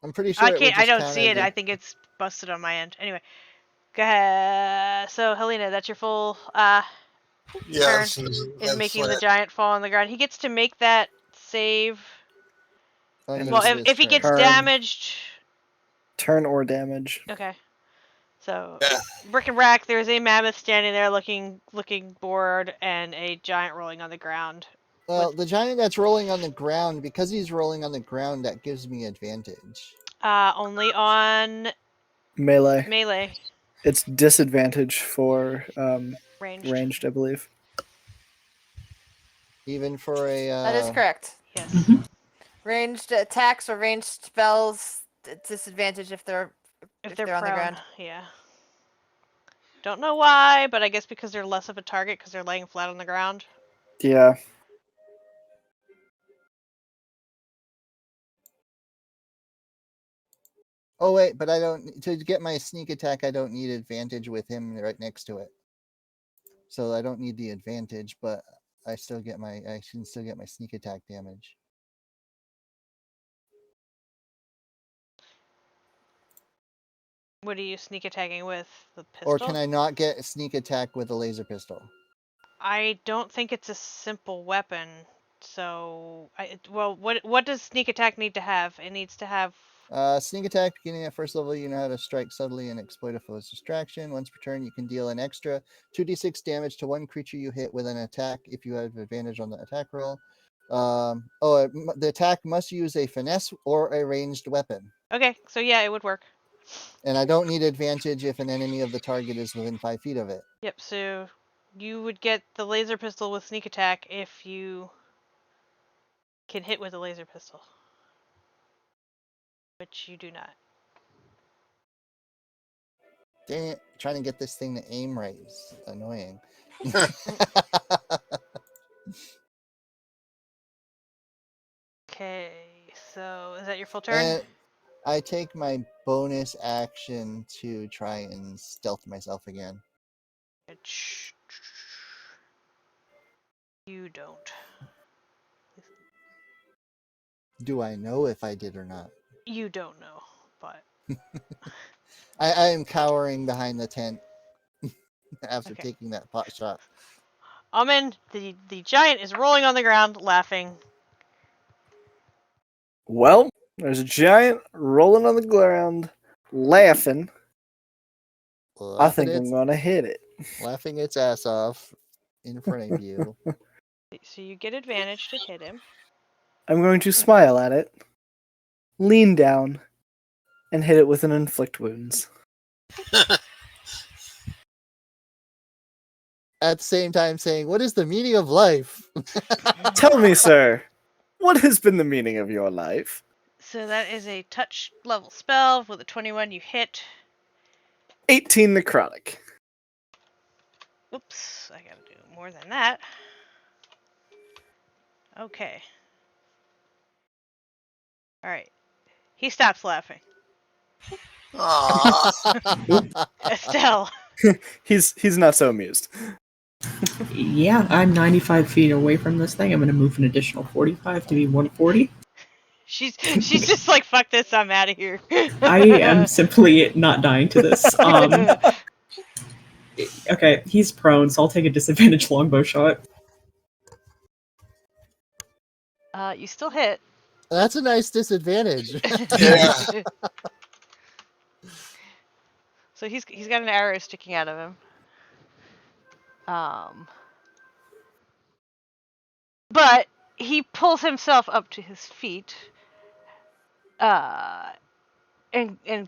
I'm pretty sure I don't see it. I think it's busted on my end. Anyway. Go ahead. So, Helena, that's your full turn. Is making the giant fall on the ground. He gets to make that save. Well, if he gets damaged. Turn or damage. Okay. So, brick and rack, there's a mammoth standing there looking bored and a giant rolling on the ground. Well, the giant that's rolling on the ground, because he's rolling on the ground, that gives me advantage. Only on Melee. It's disadvantage for ranged, I believe. Even for a. That is correct. Yes. Ranged attacks or ranged spells, disadvantage if they're on the ground. Yeah. Don't know why, but I guess because they're less of a target because they're laying flat on the ground. Yeah. Oh wait, but I don't to get my sneak attack. I don't need advantage with him right next to it, so I don't need the advantage. But I can still get my sneak attack damage. What are you sneak attacking with? The pistol? Or can I not get a sneak attack with a laser pistol? I don't think it's a simple weapon. So, what does sneak attack need to have? It needs to have. Sneak attack, beginning at first level, you know how to strike subtly and exploit a foe's distraction. Once per turn, you can deal an extra 2d6 damage to one creature you hit with an attack if you have advantage on the attack roll. The attack must use a finesse or a ranged weapon. Okay, so yeah, it would work. And I don't need advantage if an enemy of the target is within 5 feet of it. Yep, so you would get the laser pistol with sneak attack if you can hit with a laser pistol. Which you do not. Dang it, trying to get this thing to aim right is annoying. Okay, so is that your full turn? And I take my bonus action to try and stealth myself again. You don't. Do I know if I did or not? You don't know, but I am cowering behind the tent. after Okay. taking that pot shot. Almond, the giant is rolling on the ground, laughing. Well, there's a giant rolling on the ground, laughing. I Laughing think I'm gonna hit it. laughing its ass off in front of you. So you get advantage to hit him. I'm going to smile at it, lean down, and hit it with an inflict wounds. At the same time saying, "What is the meaning of life?" Tell me, sir, what has been the meaning of your life? So that is a touch level spell. With a 21, you hit. 18 necrotic. Oops, I gotta do more than that. Okay. Alright. He stops laughing. Aw. Estelle. He's not so amused. Yeah, I'm 95 feet away from this thing. I'm going to move an additional 45 to be 140. She's just like, fuck this, I'm out of here. I am simply not dying to this. Okay, he's prone, so I'll take a disadvantage longbow shot. You still hit. That's a nice disadvantage. Yeah. So he's got an arrow sticking out of him. But he pulls himself up to his feet. And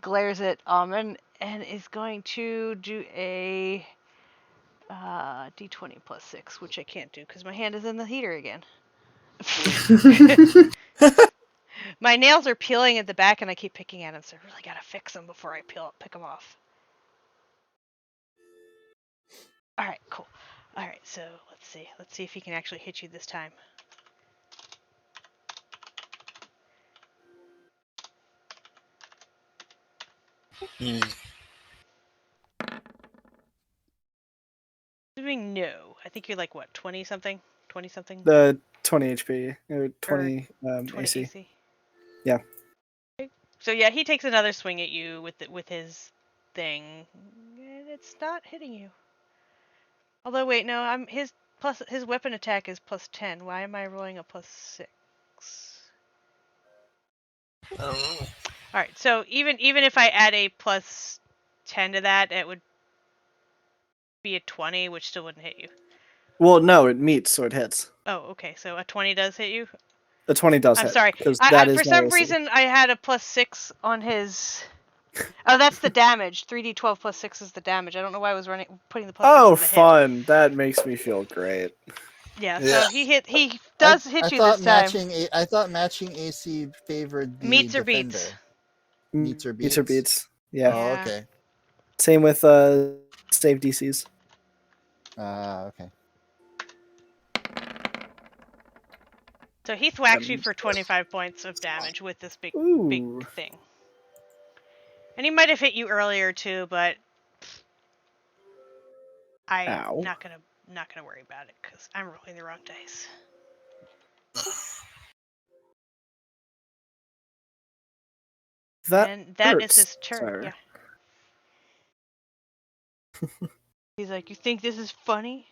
glares at Almond and is going to do a d20 plus 6, which I can't do because my hand is in the heater again. My nails are peeling at the back and I keep picking at them, so I really gotta fix them before I pick them off. Alright, cool. Alright, so let's see. Let's see if he can actually hit you this time. Hmm. Assuming no. I think you're like, what, 20 something? 20 something? The 20 HP or 20, 20 AC. AC. Yeah. So yeah, he takes another swing at you with his thing, and it's not hitting you. Although wait, no, his weapon attack is plus 10. Why am I rolling a plus 6? I don't know. All right, so even if I add a plus 10 to that, it would be a 20, which still wouldn't hit you. Well, no, it meets, so it hits. Oh, okay, so a 20 does hit you. The 20 does I'm hit. sorry. Because that is For my some AC. reason, I had a plus 6 on his. Oh, that's the damage. 3d12 plus 6 is the damage. I don't know why I was putting the plus 6 Oh, on the hit. fun. That makes me feel great. Yeah, Yeah. so he does hit you thought this time. I thought matching AC favored the Meets or defender. beats. Meets or Meets or beats? beats. Yeah. Oh, Yeah. okay. Same with save DCs. Okay. So he thwacks you for 25 points of damage with this big Ooh. thing. And he might have hit you earlier too, but I'm Ow. not gonna worry about it because I'm rolling the wrong dice. And that is his turn. Sir. Yeah. He's like, "You think this is funny?"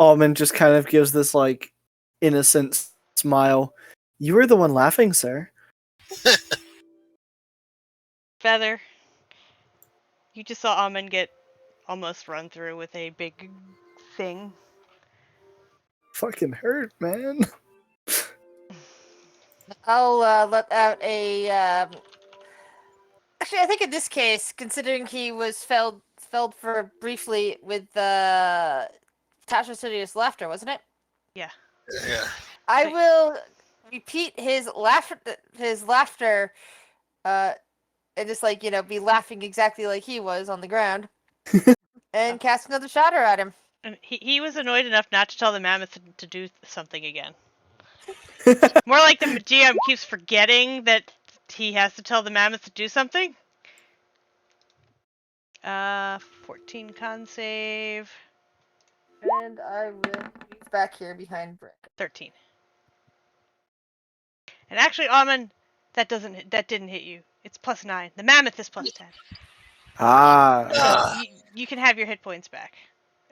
Almond just kind of gives this like innocent smile. You were the one laughing, sir. Feather, you just saw Almond get almost run through with a big thing. Fucking hurt, man. I'll let out a. Actually, I think in this case, considering he was felled for briefly with Tasha Studious laughter, wasn't it? Yeah. Yeah. I So- will repeat his laughter, and just like be laughing exactly like he was on the ground, and cast another shatter at him. And he was annoyed enough not to tell the mammoth to do something again. More like the GM keeps forgetting that he has to tell the mammoth to do something. 14 con save. And I will move back here behind Brick. 13. And actually, Almond, That didn't hit you. It's +9. The mammoth is +10. Ah. So you can have your hit points back.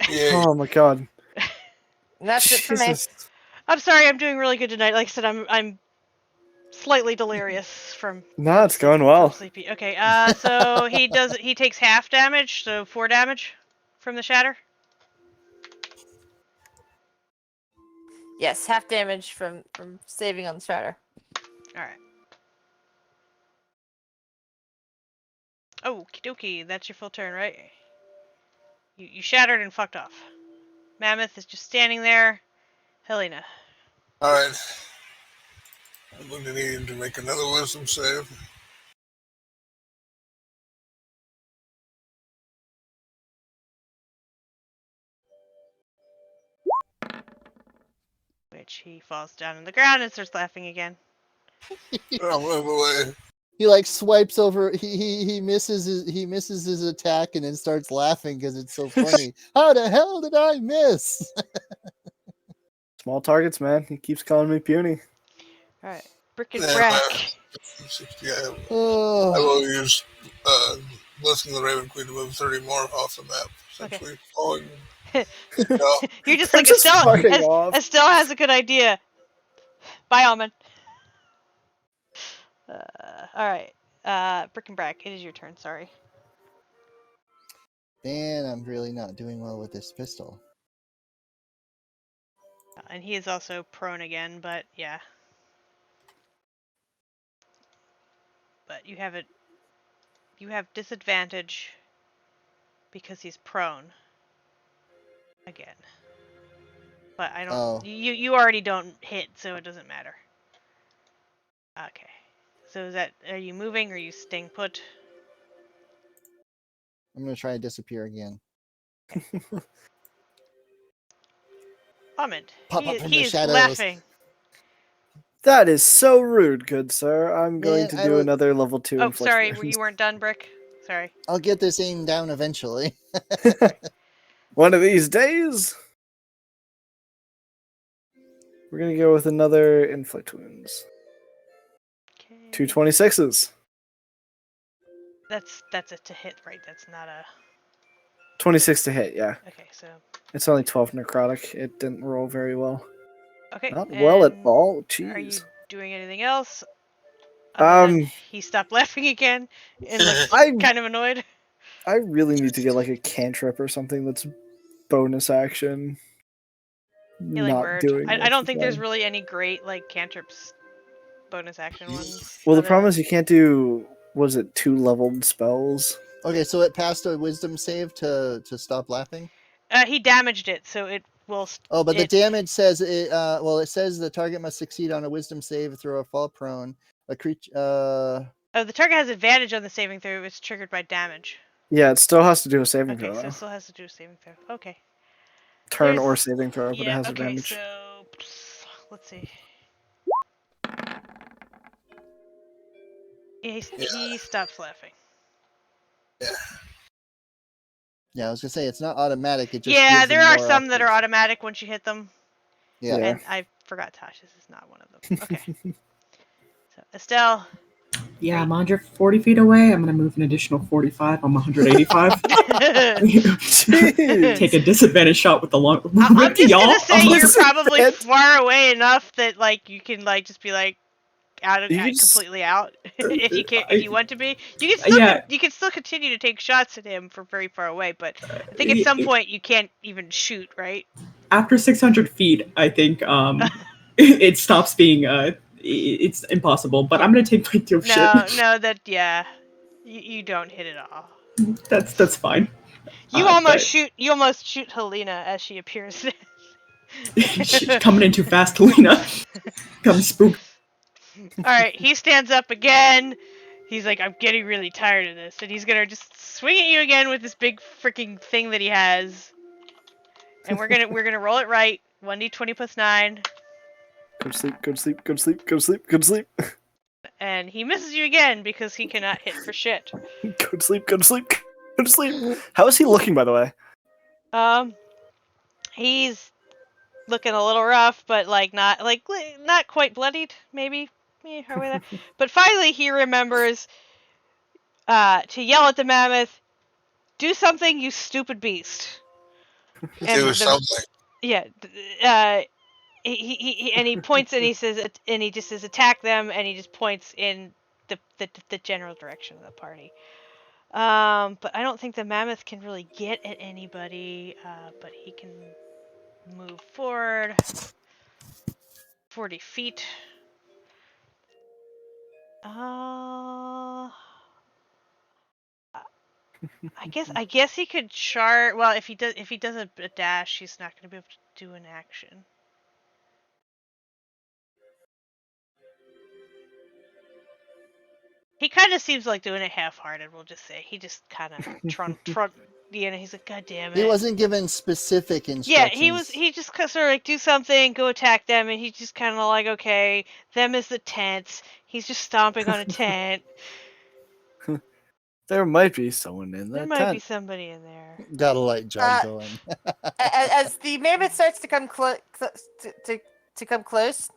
Yay. Oh my god. And that's it for me. Jesus. I'm sorry, I'm doing really good tonight. Like I said, I'm slightly delirious from No, it's going I'm well. sleepy. Okay, so he takes half damage, so 4 damage from the shatter. Yes, half damage from saving on the shatter. Alright. Okie dokie, that's your full turn, right? You shattered and fucked off. Mammoth is just standing there. Helena. Alright. I'm going to need him to make another wisdom save. Which he falls down on the ground and starts laughing again. I'll move away. He like swipes over. He misses his attack and then starts laughing because it's so funny. How the hell did I miss? Small targets, man. He keeps calling me puny. Alright. Brick and Yeah, Brack. 60, I Oh, will use Blessing the Raven Queen to move 30 more off the map. Essentially, following. No. You're just They're like just Estelle. fucking off. Estelle has a good idea. Bye, Almond. Alright. Brick and Brack, it is your turn, sorry. man, I'm really not doing well with this pistol. And he is also prone again, but yeah. But you have disadvantage because he's prone again. But I don't. Oh. You already don't hit, so it doesn't matter. Okay. So are you moving or are you staying put? I'm gonna try to disappear again. Almond. Pop up from the He is shadows. laughing. That is so rude, good sir. I'm going Man, to I do will- another level 2 Oh, sorry, infliction. you weren't done, Brick. Sorry. I'll get this aim down eventually. One of these days. We're gonna go with another inflict wounds. Okay. 226s. That's a to hit, right? That's not a. 26 to hit, yeah. Okay, so. It's only 12 necrotic. It didn't roll very well. Okay. Not well at and all. Are you Jeez. doing anything else? Other than he stopped laughing again and looks I kind of annoyed. I really need to get like a cantrip or something that's bonus action. Healing Not word. doing I much don't with think there's that. really any great like cantrips bonus action ones. Well, the problem is you can't do, was it 2 leveled spells? Okay, so it passed a wisdom save to stop laughing. He damaged it, so it will. Oh, but the damage says it. Well, it says the target must succeed on a wisdom save throw or fall prone. A creature. Oh, the target has advantage on the saving throw if it's triggered by damage. Yeah, it still has to do a saving Okay, throw, so though. it still has to do a saving throw. Okay. Turn or There's- saving throw, but it Yeah, has okay, advantage. so let's see. He stops laughing. Yeah, I was gonna say it's not automatic. It just Yeah, gives there them are more some that are options. automatic once you hit them. Yeah. And I forgot Tasha's is not one of them. Okay. So Estelle. Yeah, I'm 140 feet away. I'm going to move an additional 45. I'm 185. Take a disadvantage shot with the long. I'm just y'all. gonna say I'm you're like, probably far away enough that like you can like just be like completely out if you can if you want to be. You can still you can still continue to take shots at him from very far away, but I think at some point you can't even shoot, right? After 600 feet, I think it stops being it's impossible. But I'm gonna take my deal shit. No, that you don't hit it all. That's fine. You almost shoot Helena as she appears. She's coming in too fast, Helena. Come spook. Alright, he stands up again. He's like, I'm getting really tired of this. And he's gonna just swing at you again with this big freaking thing that he has. And we're gonna roll it right. 1d20 plus 9. Go to sleep, go to sleep, go to sleep, go to sleep, go to sleep. And he misses you again because he cannot hit for shit. Go to sleep, go to sleep, go to sleep. How is he looking, by the way? He's looking a little rough, but like not quite bloodied, maybe. me halfway there. But finally, he remembers to yell at the mammoth, "Do something, you stupid beast!" It was something. Yeah, he points and he says, and he just says, "Attack them," and he just points in the general direction of the party. But I don't think the mammoth can really get at anybody. But he can move forward 40 feet. I guess he could charge. Well, if he does a dash, he's not going to be able to do an action. He kind of seems like doing it half-hearted. We'll just say he just kind of he's like, God damn it. He wasn't given specific Yeah, instructions. he just sort of like do something, go attack them, and he's just kind of like, okay, them is the tents. He's just stomping on a tent. There might be someone in There that might be tent. somebody in there. Got a light jog going. As the mammoth starts to come to come close,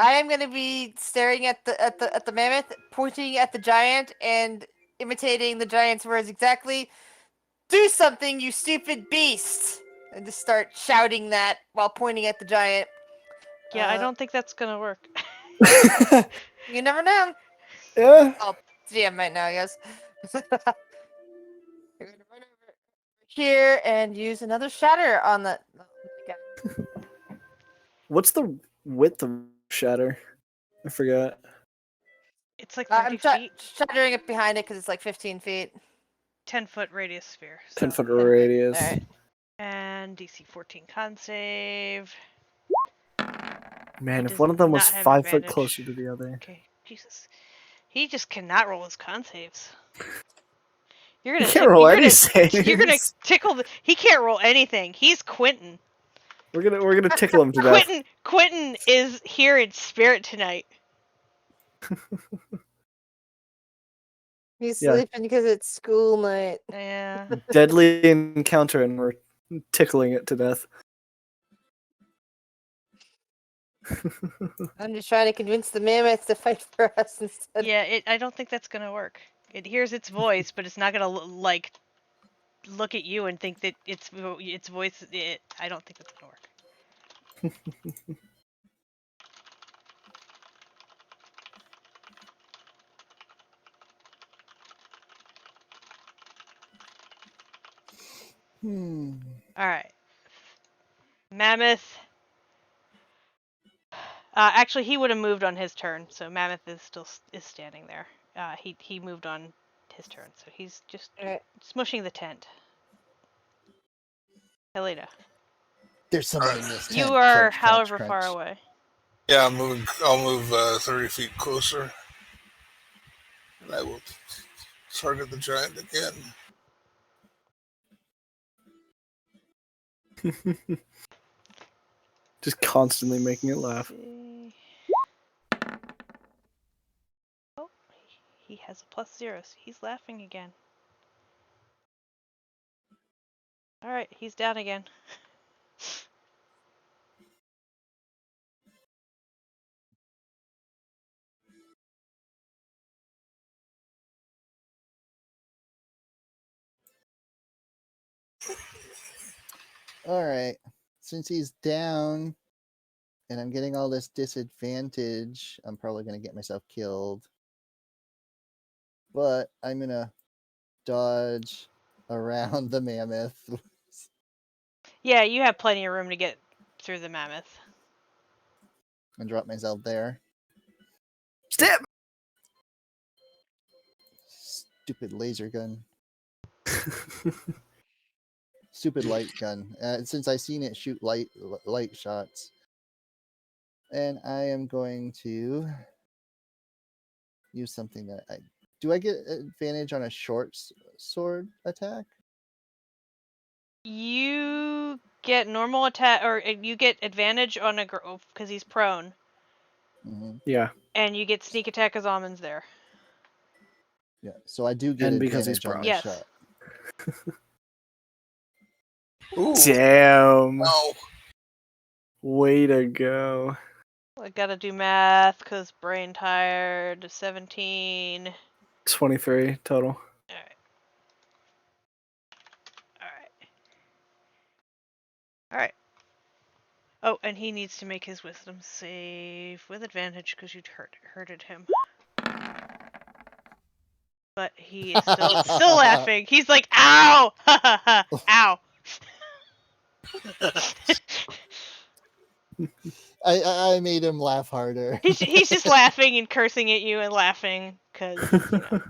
I am going to be staring at the mammoth, pointing at the giant, and imitating the giant's words exactly. Do something, you stupid beast! And just start shouting that while pointing at the giant. Yeah, I don't think that's gonna work. You never know. Yeah. Oh, GM might know, I guess. You're gonna run over here and use another shatter on the guy. What's the width of shatter? I forgot. It's like 30 I'm feet. shattering it behind it because it's like 15 feet. 10-foot radius sphere. 10-foot 10 feet. radius. All right. And DC 14 con save. Man, He if does one of them was not have 5 foot advantage. closer to the other. Okay, Jesus. He just cannot roll his con saves. You're He gonna can't roll any You're gonna saves. tickle he can't roll anything. He's Quentin. We're gonna tickle him to death. Quentin is here in spirit tonight. He's Yeah. sleeping because it's school night. Yeah. Deadly encounter, and we're tickling it to death. I'm just trying to convince the mammoth to fight for us instead. Yeah, I don't think that's gonna work. It hears its voice, but it's not gonna like look at you and think that its voice. I don't think that's gonna work. All right, Mammoth. Actually, he would have moved on his turn, so Mammoth is still standing there. He moved on his turn, so he's just smushing the tent. Helena. There's someone in this tent. You are, crunch, however, crunch, far crunch. away. Yeah, I'll move 30 feet closer. And I will target the giant again. Just constantly making it laugh. Oh, he has a +0, so he's laughing again. Alright, he's down again. Alright. Since he's down and I'm getting all this disadvantage, I'm probably going to get myself killed. But I'm going to dodge around the mammoth. Yeah, you have plenty of room to get through the mammoth. And drop myself there. Step! Stupid laser gun. Stupid light gun. Since I've seen it shoot light shots. And I am going to use something that do I get advantage on a short sword attack? You get normal attack, or you get advantage on a because he's prone. Mm-hmm. Yeah. And you get sneak attack as Almond's there. Yeah, so I do get And because he's advantage on prone. the Yes. shot. Ooh, Damn. no. Way to go. I gotta do math because brain tired. 17. 23 total. Alright. Alright. Alright. Oh, and he needs to make his wisdom save with advantage because you hurted him. But he is still laughing. He's like, ow! Ha ha ha! Ow! I made him laugh harder. He's just laughing and cursing at you and laughing because, you know.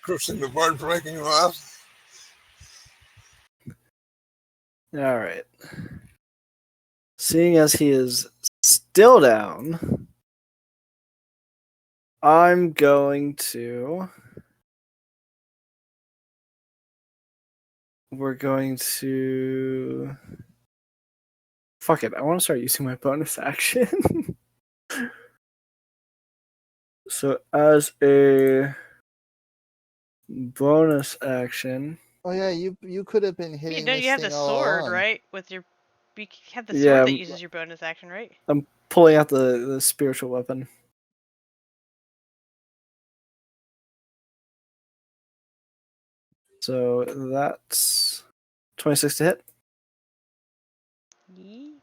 Cursing the bard for making you laugh. All right. Seeing as he is still down, I'm going to. We're going to. Fuck it. I want to start using my bonus action. So, as a bonus action. Oh yeah, you could have been You hitting know, this you have thing the all sword, along. right? You have the sword Yeah, that uses your bonus action, right? I'm pulling out the spiritual weapon. So that's 26 to hit. Yee.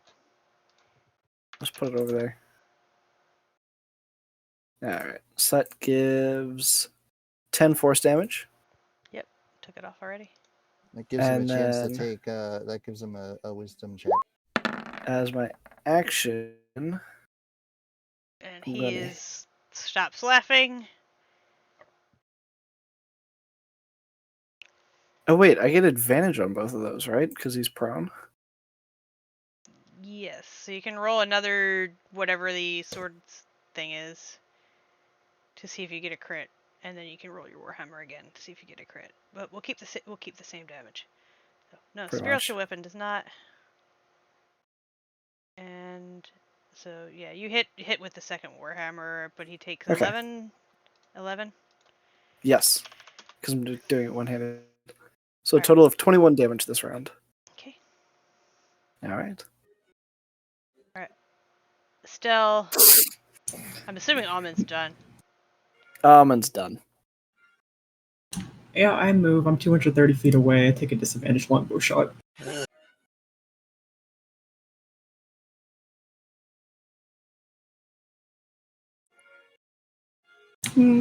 Let's put it over there. Alright, so that gives 10 force damage. Yep, took it off already. That gives him a And chance to then- take. That gives him a wisdom check. As my action, And I'm he gonna- stops laughing. oh wait, I get advantage on both of those, right? Because he's prone. Yes, so you can roll another whatever the sword thing is to see if you get a crit, and then you can roll your warhammer again to see if you get a crit. But we'll keep the same damage. So, no, Pretty spiritual much. weapon does not. And so yeah, you hit with the second warhammer, but he takes Okay. 11. Yes, because I'm doing it one-handed. So a Alright. total of 21 damage this round. Okay. Alright. Still, I'm assuming Almond's done. Almond's done. Yeah, I move. I'm 230 feet away. I take a disadvantage longbow shot.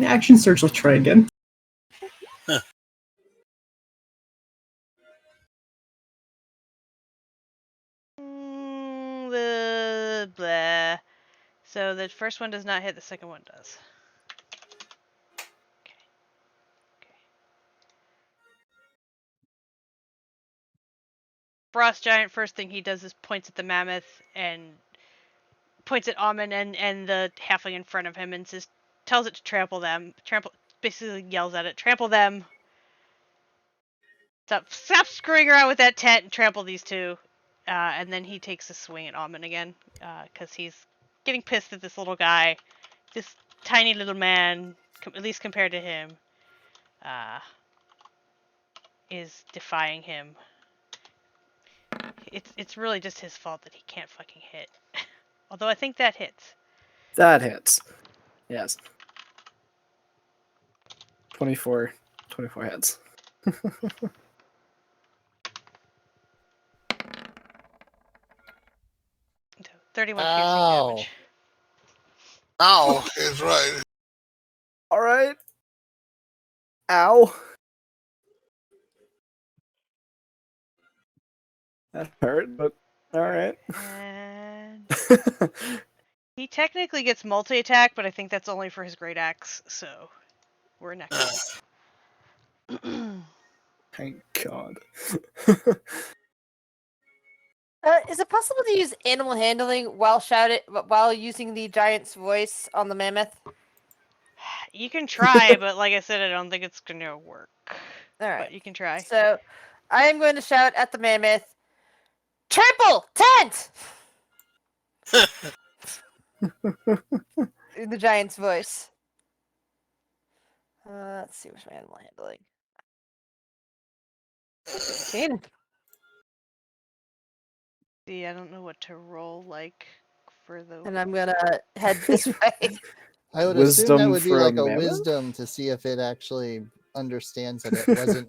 Action search. Let's try again. Blah. So the first one does not hit, the second one does. Okay. Frost Giant, first thing he does is points at the mammoth and points at Amon and the halfling in front of him and tells it to trample them. Basically yells at it, trample them. Stop screwing around with that tent and trample these two. And then he takes a swing at Amon again, because he's getting pissed at this little guy. This tiny little man, at least compared to him, is defying him. It's really just his fault that he can't fucking hit. Although I think that hits. That hits. Yes. 24 hits. 31 Ow. piercing damage. Ow is right. Alright. Ow. That hurt, but alright. And he technically gets multi-attack, but I think that's only for his great axe, so we're next. Thank God. Is it possible to use animal handling while using the giant's voice on the mammoth? You can try, but like I said, I don't think it's gonna work. All right. But you can try. So, I am going to shout at the mammoth, "Trample tent!" in the giant's voice. Let's see what's my animal handling. 16. See, I don't know what to roll like for the. And I'm gonna head this way. I would assume that Wisdom would be for a like a mammoth? wisdom to see if it actually understands that it wasn't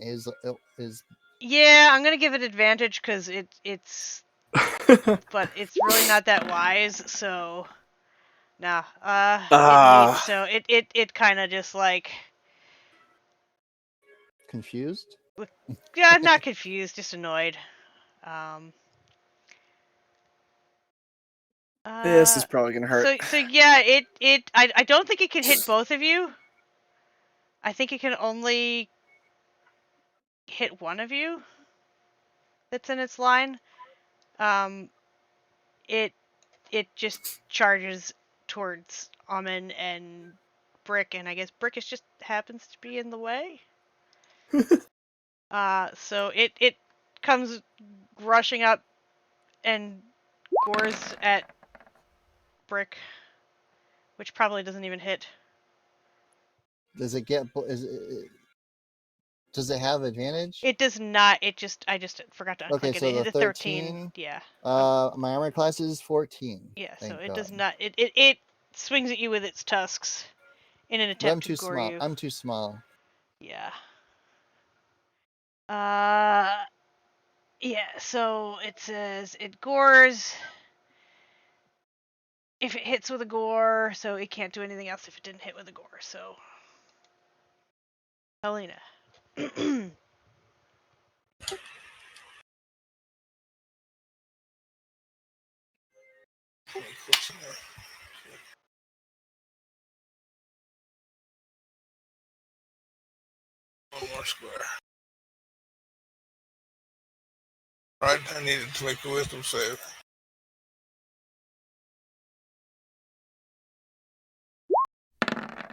his. Yeah, I'm gonna give it advantage because it's, but it's really not that wise. So, nah. So it kind of just like, Confused? yeah, not confused, just annoyed. Um. This is probably gonna hurt. So yeah, I don't think it can hit both of you. I think it can only hit one of you that's in its line. Um, it just charges towards Amen and Brick, and I guess Brick is just happens to be in the way. So it comes rushing up and gores at Brick, which probably doesn't even hit. Does it get? Does it have advantage? It does not. I just forgot to unclick Okay, it. so It hit the a 13. Yeah. My armor class is 14. Yeah. So Thank it God. does not. It swings at you with its tusks in an But I'm attempt to too gore small. you. I'm too small. Yeah. Yeah, so it says it gores if it hits with a gore, so it can't do anything else if it didn't hit with a gore, so. Helena. One more square. Right, I needed to make a wisdom save.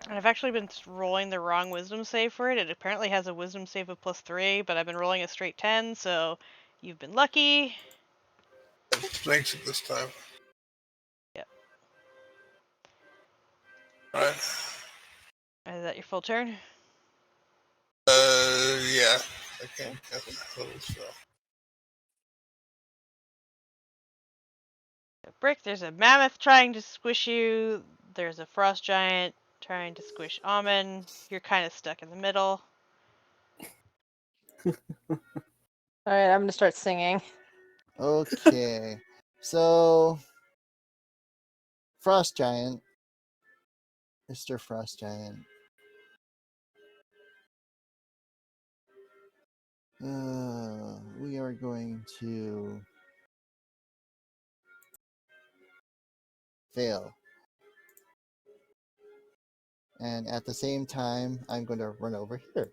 And I've actually been rolling the wrong wisdom save for it. It apparently has a wisdom save of +3, but I've been rolling a straight 10, so you've been lucky. Thanks at this time. Yep. Alright. Is that your full turn? Yeah. I can't get a little so. Brick, there's a mammoth trying to squish you. There's a frost giant trying to squish Amen. You're kind of stuck in the middle. Alright, I'm gonna start singing. Okay. So Frost Giant. Mr. Frost Giant. We are going to fail. And at the same time, I'm going to run over here.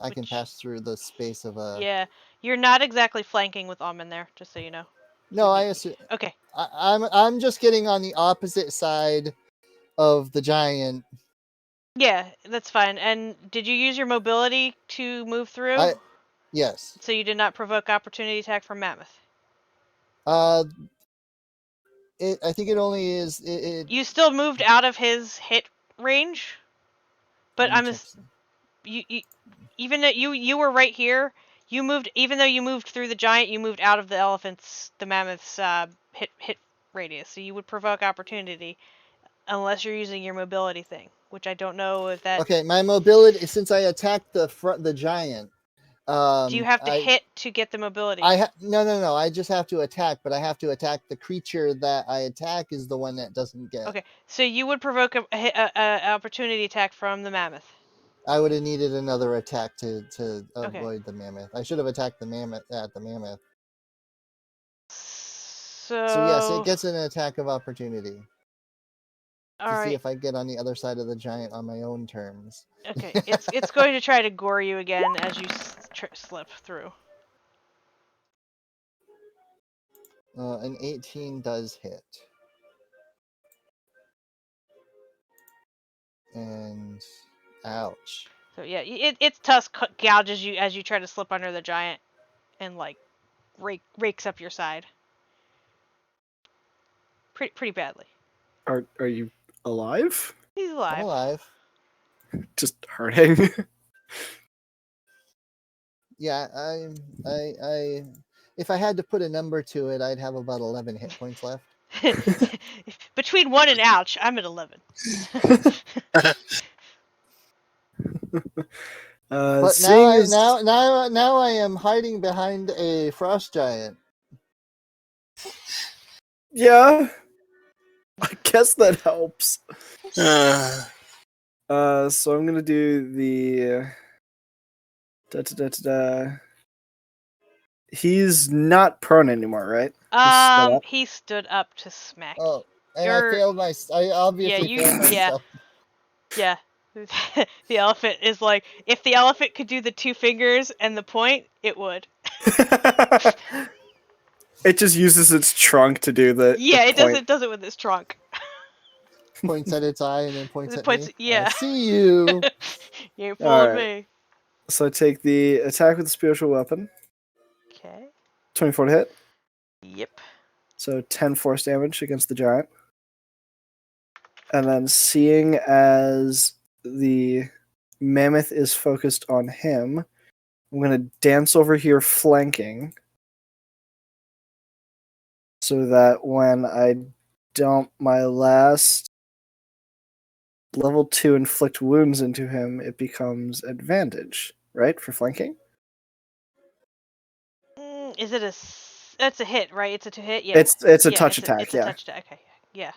I can pass through the space of a. Yeah, you're not exactly flanking with Amen there, just so you know. No, I assume. Okay. I'm just getting on the opposite side of the giant. Yeah, that's fine. And did you use your mobility to move through? Yes. So you did not provoke opportunity attack from Mammoth. I think it only is. You still moved out of his hit range, but even though you were right here, you moved. Even though you moved through the giant, you moved out of the mammoth's hit radius. So you would provoke opportunity unless you're using your mobility thing, which I don't know if that. Okay, my mobility, since I attacked the giant. Do you have to hit to get the mobility? No. I just have to attack, but I have to attack the creature that I attack is the one that doesn't get. Okay, so you would provoke a opportunity attack from the mammoth. I would have needed another attack to avoid the mammoth. I should have attacked the mammoth at the mammoth. So yes, it gets an attack of opportunity. To see if I get on the other side of the giant on my own terms. Okay, it's going to try to gore you again as you slip through. An 18 does hit. And ouch. So yeah, its tusk gouges you as you try to slip under the giant, and like rakes up your side. Pretty badly. Are you alive? He's alive. I'm alive. Just hurting. Yeah, I If I had to put a number to it, I'd have about 11 hit points left. Between 1 and ouch, I'm at 11. But now I am hiding behind a frost giant. Yeah, I guess that helps. Uh, So I'm gonna do the. He's not prone anymore, right? He's stood up. He stood up to smack. Oh, and You're- I failed I obviously you- failed yeah. myself. Yeah. The elephant is like, if the elephant could do the 2 fingers and the point, it would. It just uses its trunk to do the. Yeah, the it point. does it with its trunk. Points at its eye and then points It at points- me. yeah. I see you. You ain't fooling Alright. me. So I take the attack with the spiritual weapon. Okay. 24 to hit. Yep. So 10 force damage against the giant. And then seeing as the mammoth is focused on him, I'm going to dance over here flanking. So that when I dump my last level 2 inflict wounds into him, it becomes advantage, right? For flanking? Is it that's a hit, right? It's a 2 hit? Yeah. It's a Yeah, touch it's attack, it's a yeah. touch attack. Okay. Yeah.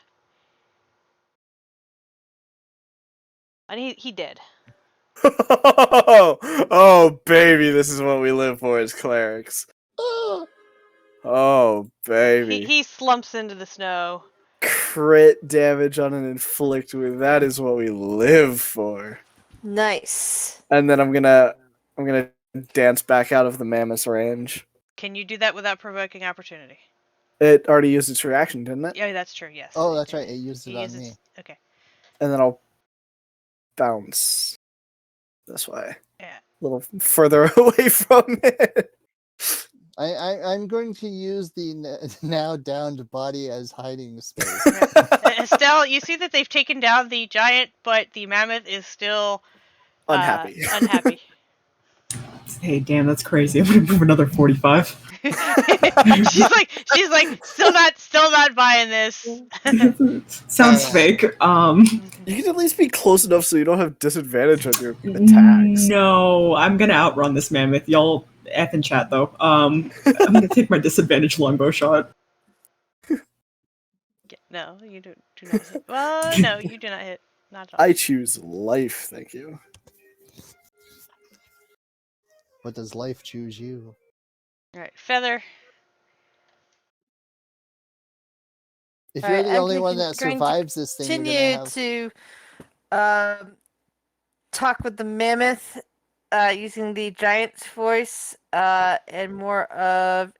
And he did. Oh, baby, this is what we live for as clerics. Oh, baby. He slumps into the snow. Crit damage on an inflict with, that is what we live for. Nice. And then I'm gonna dance back out of the mammoth's range. Can you do that without provoking opportunity? It already used its reaction, didn't it? Yeah, that's true. Yes. Oh, that's right. It used it He on uses- me. Okay. And then I'll bounce this way. Yeah. A little further away from it. I'm going to use the now downed body as hiding space. Estelle, you see that they've taken down the giant, but the mammoth is still Unhappy. Unhappy. Hey, damn, that's crazy. I'm gonna move another 45. she's like still not buying this. Sounds fake. You can at least be close enough so you don't have disadvantage on your attacks. No, I'm gonna outrun this mammoth. Y'all F in chat though. I'm gonna take my disadvantage longbow shot. No, you do not hit. Well, no, you do not hit. Not at all. I choose life, thank you. But does life choose you? Alright, feather. If All you're right, the I'm only one going that to survives this thing, you're Continue gonna have... to talk with the mammoth using the giant's voice and more of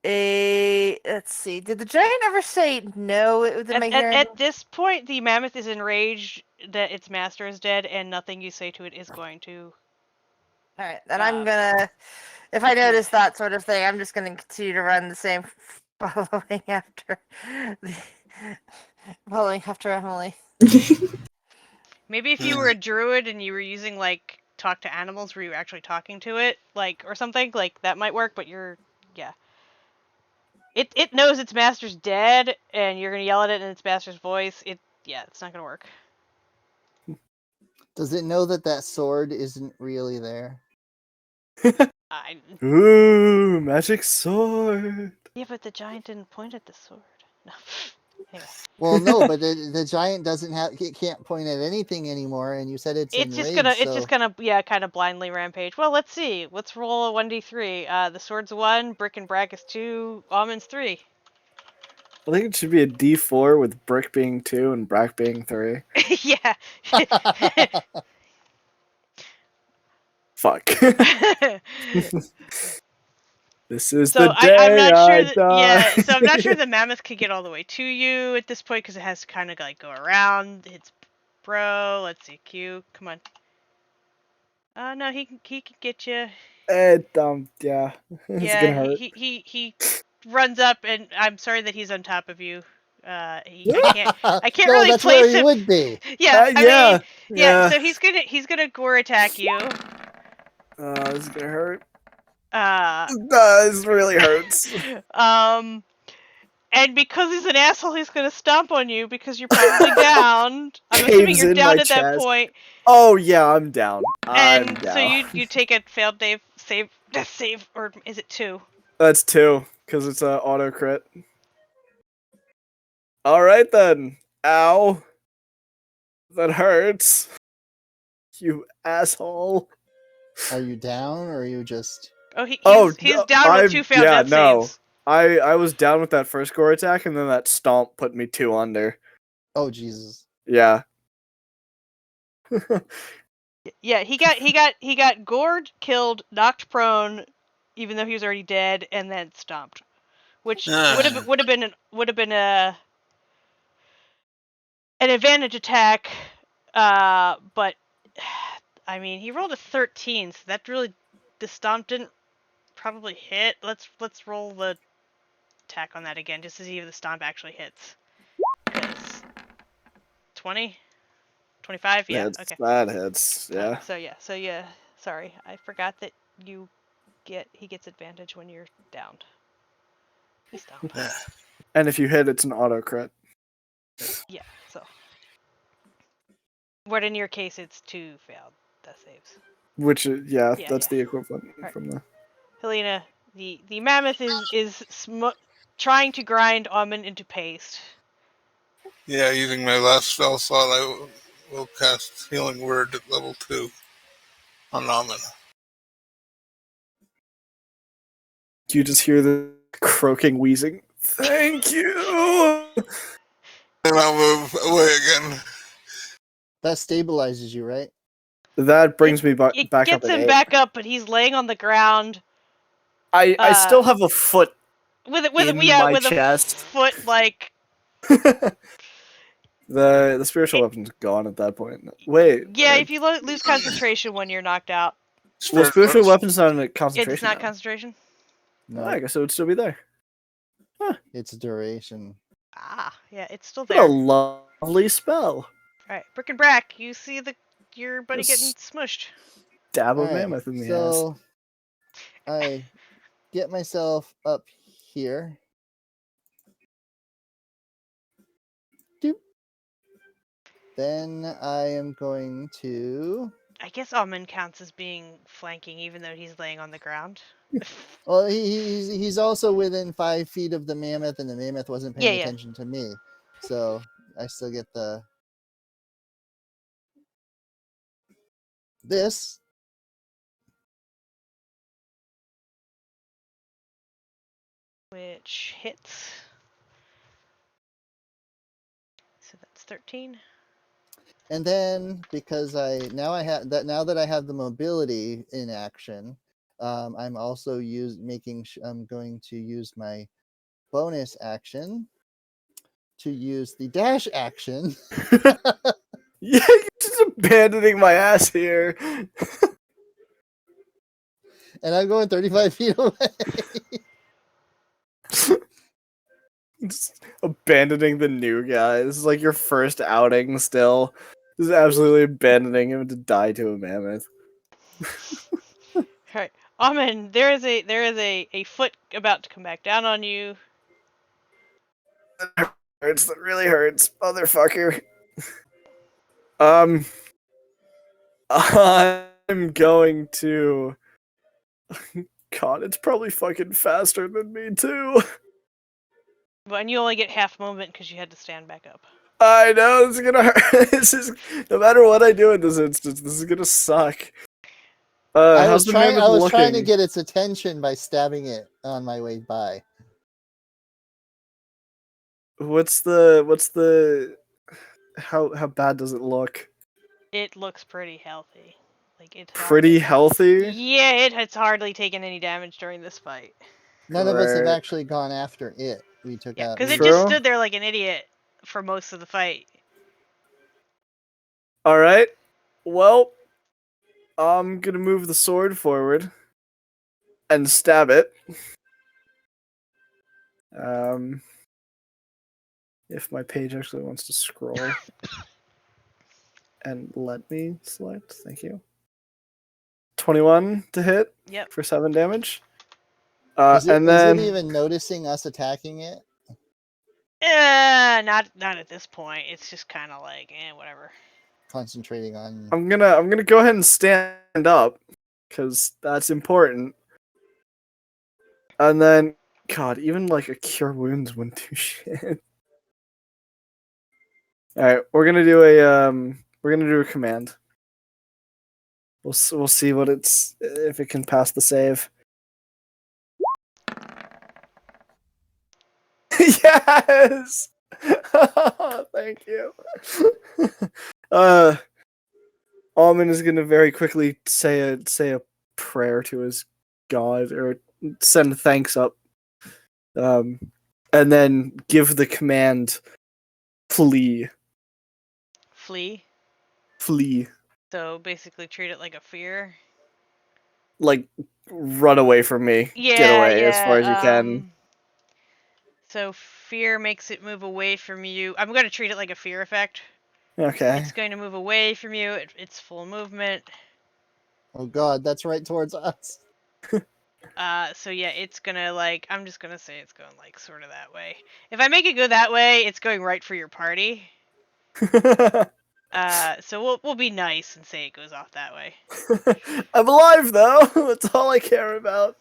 a. Let's see. Did the giant ever say no within my hearing? At this point, the mammoth is enraged that its master is dead, and nothing you say to it is going to. All right, then I'm gonna. If I notice that sort of thing, I'm just gonna continue to run the same, following after Emily. Maybe if you were a druid and you were using like talk to animals, where you were actually talking to it, like or something, like that might work. But yeah. It knows its master's dead, and you're gonna yell at it in its master's voice. It's not gonna work. Does it know that sword isn't really there? Ooh, magic sword. Yeah, but the giant didn't point at the sword. No. Anyway. Well, no, but the giant it can't point at anything anymore, and you said it's just gonna kind of blindly rampage. Well, let's see. Let's roll a 1d3. The sword's 1, brick and brack is 2, almonds 3. I think it should be a D4 with brick being 2 and brack being 3. Yeah. Fuck. This is So the day I'm not I sure die. so I'm not sure the mammoth could get all the way to you at this point because it has to kind of like go around. It's bro. Let's see, Q. Come on. No, he can get you. Yeah. It's gonna hurt. He runs up, and I'm sorry that he's on top of you. I can't no, really that's place where he him. would be. Yeah, I mean, yeah. So he's gonna gore attack you. This is gonna hurt. This really hurts. And because he's an asshole, he's gonna stomp on you because you're probably down. I'm assuming Caves you're in my down at that chest. point. Oh yeah, I'm down. I'm And down. so you take a failed death save, or is it 2? That's 2, because it's an auto crit. Alright then. Ow. That hurts. You asshole. Are you down or are you just? Oh, he's down with 2 failed death saves. I was down with that first gore attack, and then that stomp put me 2 under. Oh Jesus! Yeah. Yeah, he got gored, killed, knocked prone, even though he was already dead, and then stomped, which would have been an advantage attack, but I mean he rolled a 13, so that really the stomp didn't probably hit. Let's roll the attack on that again just to see if the stomp actually hits. 20? 25? Yeah. Okay. That hits. Yeah. So yeah. Sorry, I forgot that he gets advantage when you're downed. He stomped. And if you hit, it's an auto crit. Yeah. So. What in your case it's 2 failed death saves. Which Yeah, that's yeah. the equivalent Right. from the. Helena, the mammoth is trying to grind Almond into paste. Yeah, using my last spell slot, I will cast Healing Word at level 2 on Almond. You just hear the croaking, wheezing. Thank you. And I'll move away again. That stabilizes you, right? That brings me back It up gets at him 8. back up, but he's laying on the ground. I still have a foot with my a chest. foot like. The spiritual weapon's gone at that point. Wait. Yeah, if you lose concentration when you're knocked out. Well, spiritual weapon's not in concentration. It's not now. concentration. No, I guess it would still be there. it's duration. Ah, yeah, it's still What a there. lovely spell. Alright, Brick and Brack, you see your buddy Just getting smushed. Dab a All right, mammoth in the ass. so I get myself up here. Doop. Then I am going to. I guess Almond counts as being flanking, even though he's laying on the ground. Well, he's also within 5 feet of the mammoth, and the mammoth wasn't paying Yeah. attention to me, so I still get this. Which hits. So that's 13. And then because now that I have the mobility in action, I'm also I'm going to use my bonus action to use the dash action. Yeah, you're just abandoning my ass here. And I'm going 35 feet away. Just abandoning the new guy. This is like your first outing still. Just absolutely abandoning him to die to a mammoth. Alright. Almond, there is a foot about to come back down on you. That hurts. That really hurts, motherfucker. I'm going to. God, it's probably fucking faster than me too. But and you only get half movement because you had to stand back up. I know this is gonna hurt. This is no matter what I do in this instance, this is gonna suck. I How's was the trying. mammoth I was looking? trying to get its attention by stabbing it on my way by. What's the how bad does it look? It looks pretty healthy. Like it's Pretty healthy? Yeah, it has hardly taken any damage during this fight. None of us have Right. actually gone after it. We took Yeah, out. because it True. just stood there like an idiot for most of the fight. Alright. Well, I'm gonna move the sword forward and stab it. If my page actually wants to scroll and let me select, thank you. 21 to hit Yep. for 7 damage. Is And it then even noticing us attacking it? Not at this point. It's just kind of like, whatever. Concentrating on. I'm gonna go ahead and stand up because that's important. And then, God, even like a cure wounds wouldn't do shit. All right, we're gonna do a command. We'll see what if it can pass the save. Yes. Thank you. Almond is gonna very quickly say a prayer to his god or send thanks up, and then give the command, flee. Flee. Flee. So basically, treat it like a fear. Like, run away from me. Yeah, Get away yeah. as far as you can. So fear makes it move away from you. I'm going to treat it like a fear effect. Okay. It's going to move away from you. It's full movement. Oh god, that's right towards us. So yeah, it's gonna like. I'm just gonna say it's going like sort of that way. If I make it go that way, it's going right for your party. So we'll be nice and say it goes off that way. I'm alive though. That's all I care about.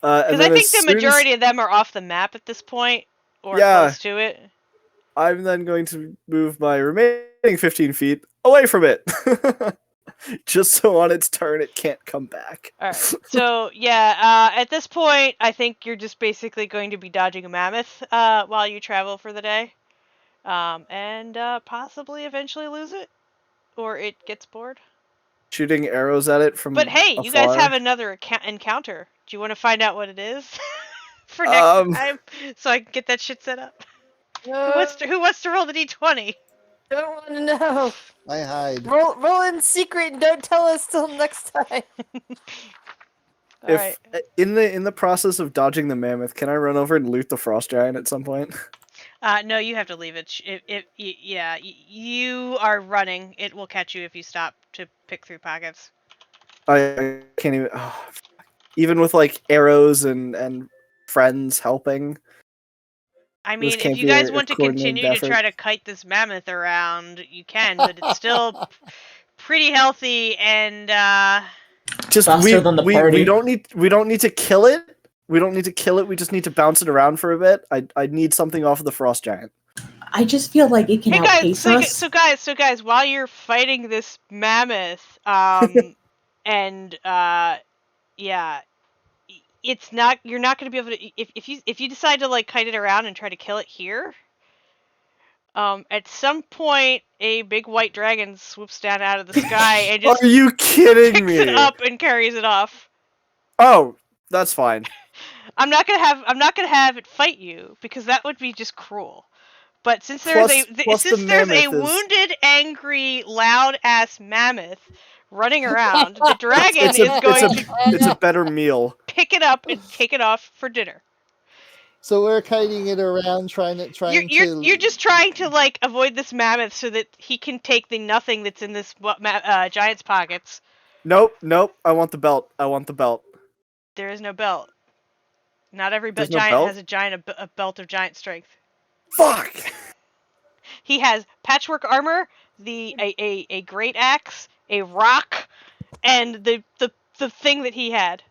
Because I think the majority of them are off the map at this point, or close to it. I'm then going to move my remaining 15 feet away from it. Just so on its turn it can't come back. Alright, so yeah, at this point, I think you're just basically going to be dodging a mammoth while you travel for the day. And possibly eventually lose it, or it gets bored. Shooting arrows at it from But hey, afar. you guys have another encounter. Do you want to find out what it is for next time, so I can get that shit set up? Who wants to roll the d20? Don't want to know. I hide. Roll in secret and don't tell us till next time. If in the process of dodging the mammoth, can I run over and loot the frost giant at some point? No, you have to leave it. Yeah, you are running. It will catch you if you stop to pick through pockets. I can't even. Oh, even with like arrows and friends helping. I mean, if you guys want to continue to try to kite this mammoth around, you can, but it's still pretty healthy and just faster than the party. We don't need to kill it. We don't need to kill it. We just need to bounce it around for a bit. I need something off of the frost giant. I just feel like it can outpace us. So guys, while you're fighting this mammoth, and yeah, it's not. You're not going to be able to. If you decide to like kite it around and try to kill it here, at some point a big white dragon swoops down out of the sky and just are you kidding me? Picks it up and carries it off. Oh, that's fine. I'm not gonna have it fight you because that would be just cruel. But since there's a wounded, angry, loud ass mammoth running around, the dragon is going to. It's a better meal. Pick it up and take it off for dinner. So we're kiting it around, You're just trying to like avoid this mammoth so that he can take the nothing that's in this giant's pockets. Nope. I want the belt. There is no belt. Not every giant has a belt of giant strength. Fuck. He has patchwork armor, a great axe, a rock, and the thing that he had.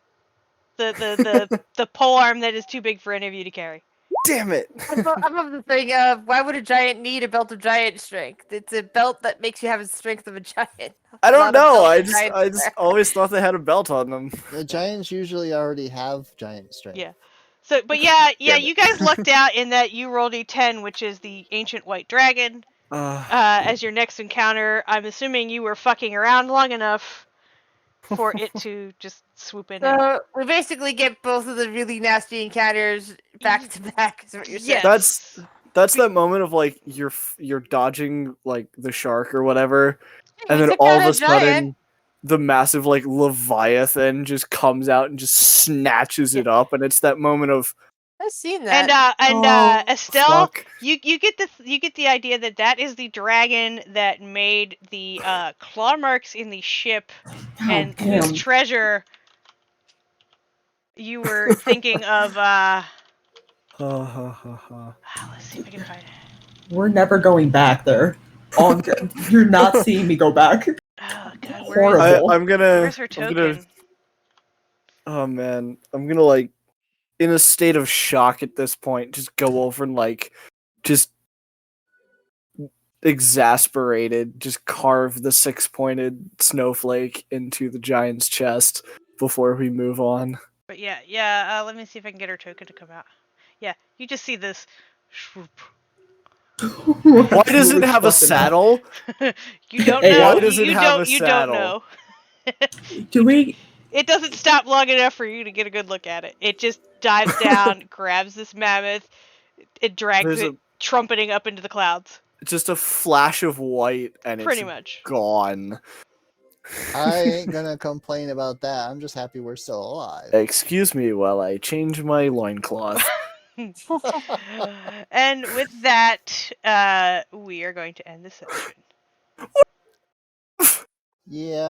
The pole arm that is too big for any of you to carry. Damn it! I'm of the thing of why would a giant need a belt of giant strength? It's a belt that makes you have the strength of a giant. I don't know. I just always thought they had a belt on them. The giants usually already have giant strength. Yeah. So, but yeah, you guys lucked out in that you rolled a 10, which is the ancient white dragon, as your next encounter. I'm assuming you were fucking around long enough for it to just swoop in. So we basically get both of the really nasty encounters back to back. Is what you're saying? That's that moment of like you're dodging like the shark or whatever, and then all of a sudden the massive like leviathan just comes out and just snatches it up, and it's that moment of I've seen And that. Oh, Estelle, Fuck. you get the idea that that is the dragon that made the claw marks in the ship, God and damn. whose treasure you were thinking of. Let's see if I can find it. We're never going back there. Oh, you're not seeing me go back. Oh God, Horrible. I'm gonna. where's her I'm token? gonna. Oh man, I'm gonna like, in a state of shock at this point, just go over and like, just exasperated, just carve the 6-pointed snowflake into the giant's chest before we move on. But yeah. Let me see if I can get her token to come out. Yeah, you just see this. Swoop. Why does it Really have a fucking saddle? You don't Hey, know. Why does it you have don't. a You don't saddle? know. Do we? It doesn't stop long enough for you to get a good look at it. It just dives down, grabs this mammoth, it drags There's it, trumpeting up into the clouds. just a flash of white and Pretty it's much. gone. I ain't gonna complain about that. I'm just happy we're still alive. Excuse me while I change my loincloth. And with that, we are going to end the session. Yeah.